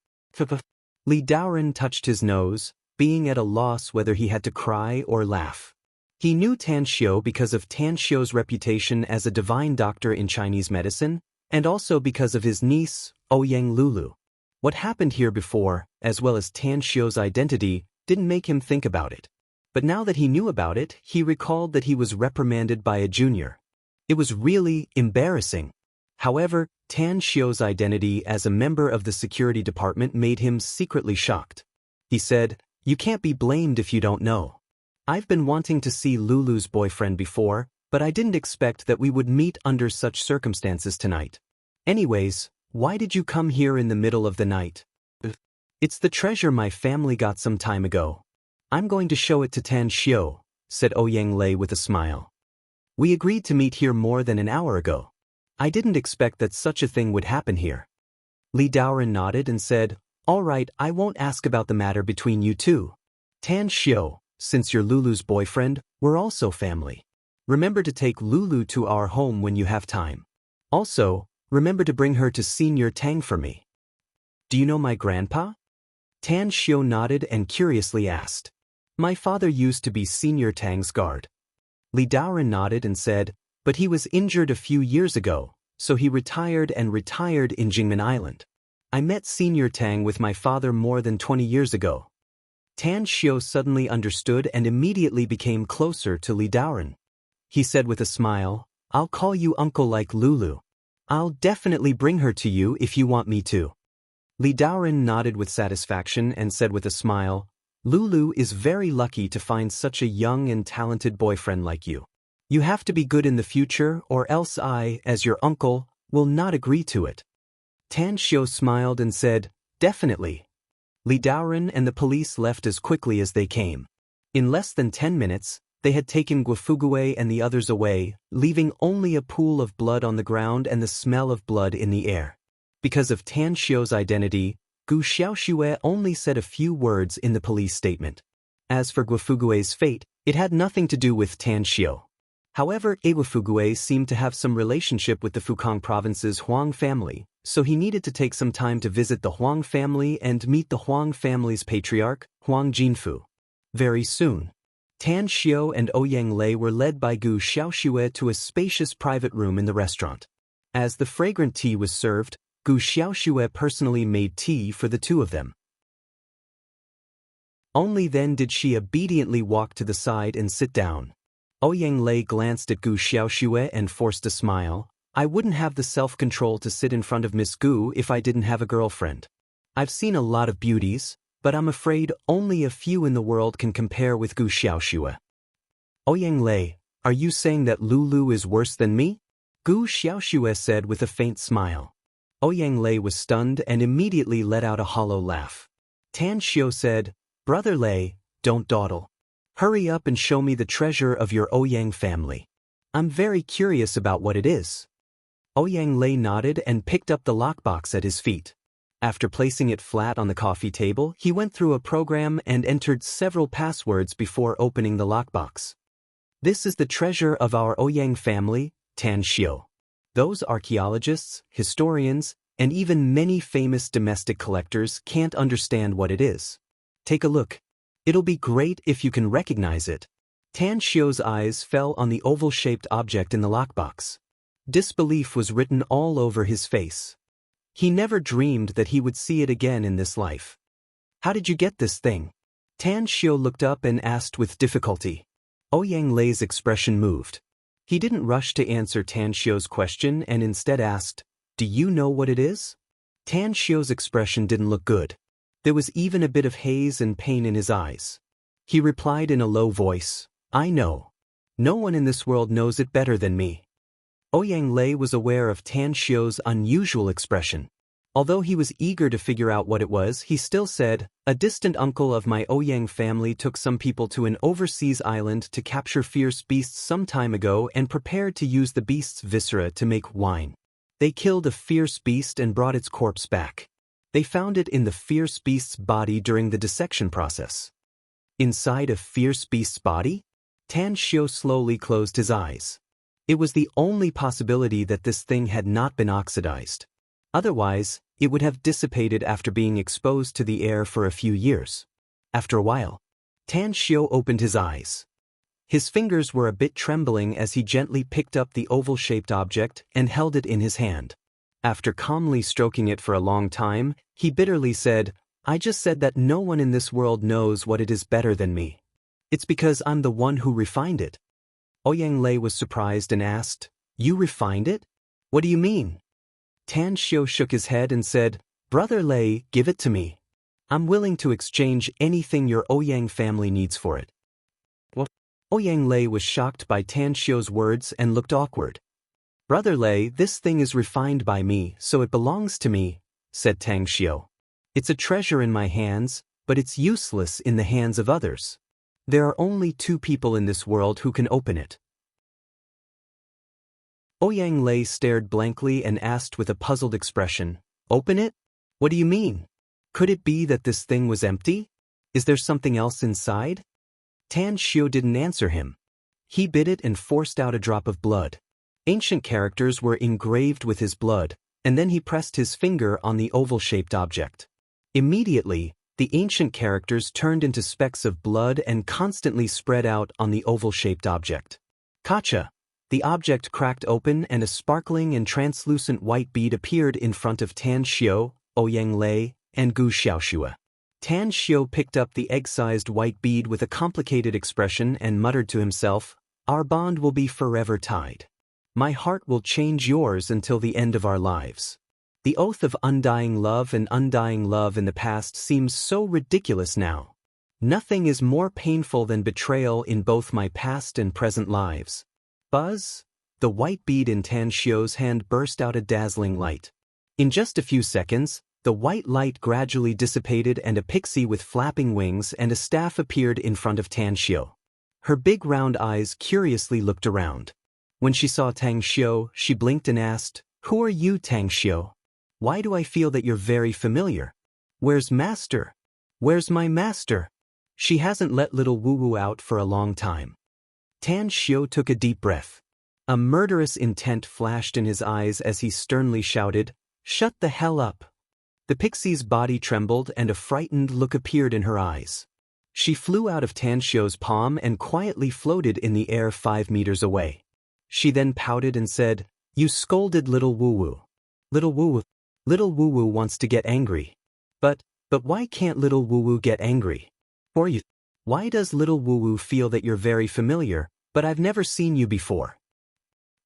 Speaker 1: Li Daoren touched his nose, being at a loss whether he had to cry or laugh. He knew Tan Xiu because of Tan Xiu's reputation as a divine doctor in Chinese medicine, and also because of his niece, Ouyang Lulu. What happened here before, as well as Tan Xiu's identity, didn't make him think about it. But now that he knew about it, he recalled that he was reprimanded by a junior. It was really embarrassing. However, Tan Xiu's identity as a member of the security department made him secretly shocked. He said, You can't be blamed if you don't know. I've been wanting to see Lulu's boyfriend before, but I didn't expect that we would meet under such circumstances tonight. Anyways, why did you come here in the middle of the night? It's the treasure my family got some time ago. I'm going to show it to Tan Xiu, said Ouyang Lei with a smile. We agreed to meet here more than an hour ago. I didn't expect that such a thing would happen here. Li Daoren nodded and said, All right, I won't ask about the matter between you two. Tan Xiu, since you're Lulu's boyfriend, we're also family. Remember to take Lulu to our home when you have time. Also, remember to bring her to Senior Tang for me. Do you know my grandpa? Tan Xiu nodded and curiously asked. My father used to be Senior Tang's guard. Li Daoren nodded and said, But he was injured a few years ago, so he retired in Jingmen Island. I met Senior Tang with my father more than 20 years ago. Tan Xiu suddenly understood and immediately became closer to Li Daoren. He said with a smile, I'll call you uncle like Lulu. I'll definitely bring her to you if you want me to. Li Daoren nodded with satisfaction and said with a smile, Lulu is very lucky to find such a young and talented boyfriend like you. You have to be good in the future or else I, as your uncle, will not agree to it. Tan Xiu smiled and said, Definitely. Li Daoren and the police left as quickly as they came. In less than 10 minutes, they had taken Guofugue and the others away, leaving only a pool of blood on the ground and the smell of blood in the air. Because of Tan Xiu's identity, Gu Xiaoxue only said a few words in the police statement. As for Guofugue's fate, it had nothing to do with Tan Xiu. However, Guofugue seemed to have some relationship with the Fukang province's Huang family, so he needed to take some time to visit the Huang family and meet the Huang family's patriarch, Huang Jinfu. Very soon, Tan Xiu and Ouyang Lei were led by Gu Xiaoxue to a spacious private room in the restaurant. As the fragrant tea was served, Gu Xiaoxue personally made tea for the two of them. Only then did she obediently walk to the side and sit down. Ouyang Lei glanced at Gu Xiaoxue and forced a smile. I wouldn't have the self-control to sit in front of Miss Gu if I didn't have a girlfriend. I've seen a lot of beauties, but I'm afraid only a few in the world can compare with Gu Xiaoxue. Ouyang Lei, are you saying that Lulu is worse than me? Gu Xiaoxue said with a faint smile. Ouyang Lei was stunned and immediately let out a hollow laugh. Tan Xiu said, Brother Lei, don't dawdle. Hurry up and show me the treasure of your Ouyang family. I'm very curious about what it is. Ouyang Lei nodded and picked up the lockbox at his feet. After placing it flat on the coffee table, he went through a program and entered several passwords before opening the lockbox. This is the treasure of our Ouyang family, Tan Xiu. Those archaeologists, historians, and even many famous domestic collectors can't understand what it is. Take a look. It'll be great if you can recognize it. Tan Xiu's eyes fell on the oval-shaped object in the lockbox. Disbelief was written all over his face. He never dreamed that he would see it again in this life. How did you get this thing? Tan Xiu looked up and asked with difficulty. Ouyang Lei's expression moved. He didn't rush to answer Tan Xiu's question and instead asked, Do you know what it is? Tan Xiu's expression didn't look good. There was even a bit of haze and pain in his eyes. He replied in a low voice, I know. No one in this world knows it better than me. Ouyang Lei was aware of Tan Xiu's unusual expression. Although he was eager to figure out what it was, he still said, A distant uncle of my Ouyang family took some people to an overseas island to capture fierce beasts some time ago and prepared to use the beasts' viscera to make wine. They killed a fierce beast and brought its corpse back. They found it in the fierce beast's body during the dissection process. Inside a fierce beast's body? Tan Xiu slowly closed his eyes. It was the only possibility that this thing had not been oxidized. Otherwise, it would have dissipated after being exposed to the air for a few years. After a while, Tan Xiu opened his eyes. His fingers were a bit trembling as he gently picked up the oval-shaped object and held it in his hand. After calmly stroking it for a long time, he bitterly said, "I just said that no one in this world knows what it is better than me. It's because I'm the one who refined it." Ouyang Lei was surprised and asked, "You refined it? What do you mean?" Tan Xiu shook his head and said, "Brother Lei, give it to me. I'm willing to exchange anything your Ouyang family needs for it." What? Ouyang Lei was shocked by Tan Xiu's words and looked awkward. "Brother Lei, this thing is refined by me, so it belongs to me," said Tang Xiu. "It's a treasure in my hands, but it's useless in the hands of others. There are only 2 people in this world who can open it." Ouyang Lei stared blankly and asked with a puzzled expression, "Open it? What do you mean? Could it be that this thing was empty? Is there something else inside?" Tan Xiu didn't answer him. He bit it and forced out a drop of blood. Ancient characters were engraved with his blood, and then he pressed his finger on the oval-shaped object. Immediately, the ancient characters turned into specks of blood and constantly spread out on the oval-shaped object. Kacha! The object cracked open and a sparkling and translucent white bead appeared in front of Tan Xiu, Ouyang Lei, and Gu Xiaoxue. Tan Xiu picked up the egg-sized white bead with a complicated expression and muttered to himself, "Our bond will be forever tied. My heart will change yours until the end of our lives." The oath of undying love and undying love in the past seems so ridiculous now. Nothing is more painful than betrayal in both my past and present lives. Buzz! The white bead in Tan Xiu's hand burst out a dazzling light. In just a few seconds, the white light gradually dissipated and a pixie with flapping wings and a staff appeared in front of Tan Xiu. Her big round eyes curiously looked around. When she saw Tang Xiu, she blinked and asked, "Who are you, Tang Xiu? Why do I feel that you're very familiar? Where's Master? Where's my master? She hasn't let little Wu Wu out for a long time." Tan Xiu took a deep breath. A murderous intent flashed in his eyes as he sternly shouted, "Shut the hell up!" The pixie's body trembled and a frightened look appeared in her eyes. She flew out of Tan Xiu's palm and quietly floated in the air 5 meters away. She then pouted and said, "You scolded little Wu Wu. Little Wu Wu wants to get angry. But why can't little Wu Wu get angry? Or you? Why does little Wu Wu feel that you're very familiar, but I've never seen you before?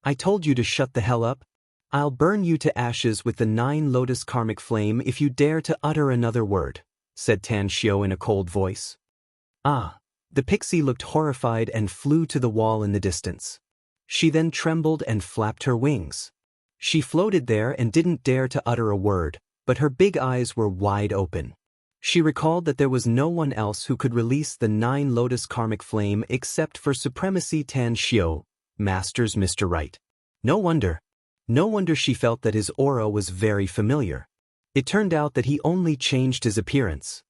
Speaker 1: I told you to shut the hell up. I'll burn you to ashes with the 9 lotus karmic flame if you dare to utter another word," said Tan Xiu in a cold voice. "Ah!" The pixie looked horrified and flew to the wall in the distance. She then trembled and flapped her wings. She floated there and didn't dare to utter a word, but her big eyes were wide open. She recalled that there was no one else who could release the 9 lotus karmic flame except for Supremacy Tan Xiu, Master's Mr. Right. No wonder she felt that his aura was very familiar. It turned out that he only changed his appearance.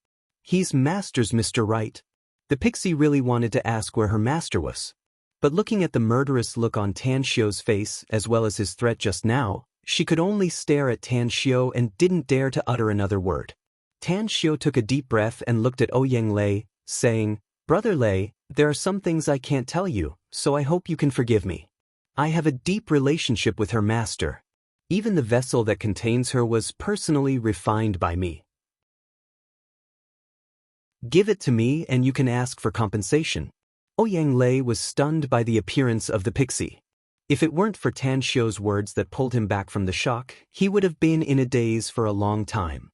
Speaker 1: He's Master's Mr. Right. The pixie really wanted to ask where her master was. But looking at the murderous look on Tan Xiu's face as well as his threat just now, she could only stare at Tan Xiu and didn't dare to utter another word. Tan Xiu took a deep breath and looked at Ouyang Lei, saying, "Brother Lei, there are some things I can't tell you, so I hope you can forgive me. I have a deep relationship with her master. Even the vessel that contains her was personally refined by me. Give it to me and you can ask for compensation." Ouyang Lei was stunned by the appearance of the pixie. If it weren't for Tan Xiu's words that pulled him back from the shock, he would have been in a daze for a long time.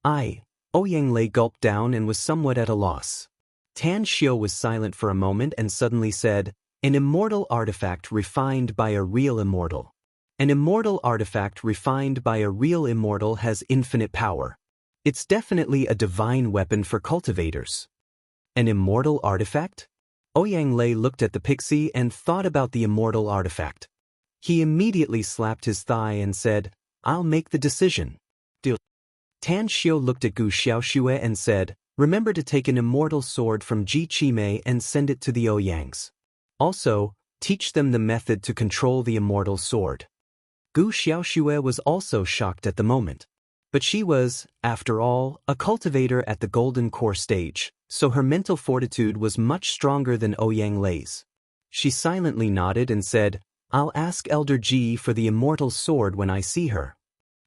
Speaker 1: Ouyang Lei gulped down and was somewhat at a loss. Tan Xiu was silent for a moment and suddenly said, "An immortal artifact refined by a real immortal. An immortal artifact refined by a real immortal has infinite power. It's definitely a divine weapon for cultivators." An immortal artifact? Ouyang Lei looked at the pixie and thought about the immortal artifact. He immediately slapped his thigh and said, "I'll make the decision." Deal. Tan Xiu looked at Gu Xiaoxue and said, "Remember to take an immortal sword from Ji Qimei and send it to the Oyangs. Also, teach them the method to control the immortal sword." Gu Xiaoxue was also shocked at the moment. But she was, after all, a cultivator at the golden core stage, so her mental fortitude was much stronger than Ouyang Lei's. She silently nodded and said, "I'll ask Elder Ji for the immortal sword when I see her."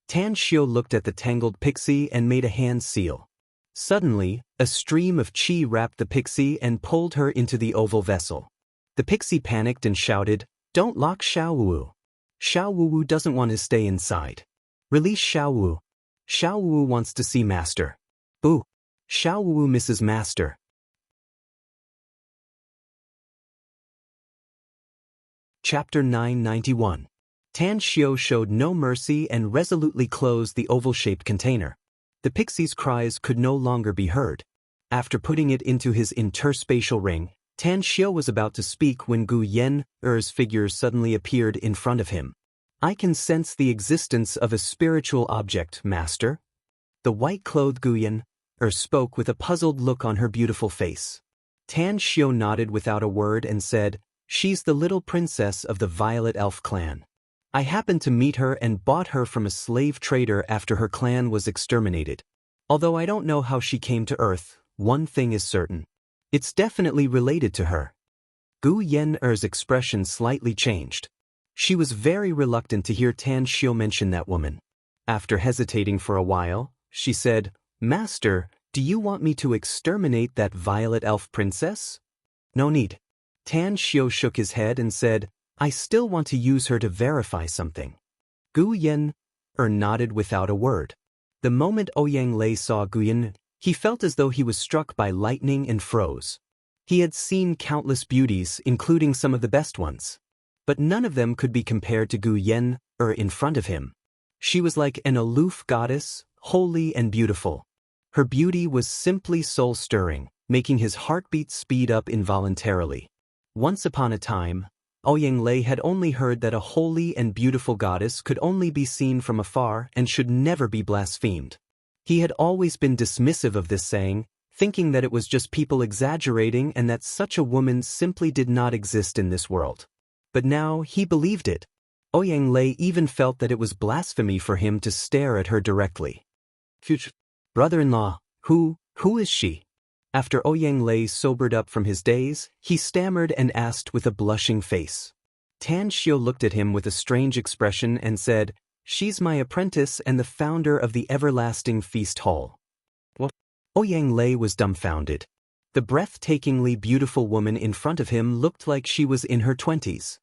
Speaker 1: Tan Xiu looked at the tangled pixie and made a hand seal. Suddenly, a stream of qi wrapped the pixie and pulled her into the oval vessel. The pixie panicked and shouted, "Don't lock Xiaowu. Xiaowu doesn't want to stay inside. Release Xiaowu. Xiaowu wants to see Master." "Boo! Xiaowu misses Master." Chapter 991. Tan Xiu showed no mercy and resolutely closed the oval-shaped container. The pixie's cries could no longer be heard. After putting it into his interspatial ring, Tan Xiu was about to speak when Gu Yen-er's figure suddenly appeared in front of him. "I can sense the existence of a spiritual object, Master." The white-clothed Gu Yen-er spoke with a puzzled look on her beautiful face. Tan Xiu nodded without a word and said, "She's the little princess of the Violet Elf clan. I happened to meet her and bought her from a slave trader after her clan was exterminated. Although I don't know how she came to Earth, one thing is certain. It's definitely related to her." Gu Yen-er's expression slightly changed. She was very reluctant to hear Tan Xiu mention that woman. After hesitating for a while, she said, "Master, do you want me to exterminate that Violet Elf princess?" "No need." Tan Xiu shook his head and said, "I still want to use her to verify something." Gu Yen-er nodded without a word. The moment Ouyang Lei saw Gu Yen, he felt as though he was struck by lightning and froze. He had seen countless beauties, including some of the best ones. But none of them could be compared to Gu Yen-er in front of him. She was like an aloof goddess, holy and beautiful. Her beauty was simply soul-stirring, making his heartbeat speed up involuntarily. Once upon a time, Ouyang Lei had only heard that a holy and beautiful goddess could only be seen from afar and should never be blasphemed. He had always been dismissive of this saying, thinking that it was just people exaggerating and that such a woman simply did not exist in this world. But now he believed it. Ouyang Lei even felt that it was blasphemy for him to stare at her directly. "Future brother-in-law, who is she?" After Ouyang Lei sobered up from his daze, he stammered and asked with a blushing face. Tan Xiu looked at him with a strange expression and said, "She's my apprentice and the founder of the Everlasting Feast Hall." What? Ouyang Lei was dumbfounded. The breathtakingly beautiful woman in front of him looked like she was in her 20s.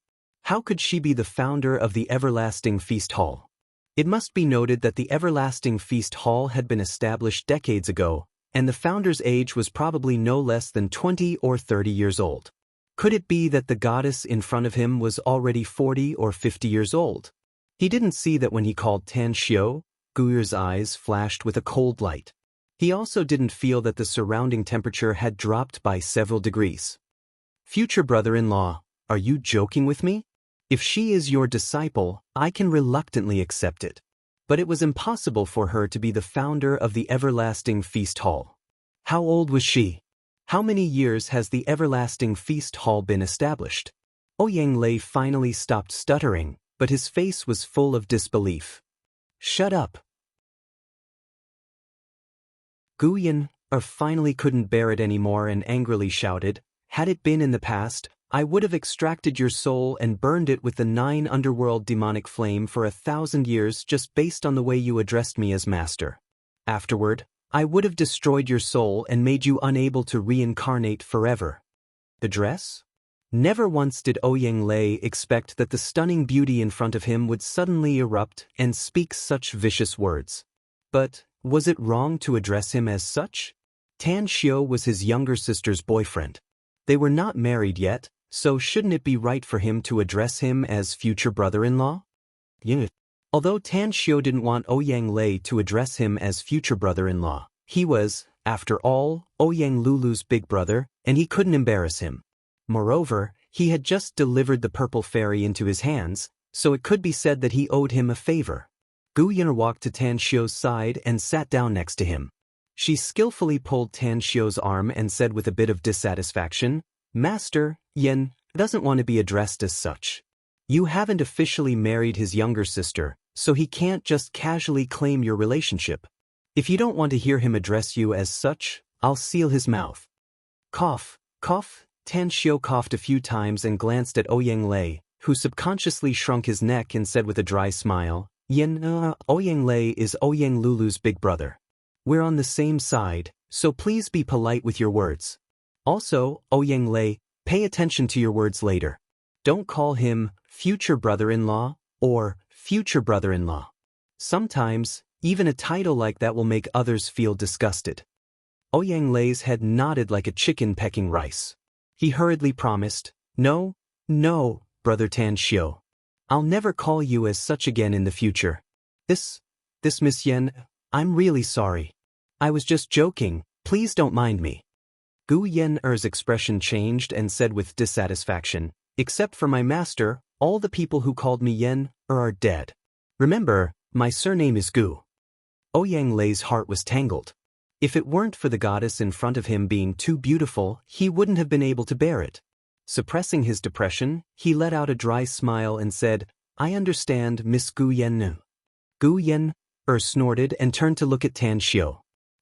Speaker 1: How could she be the founder of the Everlasting Feast Hall? It must be noted that the Everlasting Feast Hall had been established decades ago, and the founder's age was probably no less than 20 or 30 years old. Could it be that the goddess in front of him was already 40 or 50 years old? He didn't see that when he called Tan Xiu, Guyer's eyes flashed with a cold light. He also didn't feel that the surrounding temperature had dropped by several degrees. "Future brother-in-law, are you joking with me? If she is your disciple, I can reluctantly accept it. But it was impossible for her to be the founder of the Everlasting Feast Hall. How old was she? How many years has the Everlasting Feast Hall been established?" Ouyang Lei finally stopped stuttering, but his face was full of disbelief. "Shut up." Gu Yen-er finally couldn't bear it anymore and angrily shouted, "Had it been in the past, I would have extracted your soul and burned it with the 9 underworld demonic flame for 1,000 years just based on the way you addressed me as master. Afterward, I would have destroyed your soul and made you unable to reincarnate forever." The dress? Never once did Ouyang Lei expect that the stunning beauty in front of him would suddenly erupt and speak such vicious words. But was it wrong to address him as such? Tan Xiu was his younger sister's boyfriend. They were not married yet, so shouldn't it be right for him to address him as future brother-in-law? Although Tan Xiu didn't want Ouyang Lei to address him as future brother-in-law, he was, after all, Ouyang Lulu's big brother, and he couldn't embarrass him. Moreover, he had just delivered the purple fairy into his hands, so it could be said that he owed him a favor. Gu Yin walked to Tan Xiu's side and sat down next to him. She skillfully pulled Tan Xiu's arm and said with a bit of dissatisfaction, "Master, Yin doesn't want to be addressed as such. You haven't officially married his younger sister, so he can't just casually claim your relationship. If you don't want to hear him address you as such, I'll seal his mouth." Cough, cough. Tan Xiu coughed a few times and glanced at Ouyang Lei, who subconsciously shrunk his neck and said with a dry smile, "Yin, Ouyang Lei is Ouyang Lulu's big brother. We're on the same side, so please be polite with your words. Also, Ouyang Lei, pay attention to your words later. Don't call him future brother-in-law or future brother-in-law. Sometimes, even a title like that will make others feel disgusted." Ouyang Lei's head nodded like a chicken pecking rice. He hurriedly promised, "No, Brother Tan Xiu. I'll never call you as such again in the future. This Miss Yen, I'm really sorry. I was just joking, please don't mind me." Gu Yen-er's expression changed and said with dissatisfaction, "Except for my master, all the people who called me Yen-er are dead. Remember, my surname is Gu." Ouyang Lei's heart was tangled. If it weren't for the goddess in front of him being too beautiful, he wouldn't have been able to bear it. Suppressing his depression, he let out a dry smile and said, "I understand, Miss Gu Yen." Gu Yen-er snorted and turned to look at Tan Xiu.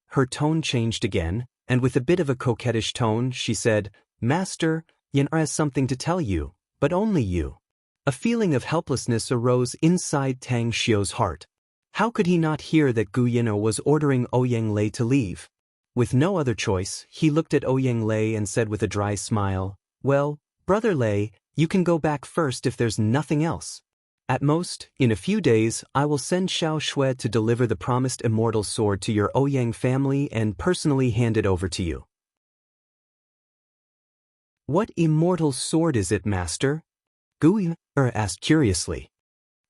Speaker 1: Her tone changed again, and with a bit of a coquettish tone, she said, "Master, Yen has something to tell you, but only you." A feeling of helplessness arose inside Tang Xiu's heart. How could he not hear that Gu Yen was ordering Ouyang Lei to leave? With no other choice, he looked at Ouyang Lei and said with a dry smile, "Well, Brother Lei, you can go back first if there's nothing else. At most, in a few days, I will send Xiao Shui to deliver the promised immortal sword to your Ouyang family and personally hand it over to you." "What immortal sword is it, Master?" Gu Yen asked curiously.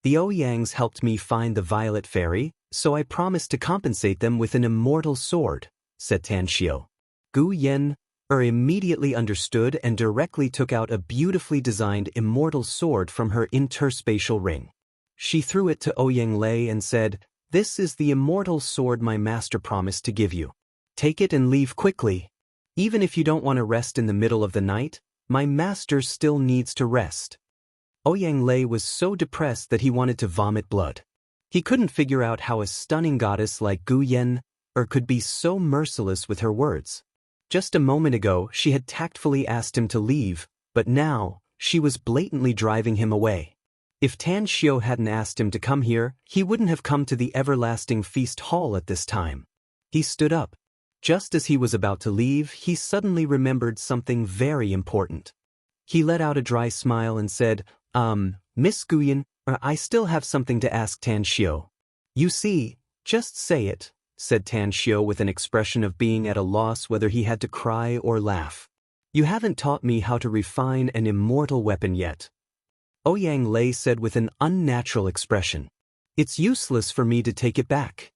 Speaker 1: "The Ouyangs helped me find the Violet Fairy, so I promised to compensate them with an immortal sword," said Tan Xiu. Gu Yen immediately understood and directly took out a beautifully designed immortal sword from her interspatial ring. She threw it to Ouyang Lei and said, "This is the immortal sword my master promised to give you. Take it and leave quickly. Even if you don't want to rest in the middle of the night, my master still needs to rest." Ouyang Lei was so depressed that he wanted to vomit blood. He couldn't figure out how a stunning goddess like Gu Yen could be so merciless with her words. Just a moment ago, she had tactfully asked him to leave, but now, she was blatantly driving him away. If Tan Xiu hadn't asked him to come here, he wouldn't have come to the everlasting feast hall at this time. He stood up. Just as he was about to leave, he suddenly remembered something very important. He let out a dry smile and said, Miss Guyan, I still have something to ask Tan Xiu." "You see, just say it," said Tan Xiu with an expression of being at a loss whether he had to cry or laugh. "You haven't taught me how to refine an immortal weapon yet." Ouyang Lei said with an unnatural expression, "It's useless for me to take it back."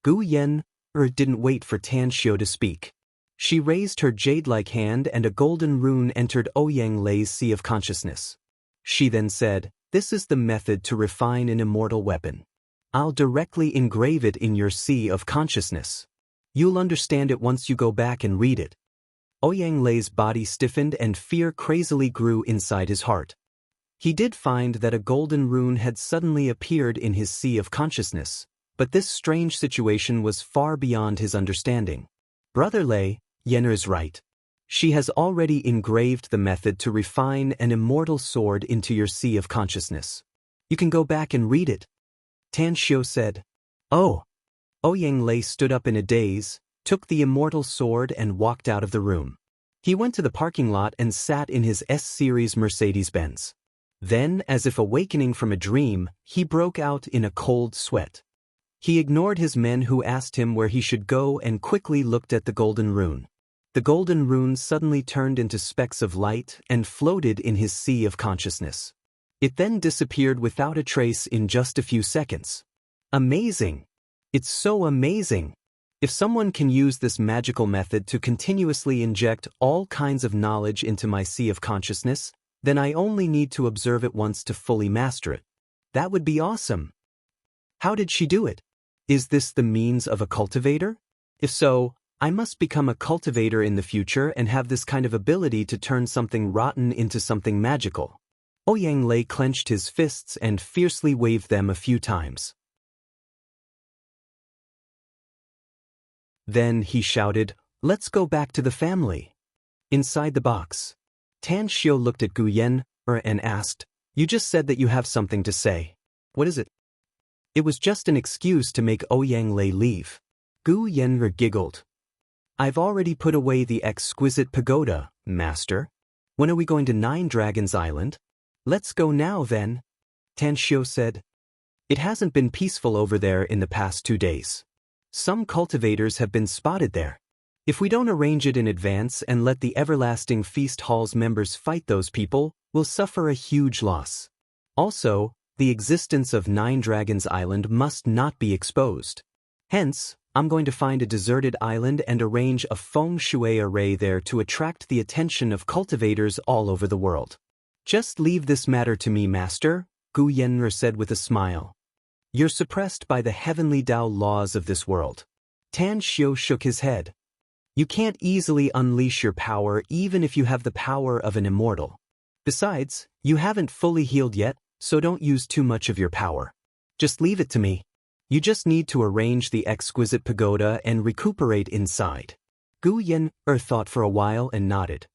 Speaker 1: Gu Yen didn't wait for Tan Xiu to speak. She raised her jade-like hand and a golden rune entered Ouyang Lei's sea of consciousness. She then said, "This is the method to refine an immortal weapon. I'll directly engrave it in your sea of consciousness. You'll understand it once you go back and read it." Ouyang Lei's body stiffened and fear crazily grew inside his heart. He did find that a golden rune had suddenly appeared in his sea of consciousness, but this strange situation was far beyond his understanding. "Brother Lei, Yenner is right. She has already engraved the method to refine an immortal sword into your sea of consciousness. You can go back and read it." Tan Xiu said. "Oh." Ouyang Lei stood up in a daze, took the immortal sword and walked out of the room. He went to the parking lot and sat in his S-Series Mercedes-Benz. Then, as if awakening from a dream, he broke out in a cold sweat. He ignored his men who asked him where he should go and quickly looked at the golden rune. The golden rune suddenly turned into specks of light and floated in his sea of consciousness. It then disappeared without a trace in just a few seconds. Amazing! It's so amazing! If someone can use this magical method to continuously inject all kinds of knowledge into my sea of consciousness, then I only need to observe it once to fully master it. That would be awesome. How did she do it? Is this the means of a cultivator? If so, I must become a cultivator in the future and have this kind of ability to turn something rotten into something magical. Ouyang Lei clenched his fists and fiercely waved them a few times. Then he shouted, "Let's go back to the family." Inside the box, Tan Xiu looked at Gu Yen and asked, "You just said that you have something to say. What is it?" It was just an excuse to make Ouyang Lei leave. Gu Yen giggled. "I've already put away the exquisite pagoda, master. When are we going to Nine Dragons Island?" "Let's go now then," Tan Xiu said. "It hasn't been peaceful over there in the past 2 days. Some cultivators have been spotted there. If we don't arrange it in advance and let the Everlasting Feast Hall's members fight those people, we'll suffer a huge loss. Also, the existence of Nine Dragons Island must not be exposed. Hence, I'm going to find a deserted island and arrange a feng shui array there to attract the attention of cultivators all over the world. Just leave this matter to me, master," Gu Yen'er said with a smile. "You're suppressed by the heavenly Tao laws of this world." Tan Xiu shook his head. "You can't easily unleash your power even if you have the power of an immortal. Besides, you haven't fully healed yet, so don't use too much of your power. Just leave it to me. You just need to arrange the exquisite pagoda and recuperate inside." Gu Yen'er thought for a while and nodded.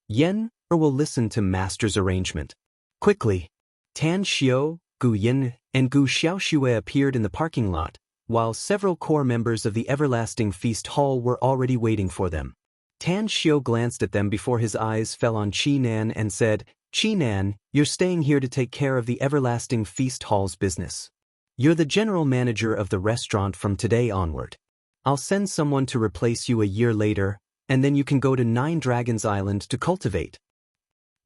Speaker 1: Yen'er will listen to master's arrangement. Quickly, Tan Xiu, Gu Yin, and Gu Xiaoxue appeared in the parking lot, while several core members of the Everlasting Feast Hall were already waiting for them. Tan Xiu glanced at them before his eyes fell on Qi Nan and said, "Qi Nan, you're staying here to take care of the Everlasting Feast Hall's business. You're the general manager of the restaurant from today onward. I'll send someone to replace you a year later, and then you can go to Nine Dragons Island to cultivate."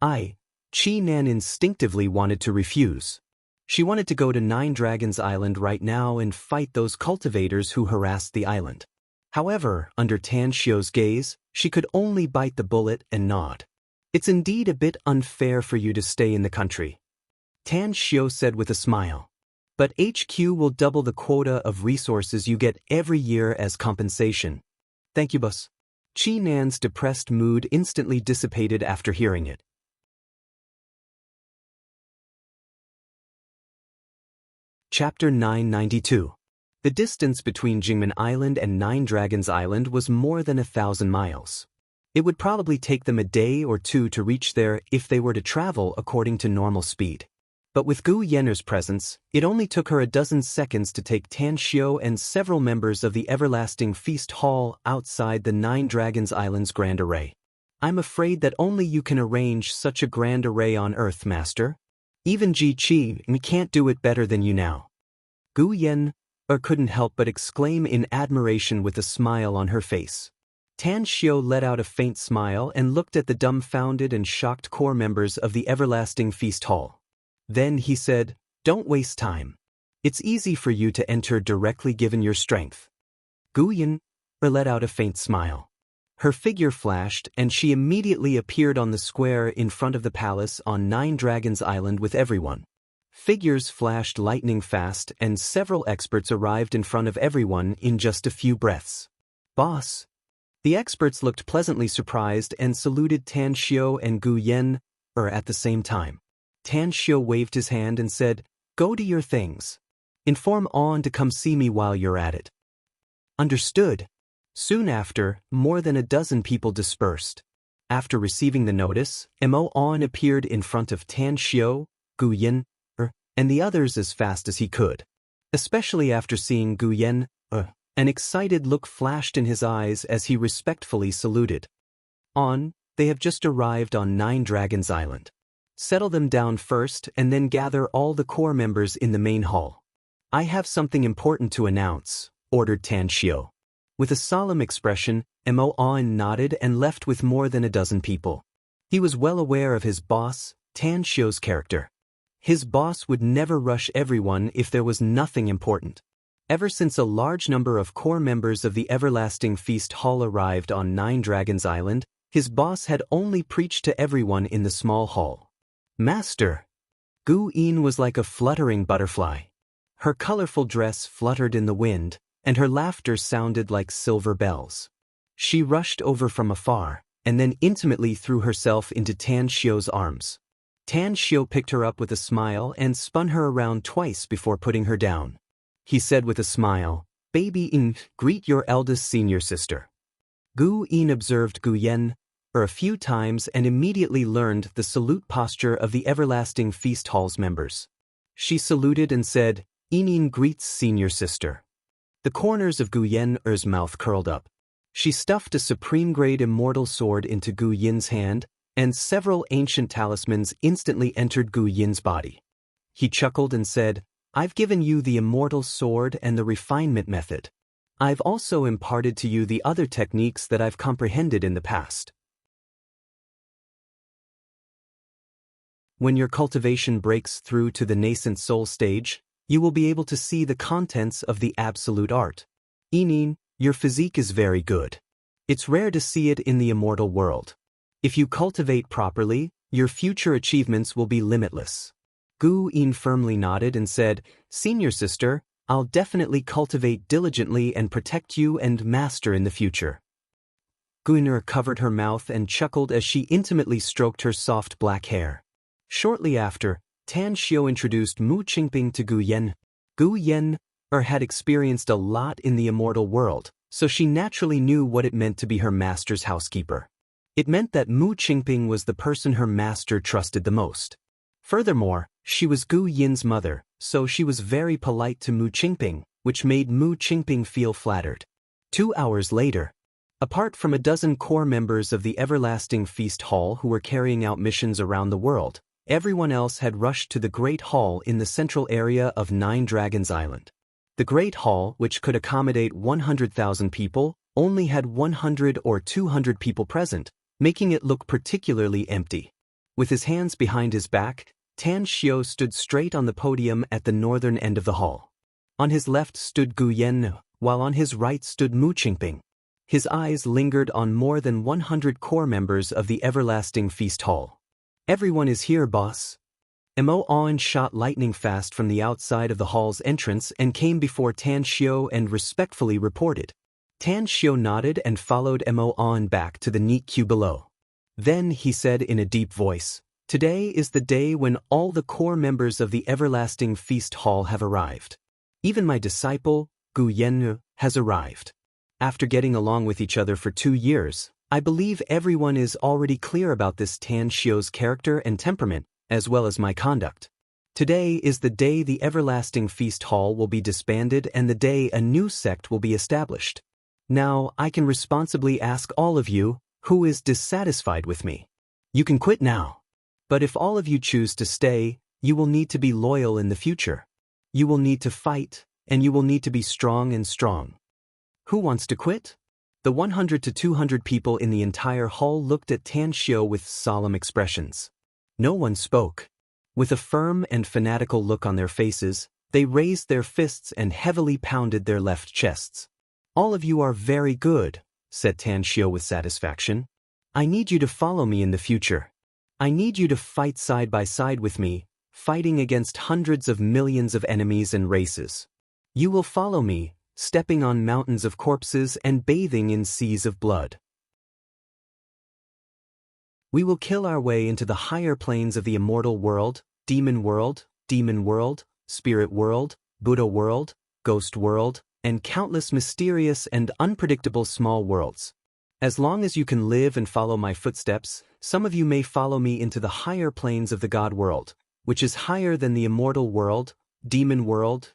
Speaker 1: Qi Nan instinctively wanted to refuse. She wanted to go to Nine Dragons Island right now and fight those cultivators who harassed the island. However, under Tan Xiu's gaze, she could only bite the bullet and nod. "It's indeed a bit unfair for you to stay in the country," Tan Xiu said with a smile. "But HQ will double the quota of resources you get every year as compensation." "Thank you, boss." Qi Nan's depressed mood instantly dissipated after hearing it. Chapter 992. The distance between Jingmen Island and Nine Dragons Island was more than 1,000 miles. It would probably take them a day or two to reach there if they were to travel according to normal speed. But with Gu Yen'er's presence, it only took her a dozen seconds to take Tan Xiu and several members of the Everlasting Feast Hall outside the Nine Dragons Island's grand array. "I'm afraid that only you can arrange such a grand array on Earth, master. Even Ji Qi can't do it better than you now." Gu Yen'er couldn't help but exclaim in admiration with a smile on her face. Tan Xiu let out a faint smile and looked at the dumbfounded and shocked core members of the Everlasting Feast Hall. Then he said, "Don't waste time. It's easy for you to enter directly given your strength." Gu Yen'er let out a faint smile. Her figure flashed and she immediately appeared on the square in front of the palace on Nine Dragons Island with everyone. Figures flashed lightning fast and several experts arrived in front of everyone in just a few breaths. "Boss." The experts looked pleasantly surprised and saluted Tan Xiu and Gu Yen'er at the same time. Tan Xiu waved his hand and said, "Go do your things. Inform On to come see me while you're at it." "Understood." Soon after, more than a dozen people dispersed. After receiving the notice, Mo On appeared in front of Tan Xiu, Gu Yen'er, and the others as fast as he could. Especially after seeing Gu Yen'er, an excited look flashed in his eyes as he respectfully saluted. "On, they have just arrived on Nine Dragons Island. Settle them down first and then gather all the core members in the main hall. I have something important to announce," ordered Tan Xiu. With a solemn expression, Mo On nodded and left with more than a dozen people. He was well aware of his boss, Tan Xiu's character. His boss would never rush everyone if there was nothing important. Ever since a large number of core members of the Everlasting Feast Hall arrived on Nine Dragons Island, his boss had only preached to everyone in the small hall. "Master." Gu Yin was like a fluttering butterfly. Her colorful dress fluttered in the wind, and her laughter sounded like silver bells. She rushed over from afar, and then intimately threw herself into Tan Xiu's arms. Tan Xiu picked her up with a smile and spun her around twice before putting her down. He said with a smile, "Baby Yin, greet your eldest senior sister." Gu Yin observed Gu Yen a few times and immediately learned the salute posture of the Everlasting Feast Hall's members. She saluted and said, "Yin greets senior sister." The corners of Gu Yen's mouth curled up. She stuffed a supreme-grade immortal sword into Gu Yin's hand, and several ancient talismans instantly entered Gu Yin's body. He chuckled and said, "I've given you the immortal sword and the refinement method. I've also imparted to you the other techniques that I've comprehended in the past. When your cultivation breaks through to the nascent soul stage, you will be able to see the contents of the absolute art. Yin, your physique is very good. It's rare to see it in the immortal world. If you cultivate properly, your future achievements will be limitless." Gu Yin firmly nodded and said, "Senior sister, I'll definitely cultivate diligently and protect you and master in the future." Gu Yin covered her mouth and chuckled as she intimately stroked her soft black hair. Shortly after, Tan Xiu introduced Mu Qingping to Gu Yen. Gu Yen had experienced a lot in the immortal world, so she naturally knew what it meant to be her master's housekeeper. It meant that Mu Qingping was the person her master trusted the most. Furthermore, she was Gu Yin's mother, so she was very polite to Mu Qingping, which made Mu Qingping feel flattered. 2 hours later, apart from a dozen core members of the Everlasting Feast Hall who were carrying out missions around the world, everyone else had rushed to the Great Hall in the central area of Nine Dragons Island. The Great Hall, which could accommodate 100,000 people, only had 100 or 200 people present, making it look particularly empty. With his hands behind his back, Tan Xiu stood straight on the podium at the northern end of the hall. On his left stood Gu Yen, while on his right stood Mu Qingping. His eyes lingered on more than 100 core members of the Everlasting Feast Hall. "Everyone is here, boss." Mo On shot lightning fast from the outside of the hall's entrance and came before Tan Xiu and respectfully reported. Tan Xiu nodded and followed Mo On back to the neat queue below. Then he said in a deep voice, "Today is the day when all the core members of the Everlasting Feast Hall have arrived. Even my disciple, Gu Yen, has arrived. After getting along with each other for 2 years, I believe everyone is already clear about this Tan Xiu's character and temperament, as well as my conduct. Today is the day the Everlasting Feast Hall will be disbanded and the day a new sect will be established. Now I can responsibly ask all of you, who is dissatisfied with me? You can quit now. But if all of you choose to stay, you will need to be loyal in the future. You will need to fight, and you will need to be strong and strong. Who wants to quit?" The 100 to 200 people in the entire hall looked at Tan Xiu with solemn expressions. No one spoke. With a firm and fanatical look on their faces, they raised their fists and heavily pounded their left chests. "All of you are very good," said Tan Xiu with satisfaction. "I need you to follow me in the future. I need you to fight side by side with me, fighting against hundreds of millions of enemies and races. You will follow me, stepping on mountains of corpses and bathing in seas of blood. We will kill our way into the higher planes of the immortal world, demon world, spirit world, Buddha world, ghost world, and countless mysterious and unpredictable small worlds. As long as you can live and follow my footsteps, some of you may follow me into the higher planes of the God world, which is higher than the immortal world, demon world,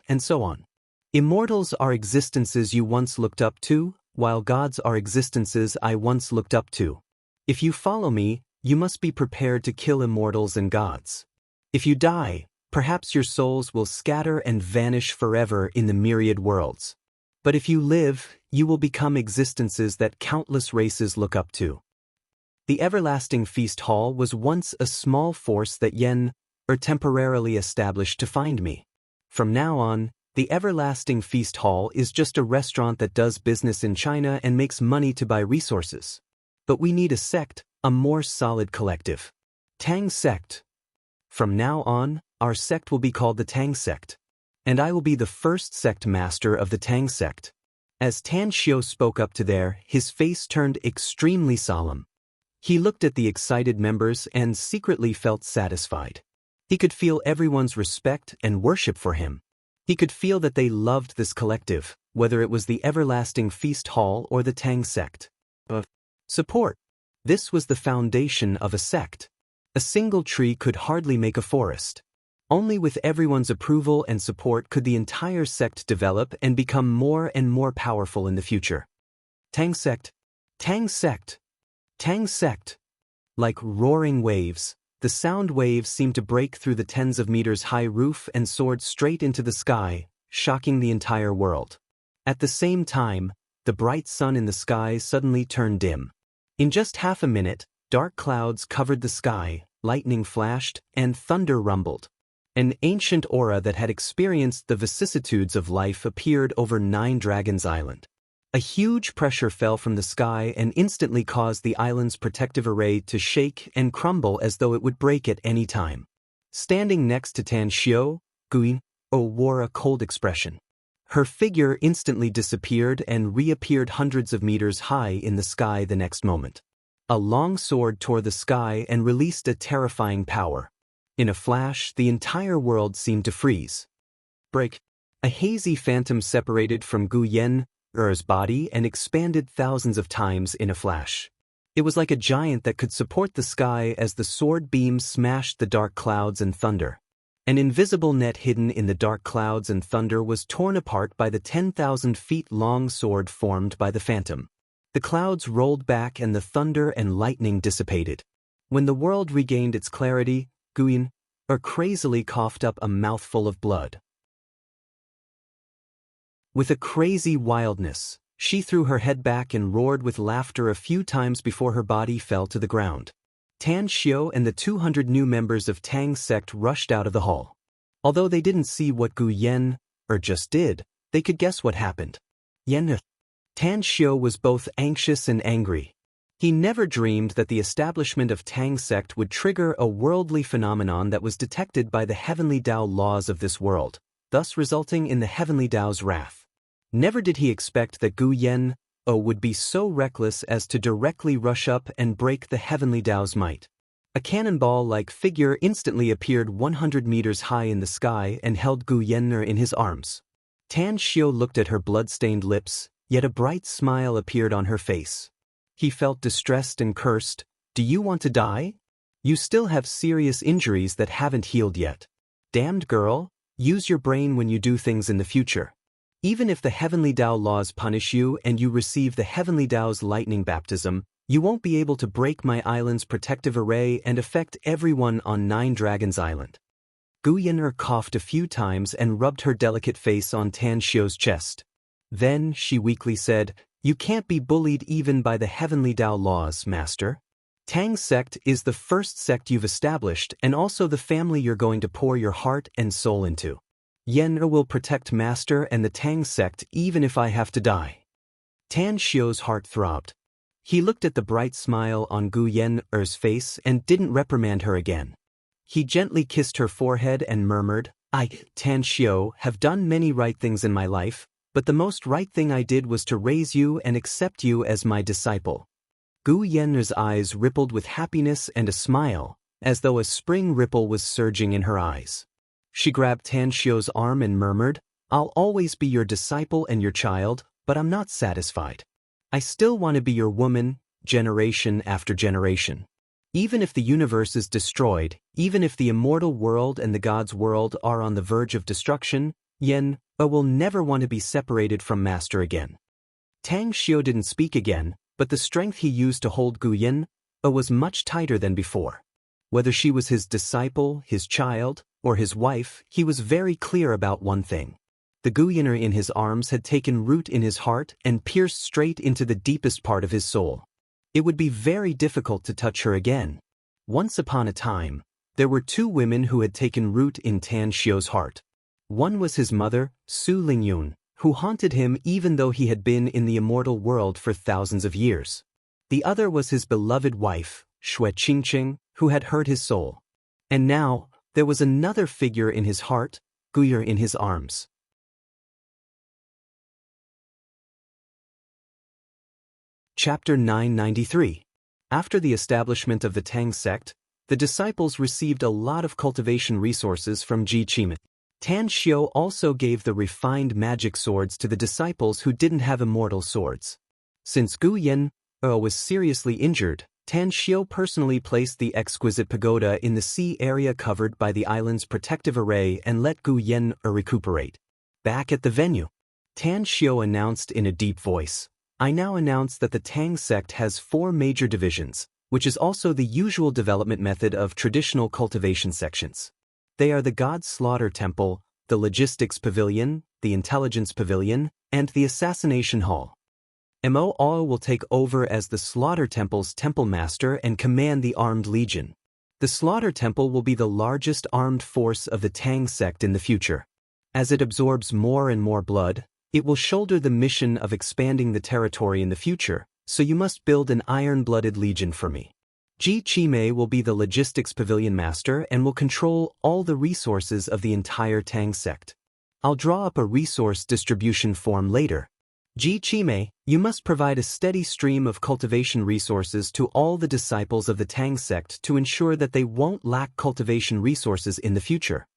Speaker 1: and so on. Immortals are existences you once looked up to, while gods are existences I once looked up to. If you follow me, you must be prepared to kill immortals and gods. If you die, perhaps your souls will scatter and vanish forever in the myriad worlds. But if you live, you will become existences that countless races look up to. The Everlasting Feast Hall was once a small force that Yen temporarily established to find me. From now on, the Everlasting Feast Hall is just a restaurant that does business in China and makes money to buy resources. But we need a sect, a more solid collective. Tang sect. From now on, our sect will be called the Tang sect. And I will be the first sect master of the Tang sect. As Tan Xiu spoke up to there, his face turned extremely solemn. He looked at the excited members and secretly felt satisfied. He could feel everyone's respect and worship for him. He could feel that they loved this collective, whether it was the Everlasting Feast Hall or the Tang sect. Support. This was the foundation of a sect. A single tree could hardly make a forest. Only with everyone's approval and support could the entire sect develop and become more and more powerful in the future. Tang sect. Tang sect. Tang sect. Like roaring waves, the sound waves seemed to break through the tens of meters high roof and soared straight into the sky, shocking the entire world. At the same time, the bright sun in the sky suddenly turned dim. In just half a minute, dark clouds covered the sky, lightning flashed, and thunder rumbled. An ancient aura that had experienced the vicissitudes of life appeared over Nine Dragons Island. A huge pressure fell from the sky and instantly caused the island's protective array to shake and crumble as though it would break at any time. Standing next to Tan Xiu, Guyin wore a cold expression. Her figure instantly disappeared and reappeared hundreds of meters high in the sky the next moment. A long sword tore the sky and released a terrifying power. In a flash, the entire world seemed to freeze. Break. A hazy phantom separated from Gu Yen's body and expanded thousands of times in a flash. It was like a giant that could support the sky as the sword beam smashed the dark clouds and thunder. An invisible net hidden in the dark clouds and thunder was torn apart by the 10,000 feet long sword formed by the phantom. The clouds rolled back and the thunder and lightning dissipated. When the world regained its clarity, Guyin crazily coughed up a mouthful of blood. With a crazy wildness, she threw her head back and roared with laughter a few times before her body fell to the ground. Tan Xiu and the 200 new members of Tang sect rushed out of the hall. Although they didn't see what Gu Yen just did, they could guess what happened. Tan Xiu was both anxious and angry. He never dreamed that the establishment of Tang sect would trigger a worldly phenomenon that was detected by the heavenly Tao laws of this world, thus resulting in the heavenly Tao's wrath. Never did he expect that Gu Yen would be so reckless as to directly rush up and break the heavenly Tao's might. A cannonball-like figure instantly appeared 100 meters high in the sky and held Gu Yenner in his arms. Tan Xiu looked at her blood-stained lips, yet a bright smile appeared on her face. He felt distressed and cursed. "Do you want to die? You still have serious injuries that haven't healed yet. Damned girl, use your brain when you do things in the future. Even if the heavenly Tao laws punish you and you receive the heavenly Tao's lightning baptism, you won't be able to break my island's protective array and affect everyone on Nine Dragons Island." Gu Yenner coughed a few times and rubbed her delicate face on Tan Xiu's chest. Then she weakly said, "You can't be bullied even by the heavenly Tao laws, master. Tang sect is the first sect you've established and also the family you're going to pour your heart and soul into. Yenner will protect master and the Tang sect even if I have to die." Tan Xiu's heart throbbed. He looked at the bright smile on Gu Yenner's face and didn't reprimand her again. He gently kissed her forehead and murmured, "I, Tan Xiu, have done many right things in my life, but the most right thing I did was to raise you and accept you as my disciple." Gu Yenner's eyes rippled with happiness and a smile, as though a spring ripple was surging in her eyes. She grabbed Tan Xiu's arm and murmured, "I'll always be your disciple and your child, but I'm not satisfied. I still want to be your woman, generation after generation. Even if the universe is destroyed, even if the immortal world and the God's world are on the verge of destruction, Yen will never want to be separated from master again." Tang Xiu didn't speak again, but the strength he used to hold Gu Yen was much tighter than before. Whether she was his disciple, his child, or his wife, he was very clear about one thing. The Gu Yenner in his arms had taken root in his heart and pierced straight into the deepest part of his soul. It would be very difficult to touch her again. Once upon a time, there were two women who had taken root in Tan Xiu's heart. One was his mother, Su Lingyun, who haunted him even though he had been in the immortal world for thousands of years. The other was his beloved wife, Xue Qingqing, who had hurt his soul. And now, There was another figure in his heart, Guyer in his arms. Chapter 993. After the establishment of the Tang sect, the disciples received a lot of cultivation resources from Ji Qime. Tan Xiu also gave the refined magic swords to the disciples who didn't have immortal swords. Since Gu Yen was seriously injured, Tan Xiu personally placed the exquisite pagoda in the sea area covered by the island's protective array and let Gu Yen recuperate. Back at the venue, Tan Xiu announced in a deep voice, "I now announce that the Tang sect has 4 major divisions, which is also the usual development method of traditional cultivation sections. They are the God Slaughter Temple, the Logistics Pavilion, the Intelligence Pavilion, and the Assassination Hall. Mo Ao will take over as the Slaughter Temple's Temple Master and command the Armed Legion. The Slaughter Temple will be the largest armed force of the Tang sect in the future. As it absorbs more and more blood, it will shoulder the mission of expanding the territory in the future, so you must build an iron-blooded legion for me. Ji Qime will be the Logistics Pavilion Master and will control all the resources of the entire Tang sect. I'll draw up a resource distribution form later. Ji Qime, you must provide a steady stream of cultivation resources to all the disciples of the Tang sect to ensure that they won't lack cultivation resources in the future.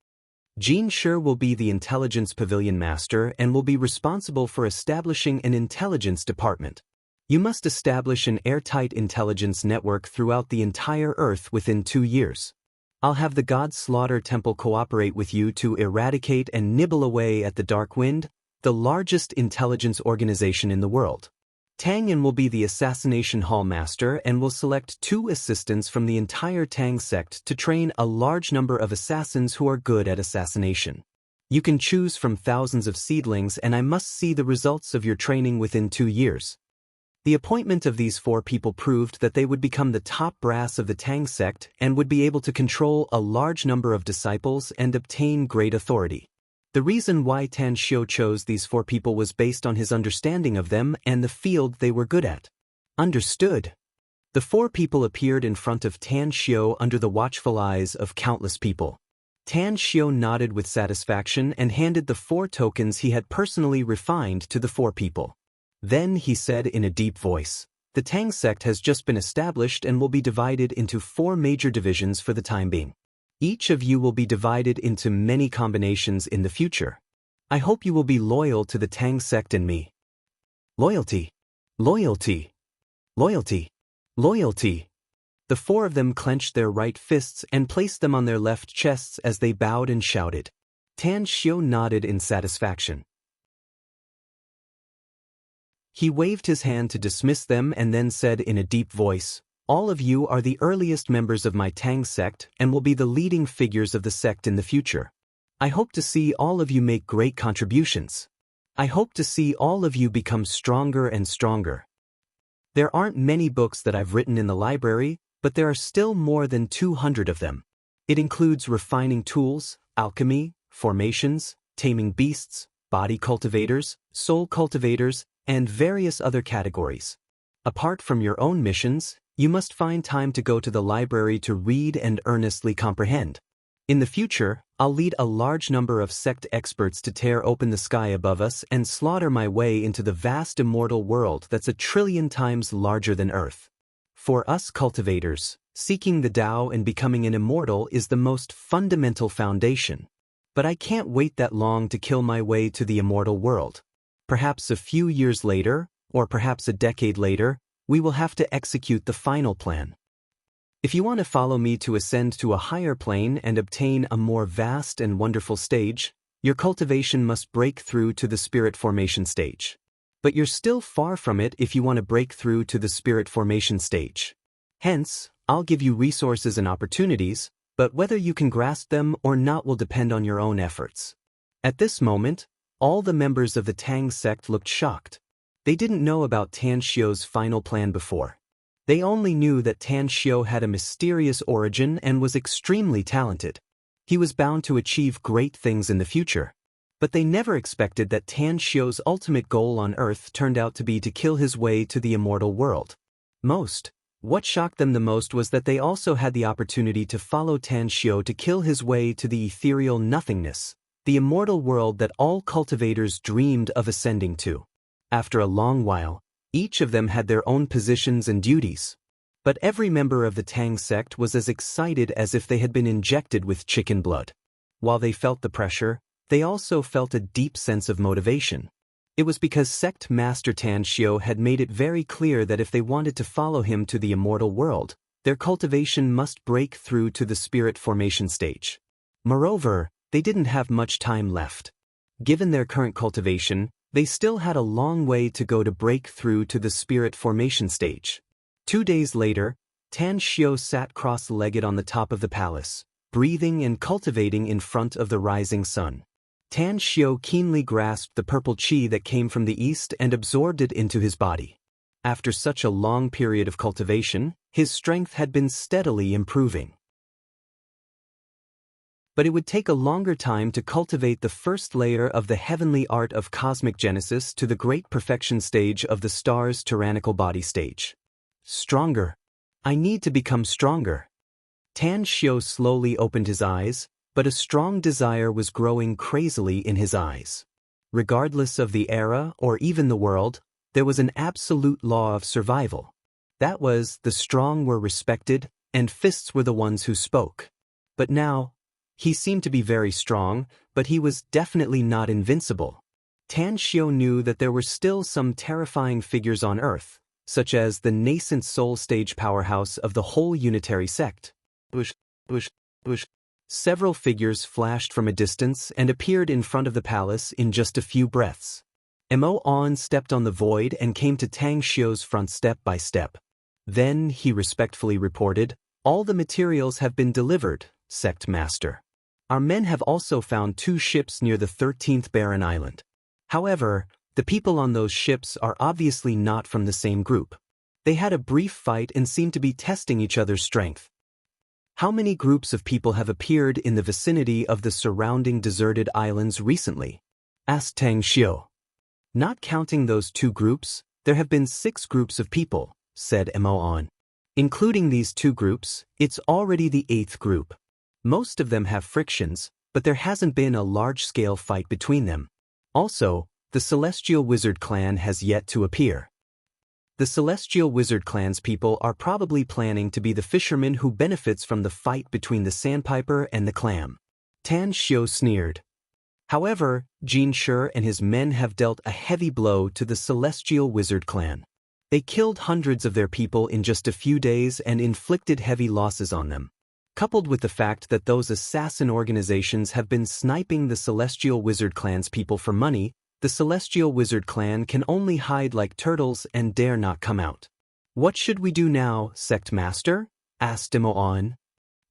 Speaker 1: Jin Shi will be the Intelligence Pavilion Master and will be responsible for establishing an intelligence department. You must establish an airtight intelligence network throughout the entire Earth within 2 years. I'll have the God Slaughter Temple cooperate with you to eradicate and nibble away at the Dark Wind, the largest intelligence organization in the world. Tang Yen will be the Assassination Hall Master and will select 2 assistants from the entire Tang sect to train a large number of assassins who are good at assassination. You can choose from thousands of seedlings and I must see the results of your training within 2 years. The appointment of these 4 people proved that they would become the top brass of the Tang sect and would be able to control a large number of disciples and obtain great authority. The reason why Tan Xiu chose these 4 people was based on his understanding of them and the field they were good at. Understood. The 4 people appeared in front of Tan Xiu under the watchful eyes of countless people. Tan Xiu nodded with satisfaction and handed the 4 tokens he had personally refined to the 4 people. Then he said in a deep voice, "The Tang sect has just been established and will be divided into 4 major divisions for the time being. Each of you will be divided into many combinations in the future. I hope you will be loyal to the Tang sect and me." Loyalty. Loyalty. Loyalty. Loyalty. The 4 of them clenched their right fists and placed them on their left chests as they bowed and shouted. Tan Xiu nodded in satisfaction. He waved his hand to dismiss them and then said in a deep voice, "All of you are the earliest members of my Tang sect and will be the leading figures of the sect in the future. I hope to see all of you make great contributions. I hope to see all of you become stronger and stronger. There aren't many books that I've written in the library, but there are still more than 200 of them. It includes refining tools, alchemy, formations, taming beasts, body cultivators, soul cultivators, and various other categories. Apart from your own missions, you must find time to go to the library to read and earnestly comprehend. In the future, I'll lead a large number of sect experts to tear open the sky above us and slaughter my way into the vast immortal world that's 1,000,000,000,000 times larger than Earth. For us cultivators, seeking the Tao and becoming an immortal is the most fundamental foundation. But I can't wait that long to kill my way to the immortal world. Perhaps a few years later, or perhaps a decade later, we will have to execute the final plan. If you want to follow me to ascend to a higher plane and obtain a more vast and wonderful stage, your cultivation must break through to the spirit formation stage. But you're still far from it if you want to break through to the spirit formation stage. Hence, I'll give you resources and opportunities, but whether you can grasp them or not will depend on your own efforts." At this moment, all the members of the Tang sect looked shocked. They didn't know about Tan Xiu's final plan before. They only knew that Tan Xiu had a mysterious origin and was extremely talented. He was bound to achieve great things in the future. But they never expected that Tan Xiu's ultimate goal on Earth turned out to be to kill his way to the immortal world. Most, What shocked them the most was that they also had the opportunity to follow Tan Xiao to kill his way to the ethereal nothingness, the immortal world that all cultivators dreamed of ascending to. After a long while, each of them had their own positions and duties. But every member of the Tang sect was as excited as if they had been injected with chicken blood. While they felt the pressure, they also felt a deep sense of motivation. It was because Sect Master Tan Xiao had made it very clear that if they wanted to follow him to the immortal world, their cultivation must break through to the spirit formation stage. Moreover, they didn't have much time left. Given their current cultivation, they still had a long way to go to break through to the spirit formation stage. 2 days later, Tan Xiao sat cross-legged on the top of the palace, breathing and cultivating in front of the rising sun. Tan Xiao keenly grasped the purple qi that came from the east and absorbed it into his body. After such a long period of cultivation, his strength had been steadily improving. But it would take a longer time to cultivate the first layer of the heavenly art of cosmic genesis to the great perfection stage of the star's tyrannical body stage. Stronger. I need to become stronger. Tan Xiao slowly opened his eyes, but a strong desire was growing crazily in his eyes. Regardless of the era or even the world, there was an absolute law of survival. That was, the strong were respected, and fists were the ones who spoke. But now, he seemed to be very strong, but he was definitely not invincible. Tan Xiao knew that there were still some terrifying figures on Earth, such as the nascent soul stage powerhouse of the whole unitary sect. Several figures flashed from a distance and appeared in front of the palace in just a few breaths. Mo On stepped on the void and came to Tang Xiao's front step by step. Then, he respectfully reported, "All the materials have been delivered, Sect Master. Our men have also found 2 ships near the 13th barren island. However, the people on those ships are obviously not from the same group. They had a brief fight and seemed to be testing each other's strength." "How many groups of people have appeared in the vicinity of the surrounding deserted islands recently?" asked Tang Xiao. "Not counting those 2 groups, there have been 6 groups of people," said Mo On. "Including these 2 groups, it's already the 8th group. Most of them have frictions, but there hasn't been a large-scale fight between them. Also, the Celestial Wizard clan has yet to appear. The Celestial Wizard clan's people are probably planning to be the fisherman who benefits from the fight between the Sandpiper and the Clam." Tan Xiao sneered. However, Jin Shi and his men have dealt a heavy blow to the Celestial Wizard clan. They killed hundreds of their people in just a few days and inflicted heavy losses on them. Coupled with the fact that those assassin organizations have been sniping the Celestial Wizard clan's people for money, the Celestial Wizard clan can only hide like turtles and dare not come out. "What should we do now, Sect Master?" asked Mo On.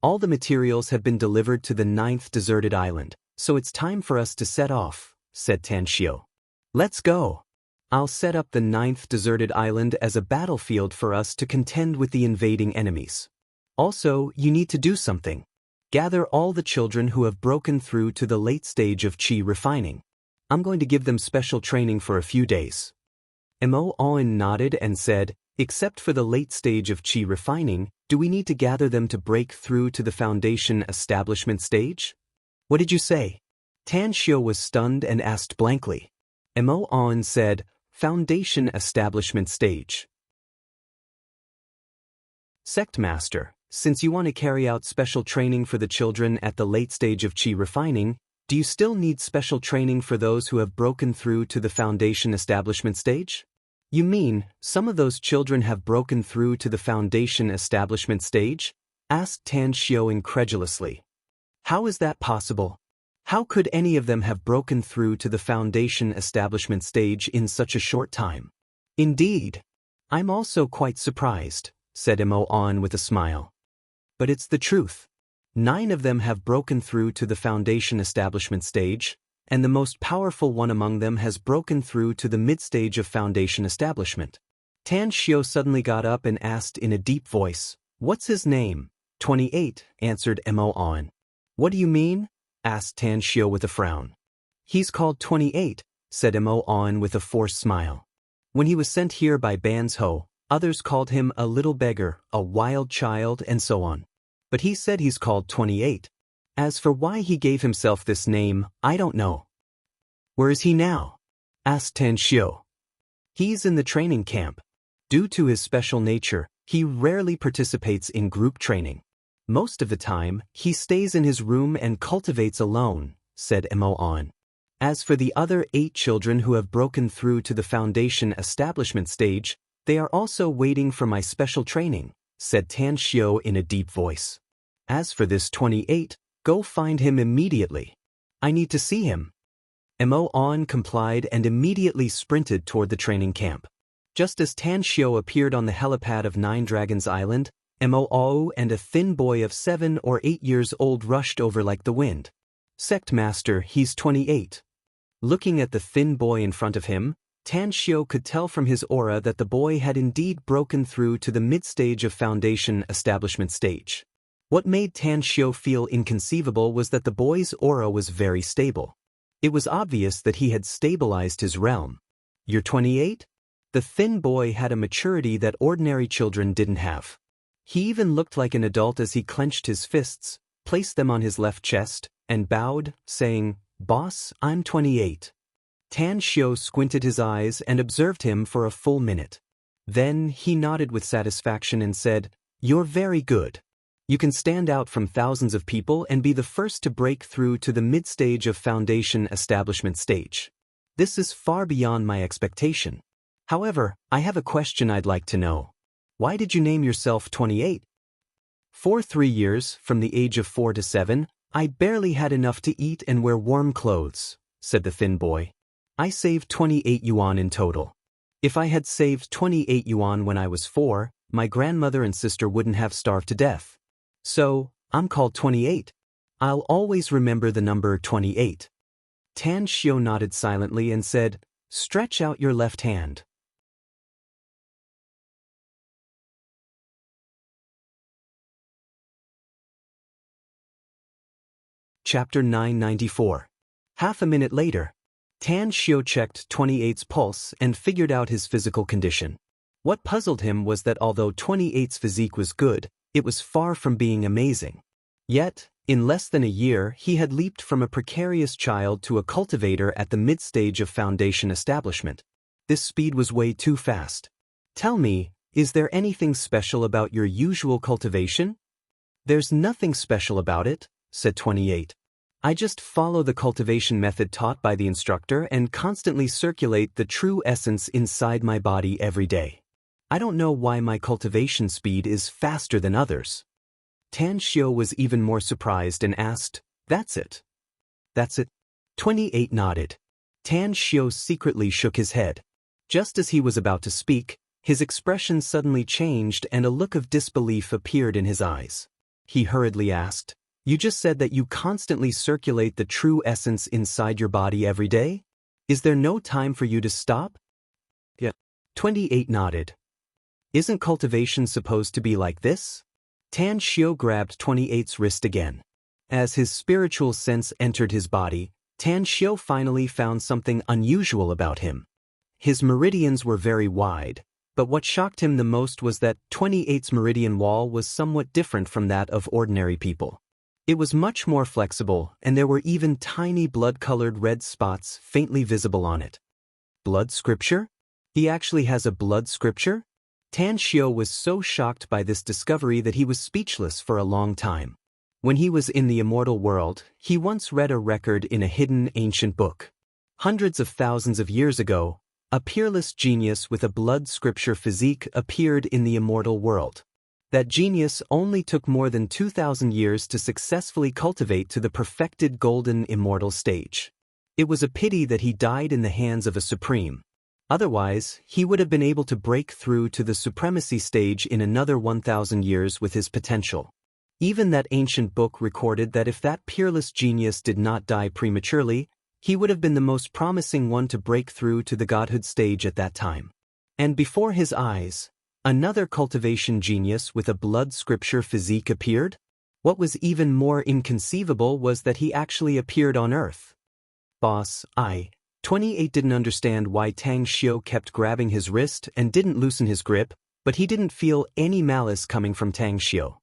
Speaker 1: "All the materials have been delivered to the 9th deserted island, so it's time for us to set off," said Tan Xiao. "Let's go. I'll set up the 9th deserted island as a battlefield for us to contend with the invading enemies. Also, you need to do something. Gather all the children who have broken through to the late stage of qi refining. I'm going to give them special training for a few days." Mo On nodded and said, "Except for the late stage of qi refining, do we need to gather them to break through to the foundation establishment stage?" "What did you say?" Tan Xiao was stunned and asked blankly. Mo On said, "Foundation establishment stage." "Sect Master, since you want to carry out special training for the children at the late stage of qi refining, do you still need special training for those who have broken through to the foundation establishment stage?" "You mean, some of those children have broken through to the foundation establishment stage?" asked Tan Xiao incredulously. "How is that possible? How could any of them have broken through to the foundation establishment stage in such a short time?" "Indeed. I'm also quite surprised," said Mo On with a smile. "But it's the truth. 9 of them have broken through to the foundation establishment stage, and the most powerful one among them has broken through to the mid-stage of foundation establishment." Tan Xiao suddenly got up and asked in a deep voice, "What's his name?" 28, answered Mo On. "What do you mean?" asked Tan Xiao with a frown. "He's called 28, said Mo On with a forced smile. "When he was sent here by Ban's Ho, Others called him a little beggar, a wild child, and so on. But he said he's called 28. As for why he gave himself this name, I don't know. Where is he now? Asked Tan Xiu. He's in the training camp. Due to his special nature, he rarely participates in group training. Most of the time, he stays in his room and cultivates alone, said Mo On. As for the other 8 children who have broken through to the foundation establishment stage, they are also waiting for my special training, said Tan Xiu in a deep voice. As for this 28, go find him immediately. I need to see him. Mo On complied and immediately sprinted toward the training camp. Just as Tan Xiu appeared on the helipad of 9 Dragons Island, Mo On and a thin boy of 7 or 8 years old rushed over like the wind. Sect Master, he's 28. Looking at the thin boy in front of him, Tan Xiu could tell from his aura that the boy had indeed broken through to the mid-stage of foundation establishment stage. What made Tan Xiu feel inconceivable was that the boy's aura was very stable. It was obvious that he had stabilized his realm. You're 28? The thin boy had a maturity that ordinary children didn't have. He even looked like an adult as he clenched his fists, placed them on his left chest, and bowed, saying, "Boss, I'm 28. Tan Xiu squinted his eyes and observed him for a full minute. Then he nodded with satisfaction and said, "You're very good. You can stand out from thousands of people and be the first to break through to the mid-stage of foundation establishment stage. This is far beyond my expectation. However, I have a question I'd like to know. Why did you name yourself 28? For 3 years, from the age of 4 to 7, I barely had enough to eat and wear warm clothes," said the thin boy. "I saved 28 yuan in total. If I had saved 28 yuan when I was 4, my grandmother and sister wouldn't have starved to death. So, I'm called 28. I'll always remember the number 28. Tan Xiu nodded silently and said, "Stretch out your left hand." Chapter 994. Half a minute later, Tan Xiu checked 28's pulse and figured out his physical condition. What puzzled him was that although 28's physique was good, it was far from being amazing. Yet, in less than a year, he had leaped from a precarious child to a cultivator at the mid-stage of foundation establishment. This speed was way too fast. "Tell me, is there anything special about your usual cultivation?" "There's nothing special about it," said 28. "I just follow the cultivation method taught by the instructor and constantly circulate the true essence inside my body every day. I don't know why my cultivation speed is faster than others." Tan Xiu was even more surprised and asked, "That's it?" "That's it." 28 nodded. Tan Xiu secretly shook his head. Just as he was about to speak, his expression suddenly changed and a look of disbelief appeared in his eyes. He hurriedly asked, "You just said that you constantly circulate the true essence inside your body every day? Is there no time for you to stop?" "Yeah." 28 nodded. "Isn't cultivation supposed to be like this?" Tan Xiu grabbed 28's wrist again. As his spiritual sense entered his body, Tan Xiu finally found something unusual about him. His meridians were very wide, but what shocked him the most was that 28's meridian wall was somewhat different from that of ordinary people. It was much more flexible, and there were even tiny blood-colored red spots faintly visible on it. Blood scripture? He actually has a blood scripture? Tan Xiu was so shocked by this discovery that he was speechless for a long time. When he was in the immortal world, he once read a record in a hidden ancient book. Hundreds of thousands of years ago, a peerless genius with a blood scripture physique appeared in the immortal world. That genius only took more than 2,000 years to successfully cultivate to the perfected golden immortal stage. It was a pity that he died in the hands of a supreme. Otherwise, he would have been able to break through to the supremacy stage in another 1,000 years with his potential. Even that ancient book recorded that if that peerless genius did not die prematurely, he would have been the most promising one to break through to the godhood stage at that time. And before his eyes, another cultivation genius with a blood scripture physique appeared? What was even more inconceivable was that he actually appeared on Earth. "Boss, 28 didn't understand why Tan Xiu kept grabbing his wrist and didn't loosen his grip, But he didn't feel any malice coming from Tang Xiu.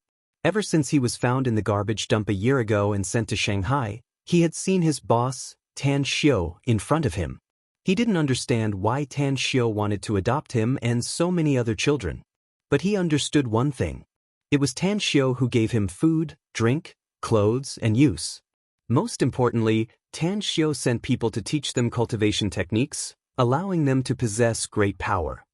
Speaker 1: Ever since he was found in the garbage dump a year ago and sent to Shanghai, he had seen his boss, Tan Xiu, in front of him. He didn't understand why Tan Xiu wanted to adopt him and so many other children. But he understood one thing. It was Tan Xiu who gave him food, drink, clothes, and use. Most importantly, Tan Xiu sent people to teach them cultivation techniques, allowing them to possess great power.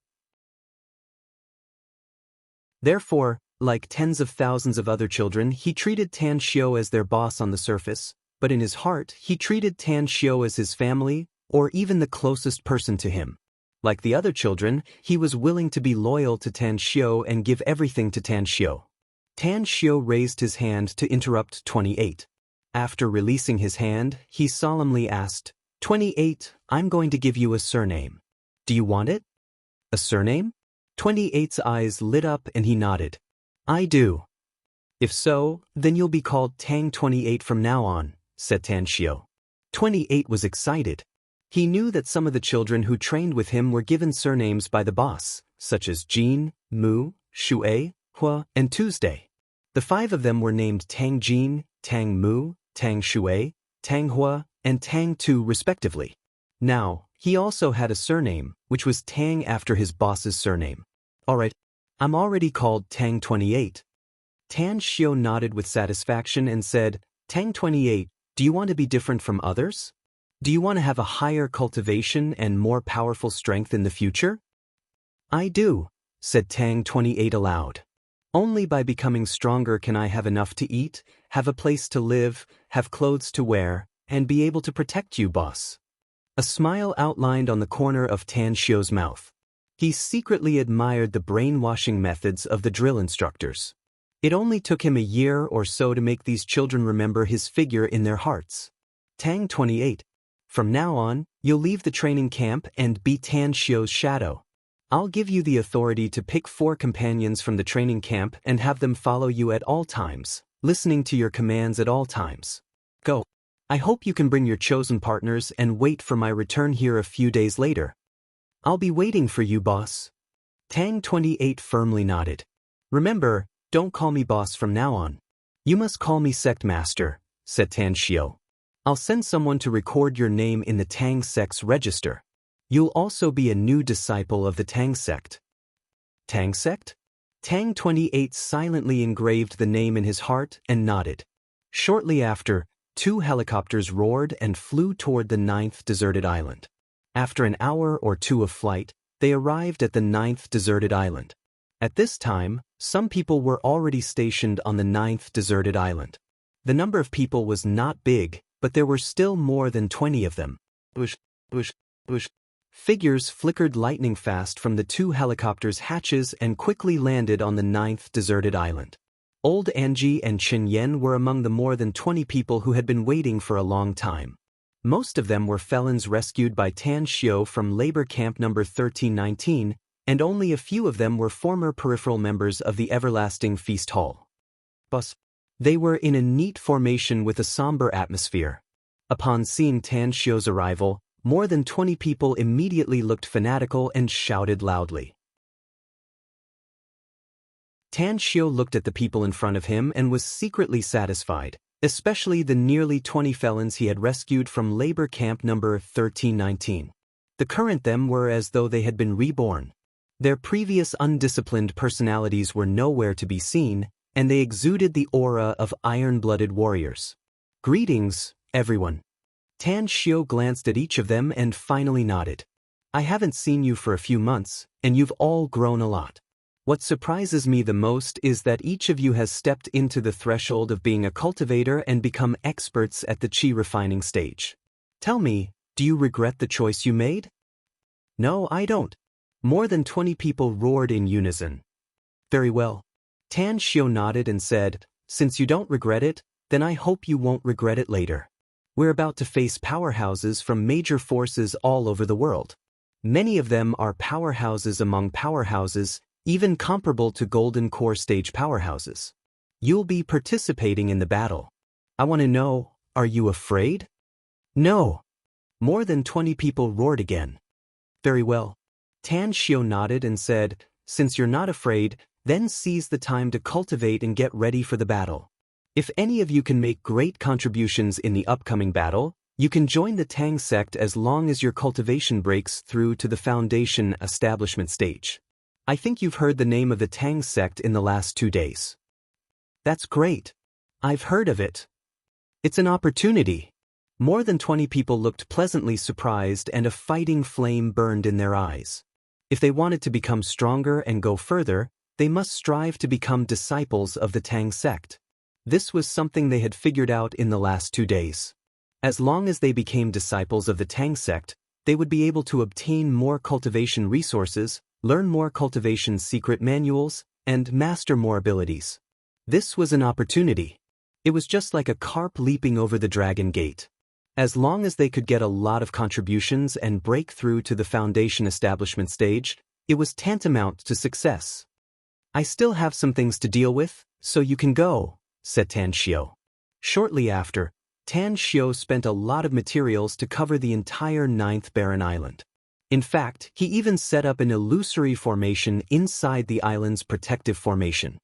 Speaker 1: Therefore, like tens of thousands of other children, he treated Tan Xiu as their boss on the surface, but in his heart, he treated Tan Xiu as his family, or even the closest person to him. Like the other children, he was willing to be loyal to Tan Xiu and give everything to Tan Xiu. Tan Xiu raised his hand to interrupt 28. After releasing his hand, he solemnly asked, 28, I'm going to give you a surname. Do you want it? A surname? 28's eyes lit up and he nodded. I do. If so, then you'll be called Tang 28 from now on, said Tan Xiu. 28 was excited. He knew that some of the children who trained with him were given surnames by the boss, such as Jin, Mu, Shui, Hua, and Tuesday. The 5 of them were named Tang Jin, Tang Mu, Tang Shui, Tang Hua, and Tang Tu respectively. Now, he also had a surname, which was Tang after his boss's surname. Alright, I'm already called Tang 28. Tan Xiu nodded with satisfaction and said, Tang 28, do you want to be different from others? Do you want to have a higher cultivation and more powerful strength in the future? I do, said Tang 28 aloud. Only by becoming stronger can I have enough to eat, have a place to live, have clothes to wear, and be able to protect you, boss. A smile outlined on the corner of Tan Xiu's mouth. He secretly admired the brainwashing methods of the drill instructors. It only took him a year or so to make these children remember his figure in their hearts. Tang 28. From now on, you'll leave the training camp and be Tan Xiu's shadow. I'll give you the authority to pick 4 companions from the training camp and have them follow you at all times, listening to your commands at all times. Go. I hope you can bring your chosen partners and wait for my return here a few days later. I'll be waiting for you, boss. Tang 28 firmly nodded. Remember, don't call me boss from now on. You must call me sect master, said Tan Xiu. I'll send someone to record your name in the Tang sect's register. You'll also be a new disciple of the Tang sect. Tang sect? Tang 28 silently engraved the name in his heart and nodded. Shortly after, 2 helicopters roared and flew toward the 9th deserted island. After an hour or 2 of flight, they arrived at the 9th deserted island. At this time, some people were already stationed on the 9th deserted island. The number of people was not big, but there were still more than 20 of them. Bush, bush, bush. Figures flickered lightning fast from the 2 helicopters' hatches and quickly landed on the 9th deserted island. Old Angie and Chen Yen were among the more than 20 people who had been waiting for a long time. Most of them were felons rescued by Tan Xiu from labor camp number 1319, and only a few of them were former peripheral members of the Everlasting Feast Hall. They were in a neat formation with a somber atmosphere. Upon seeing Tan Xiu's arrival, more than 20 people immediately looked fanatical and shouted loudly. Tan Xiu looked at the people in front of him and was secretly satisfied, especially the nearly 20 felons he had rescued from labor camp number 1319. The current them were as though they had been reborn. Their previous undisciplined personalities were nowhere to be seen, and they exuded the aura of iron-blooded warriors. Greetings, everyone. Tan Xiu glanced at each of them and finally nodded. I haven't seen you for a few months, and you've all grown a lot. What surprises me the most is that each of you has stepped into the threshold of being a cultivator and become experts at the qi refining stage. Tell me, do you regret the choice you made? No, I don't. More than 20 people roared in unison. Very well. Tan Xiu nodded and said, since you don't regret it, then I hope you won't regret it later. We're about to face powerhouses from major forces all over the world. Many of them are powerhouses among powerhouses, even comparable to Golden Core stage powerhouses. You'll be participating in the battle. I want to know, are you afraid? No. More than 20 people roared again. Very well. Tan Xiu nodded and said, Since you're not afraid, then seize the time to cultivate and get ready for the battle. If any of you can make great contributions in the upcoming battle, you can join the Tang sect as long as your cultivation breaks through to the foundation establishment stage. I think you've heard the name of the Tang sect in the last 2 days. That's great. I've heard of it. It's an opportunity. More than 20 people looked pleasantly surprised and a fighting flame burned in their eyes. If they wanted to become stronger and go further, they must strive to become disciples of the Tang sect. This was something they had figured out in the last 2 days. As long as they became disciples of the Tang sect, they would be able to obtain more cultivation resources, learn more cultivation secret manuals, and master more abilities. This was an opportunity. It was just like a carp leaping over the dragon gate. As long as they could get a lot of contributions and break through to the foundation establishment stage, it was tantamount to success. I still have some things to deal with, so you can go, said Tan Xiao. Shortly after, Tan Xiao spent a lot of materials to cover the entire 9th barren island. In fact, he even set up an illusory formation inside the island's protective formation.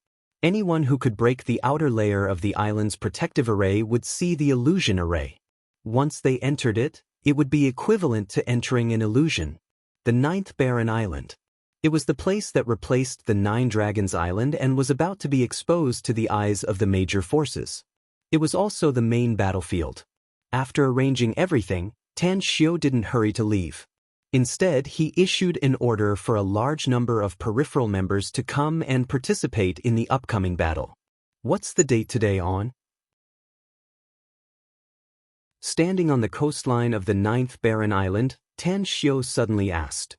Speaker 1: Anyone who could break the outer layer of the island's protective array would see the illusion array. Once they entered it, it would be equivalent to entering an illusion. The 9th barren island. It was the place that replaced the 9 Dragons Island and was about to be exposed to the eyes of the major forces. It was also the main battlefield. After arranging everything, Tan Xiao didn't hurry to leave. Instead, he issued an order for a large number of peripheral members to come and participate in the upcoming battle. What's the date today on? Standing on the coastline of the 9th barren island, Tan Xiao suddenly asked.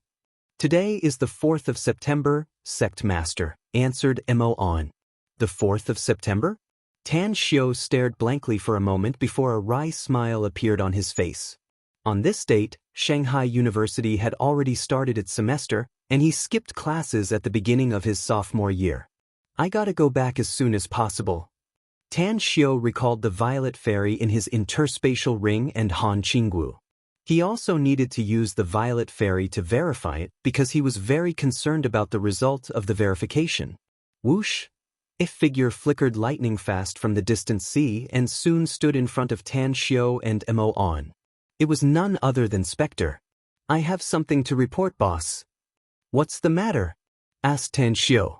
Speaker 1: Today is the 4th of September, Sect Master, answered Mo On. The 4th of September? Tan Xiao stared blankly for a moment before a wry smile appeared on his face. On this date, Shanghai University had already started its semester, and he skipped classes at the beginning of his sophomore year. I gotta go back as soon as possible. Tan Xiao recalled the Violet Fairy in his interspatial ring and Han Qinggu. He also needed to use the Violet Fairy to verify it because he was very concerned about the result of the verification. Whoosh! A figure flickered lightning fast from the distant sea and soon stood in front of Tan Xiao and Mo On. It was none other than Spectre. I have something to report, boss. What's the matter? Asked Tan Xiao.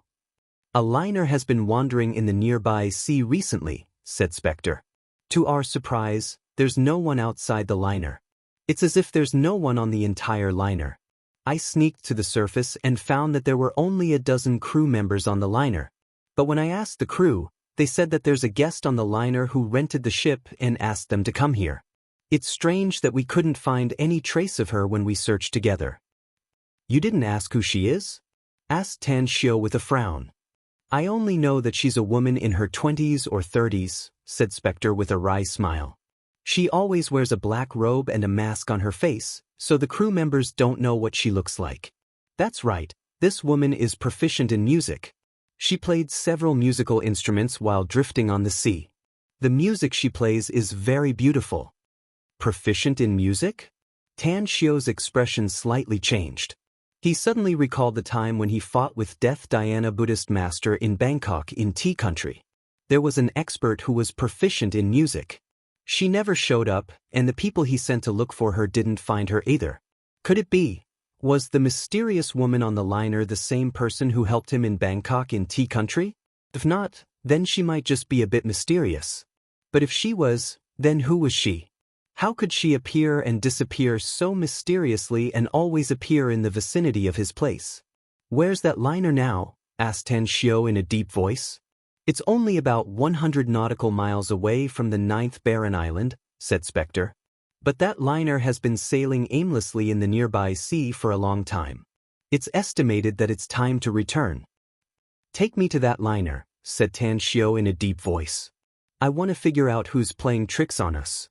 Speaker 1: A liner has been wandering in the nearby sea recently, said Spectre. To our surprise, there's no one outside the liner. It's as if there's no one on the entire liner. I sneaked to the surface and found that there were only a dozen crew members on the liner. But when I asked the crew, they said that there's a guest on the liner who rented the ship and asked them to come here. It's strange that we couldn't find any trace of her when we searched together. You didn't ask who she is? Asked Tan Xiao with a frown. I only know that she's a woman in her 20s or 30s, said Spectre with a wry smile. She always wears a black robe and a mask on her face, so the crew members don't know what she looks like. That's right, this woman is proficient in music. She played several musical instruments while drifting on the sea. The music she plays is very beautiful. Proficient in music? Tan Xiao's expression slightly changed. He suddenly recalled the time when he fought with Death Diana Buddhist master in Bangkok in Tea Country. There was an expert who was proficient in music. She never showed up, and the people he sent to look for her didn't find her either. Could it be? Was the mysterious woman on the liner the same person who helped him in Bangkok in Tea Country? If not, then she might just be a bit mysterious. But if she was, then who was she? How could she appear and disappear so mysteriously and always appear in the vicinity of his place? Where's that liner now? Asked Tan Xiao in a deep voice. It's only about 100 nautical miles away from the 9th barren island, said Spectre. But that liner has been sailing aimlessly in the nearby sea for a long time. It's estimated that it's time to return. Take me to that liner, said Tan Xiao in a deep voice. I want to figure out who's playing tricks on us.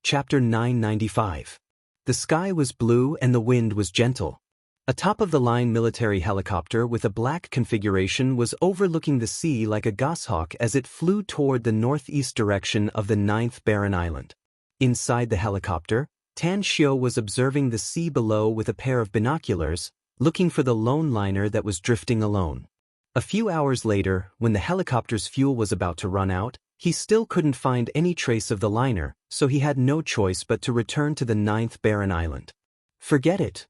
Speaker 1: Chapter 995. The sky was blue and the wind was gentle. A top-of-the-line military helicopter with a black configuration was overlooking the sea like a goshawk as it flew toward the northeast direction of the 9th barren island. Inside the helicopter, Tan Xiu was observing the sea below with a pair of binoculars, looking for the lone liner that was drifting alone. A few hours later, when the helicopter's fuel was about to run out, he still couldn't find any trace of the liner, so he had no choice but to return to the 9th barren island. Forget it.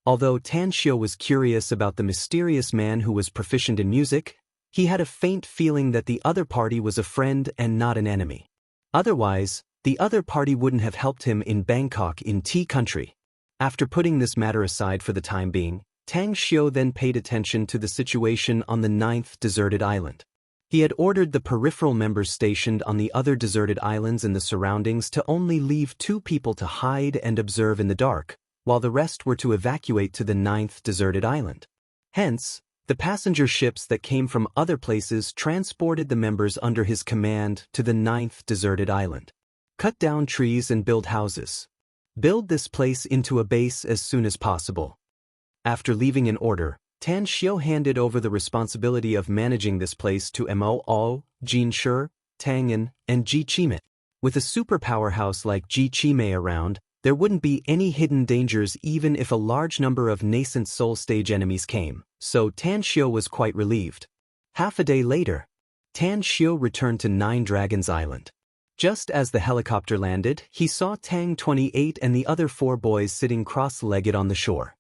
Speaker 1: Although Tan Xiu was curious about the mysterious man who was proficient in music, he had a faint feeling that the other party was a friend and not an enemy. Otherwise, the other party wouldn't have helped him in Bangkok in tea country. After putting this matter aside for the time being, Tang Xiu then paid attention to the situation on the 9th deserted island. He had ordered the peripheral members stationed on the other deserted islands in the surroundings to only leave 2 people to hide and observe in the dark, while the rest were to evacuate to the 9th deserted island. Hence, the passenger ships that came from other places transported the members under his command to the 9th deserted island. Cut down trees and build houses. Build this place into a base as soon as possible. After leaving an order, Tan Xiu handed over the responsibility of managing this place to Mo, Jin Shi, Tang An, and Ji Qimei. With a superpower house like Ji Qimei around, there wouldn't be any hidden dangers even if a large number of nascent soul stage enemies came, so Tan Xiu was quite relieved. Half a day later, Tan Xiu returned to 9 Dragons Island. Just as the helicopter landed, he saw Tang 28 and the other 4 boys sitting cross-legged on the shore.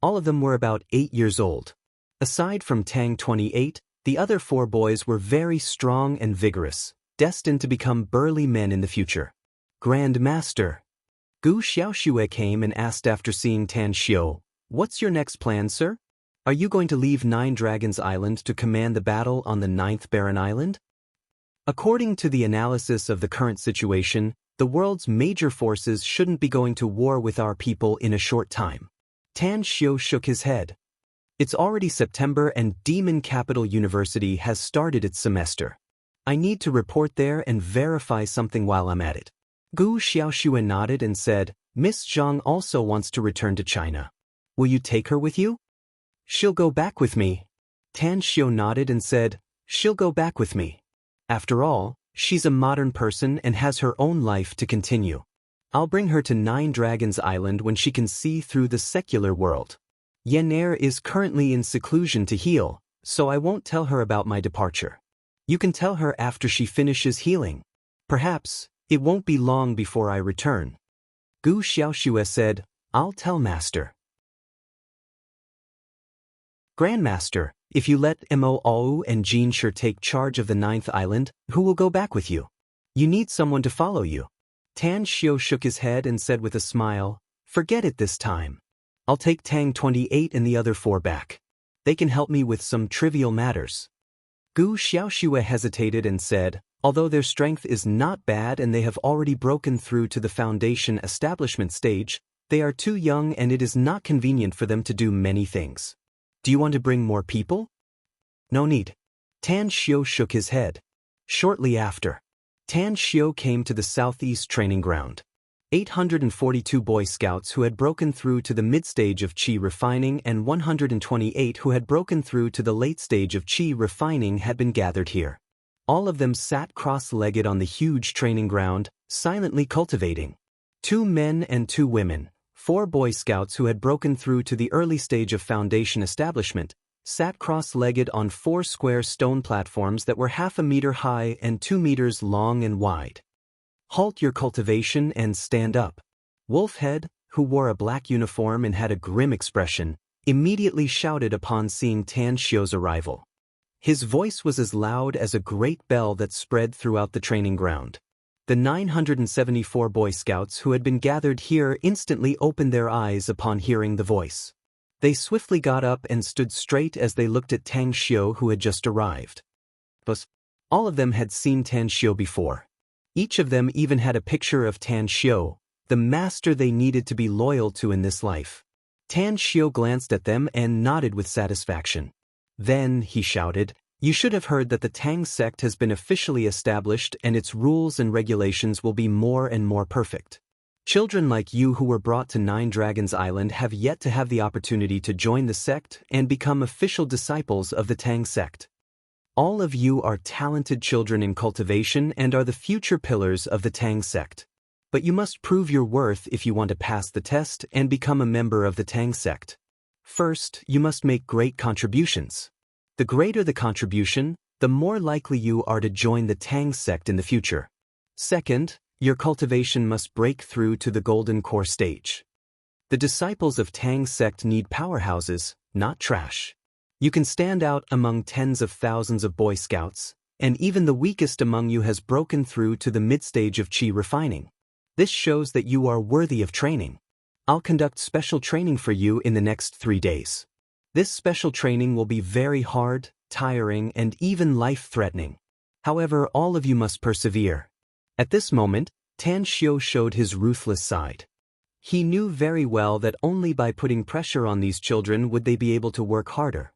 Speaker 1: All of them were about 8 years old. Aside from Tang 28, the other 4 boys were very strong and vigorous, destined to become burly men in the future. Grand Master. Gu Xiaoxue came and asked after seeing Tan Xiu, "What's your next plan, sir? Are you going to leave 9 Dragons Island to command the battle on the 9th barren island?" According to the analysis of the current situation, the world's major forces shouldn't be going to war with our people in a short time. Tan Xiu shook his head. It's already September and Demon Capital University has started its semester. I need to report there and verify something while I'm at it. Gu Xiaoxue nodded and said, "Miss Zhang also wants to return to China. Will you take her with you?" "She'll go back with me." Tan Xiu nodded and said, "She'll go back with me. After all, she's a modern person and has her own life to continue. I'll bring her to 9 Dragons Island when she can see through the secular world. Yenair is currently in seclusion to heal, so I won't tell her about my departure. You can tell her after she finishes healing. Perhaps it won't be long before I return." Gu Xiaoxue said, "I'll tell Master." Grandmaster, if you let Mo and Jin Shi take charge of the 9th island, who will go back with you? You need someone to follow you. Tan Xiu shook his head and said with a smile, "Forget it this time. I'll take Tang 28 and the other 4 back. They can help me with some trivial matters." Gu Xiaoxue hesitated and said, "Although their strength is not bad and they have already broken through to the foundation establishment stage, they are too young and it is not convenient for them to do many things. Do you want to bring more people?" "No need." Tan Xiu shook his head. Shortly after, Tan Xiu came to the southeast training ground. 842 Boy Scouts who had broken through to the mid-stage of Qi refining and 128 who had broken through to the late stage of Qi refining had been gathered here. All of them sat cross-legged on the huge training ground, silently cultivating. 2 men and 2 women, 4 Boy Scouts who had broken through to the early stage of foundation establishment, sat cross-legged on 4 square stone platforms that were half a meter high and 2 meters long and wide. "Halt your cultivation and stand up." Wolfhead, who wore a black uniform and had a grim expression, immediately shouted upon seeing Tan Xiu's arrival. His voice was as loud as a great bell that spread throughout the training ground. The 974 Boy Scouts who had been gathered here instantly opened their eyes upon hearing the voice. They swiftly got up and stood straight as they looked at Tang Xiu who had just arrived. But all of them had seen Tan Xiu before. Each of them even had a picture of Tan Xiu, the master they needed to be loyal to in this life. Tan Xiu glanced at them and nodded with satisfaction. Then, he shouted, "You should have heard that the Tang sect has been officially established and its rules and regulations will be more and more perfect. Children like you who were brought to 9 Dragons Island have yet to have the opportunity to join the sect and become official disciples of the Tang sect. All of you are talented children in cultivation and are the future pillars of the Tang sect. But you must prove your worth if you want to pass the test and become a member of the Tang sect. First, you must make great contributions. The greater the contribution, the more likely you are to join the Tang sect in the future. Second, your cultivation must break through to the golden core stage. The disciples of Tang sect need powerhouses, not trash. You can stand out among tens of thousands of Boy Scouts, and even the weakest among you has broken through to the mid-stage of Qi refining. This shows that you are worthy of training. I'll conduct special training for you in the next 3 days. This special training will be very hard, tiring, and even life-threatening. However, all of you must persevere. At this moment, Tan Xiu showed his ruthless side. He knew very well that only by putting pressure on these children would they be able to work harder.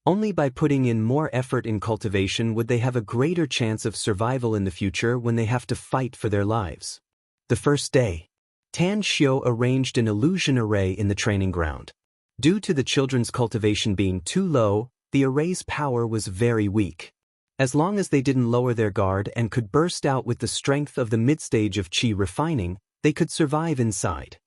Speaker 1: Only by putting in more effort in cultivation would they have a greater chance of survival in the future when they have to fight for their lives. The first day, Tan Xiu arranged an illusion array in the training ground. Due to the children's cultivation being too low, the array's power was very weak. As long as they didn't lower their guard and could burst out with the strength of the mid-stage of Qi refining, they could survive inside.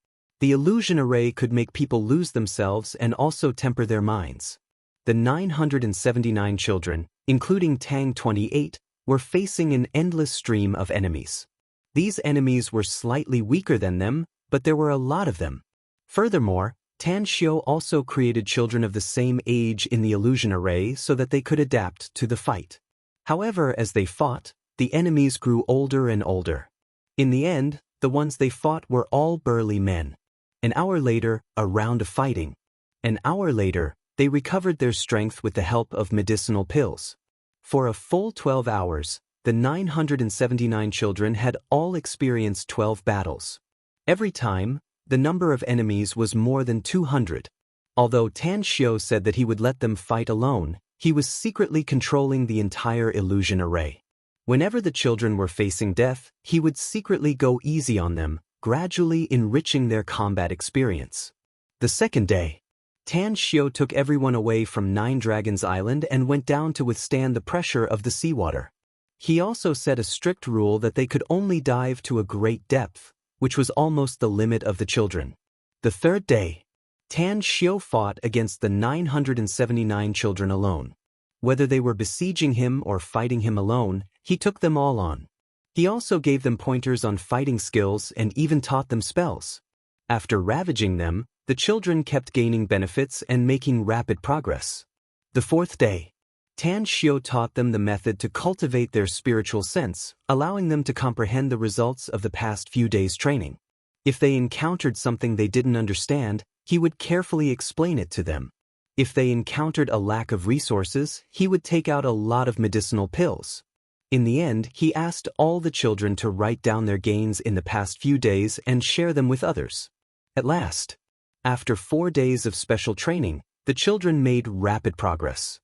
Speaker 1: The illusion array could make people lose themselves and also temper their minds. The 979 children, including Tang 28, were facing an endless stream of enemies. These enemies were slightly weaker than them, but there were a lot of them. Furthermore, Tan Xiu also created children of the same age in the illusion array so that they could adapt to the fight. However, as they fought, the enemies grew older and older. In the end, the ones they fought were all burly men. An hour later, a round of fighting. An hour later, they recovered their strength with the help of medicinal pills. For a full 12 hours, the 979 children had all experienced 12 battles. Every time, the number of enemies was more than 200. Although Tan Xiu said that he would let them fight alone, he was secretly controlling the entire illusion array. Whenever the children were facing death, he would secretly go easy on them, gradually enriching their combat experience. The second day, Tan Xiu took everyone away from Nine Dragons Island and went down to withstand the pressure of the seawater. He also set a strict rule that they could only dive to a great depth, which was almost the limit of the children. The third day, Tan Xiu fought against the 979 children alone. Whether they were besieging him or fighting him alone, he took them all on. He also gave them pointers on fighting skills and even taught them spells. After ravaging them, the children kept gaining benefits and making rapid progress. The fourth day, Tan Xiu taught them the method to cultivate their spiritual sense, allowing them to comprehend the results of the past few days' training. If they encountered something they didn't understand, he would carefully explain it to them. If they encountered a lack of resources, he would take out a lot of medicinal pills. In the end, he asked all the children to write down their gains in the past few days and share them with others. At last, after 4 days of special training, the children made rapid progress.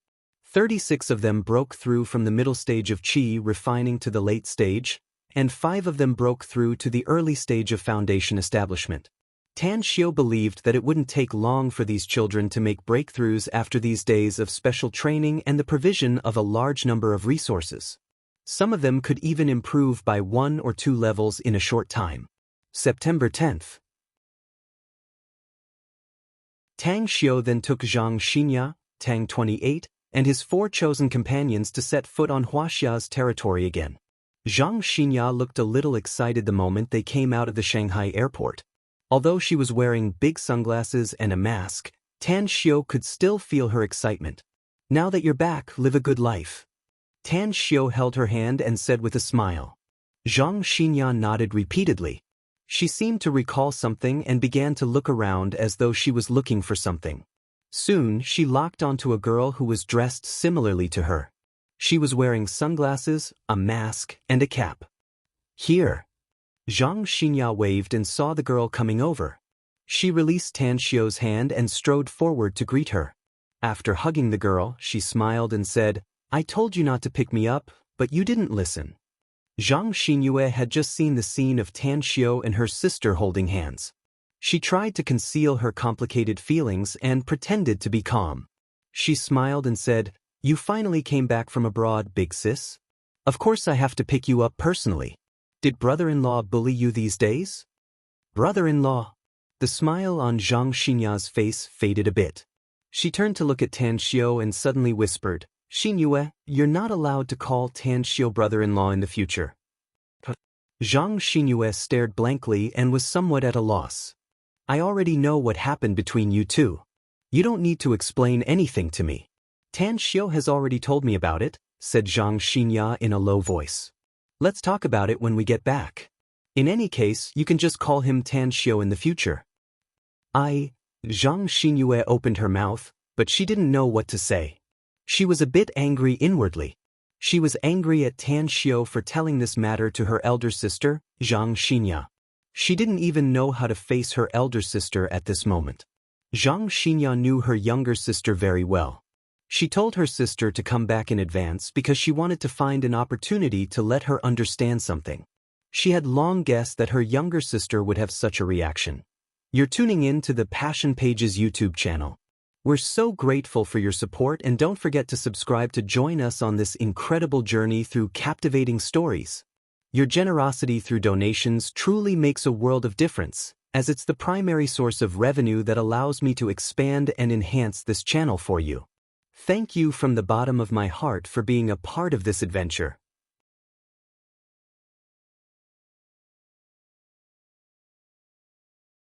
Speaker 1: 36 of them broke through from the middle stage of Qi refining to the late stage, and 5 of them broke through to the early stage of foundation establishment. Tan Xiu believed that it wouldn't take long for these children to make breakthroughs after these days of special training and the provision of a large number of resources. Some of them could even improve by 1 or 2 levels in a short time. September 10th. Tang Xiu then took Zhang Xinya, Tang 28, and his 4 chosen companions to set foot on Huaxia's territory again. Zhang Xinya looked a little excited the moment they came out of the Shanghai airport. Although she was wearing big sunglasses and a mask, Tan Xiu could still feel her excitement. "Now that you're back, live a good life." Tan Xiu held her hand and said with a smile. Zhang Xinya nodded repeatedly. She seemed to recall something and began to look around as though she was looking for something. Soon, she locked onto a girl who was dressed similarly to her. She was wearing sunglasses, a mask, and a cap. "Here." Zhang Xinya waved and saw the girl coming over. She released Tan Xiu's hand and strode forward to greet her. After hugging the girl, she smiled and said, "I told you not to pick me up, but you didn't listen." Zhang Xinyue had just seen the scene of Tan Xiu and her sister holding hands. She tried to conceal her complicated feelings and pretended to be calm. She smiled and said, "You finally came back from abroad, big sis?" Of course I have to pick you up personally. Did brother-in-law bully you these days? Brother-in-law? The smile on Zhang Xinya's face faded a bit. She turned to look at Tan Xiao and suddenly whispered, Xinyue, you're not allowed to call Tan Xiao brother-in-law in the future. Zhang Xinyue stared blankly and was somewhat at a loss. I already know what happened between you two. You don't need to explain anything to me. Tan Xiao has already told me about it, said Zhang Xinya in a low voice. Let's talk about it when we get back. In any case, you can just call him Tan Xiao in the future. Zhang Xinyue opened her mouth, but she didn't know what to say. She was a bit angry inwardly. She was angry at Tan Xiao for telling this matter to her elder sister, Zhang Xinya. She didn't even know how to face her elder sister at this moment. Zhang Xinya knew her younger sister very well. She told her sister to come back in advance because she wanted to find an opportunity to let her understand something. She had long guessed that her younger sister would have such a reaction. You're tuning in to the Passion Pages YouTube channel. We're so grateful for your support, and don't forget to subscribe to join us on this incredible journey through captivating stories. Your generosity through donations truly makes a world of difference, as it's the primary source of revenue that allows me to expand and enhance this channel for you. Thank you from the bottom of my heart for being a part of this adventure.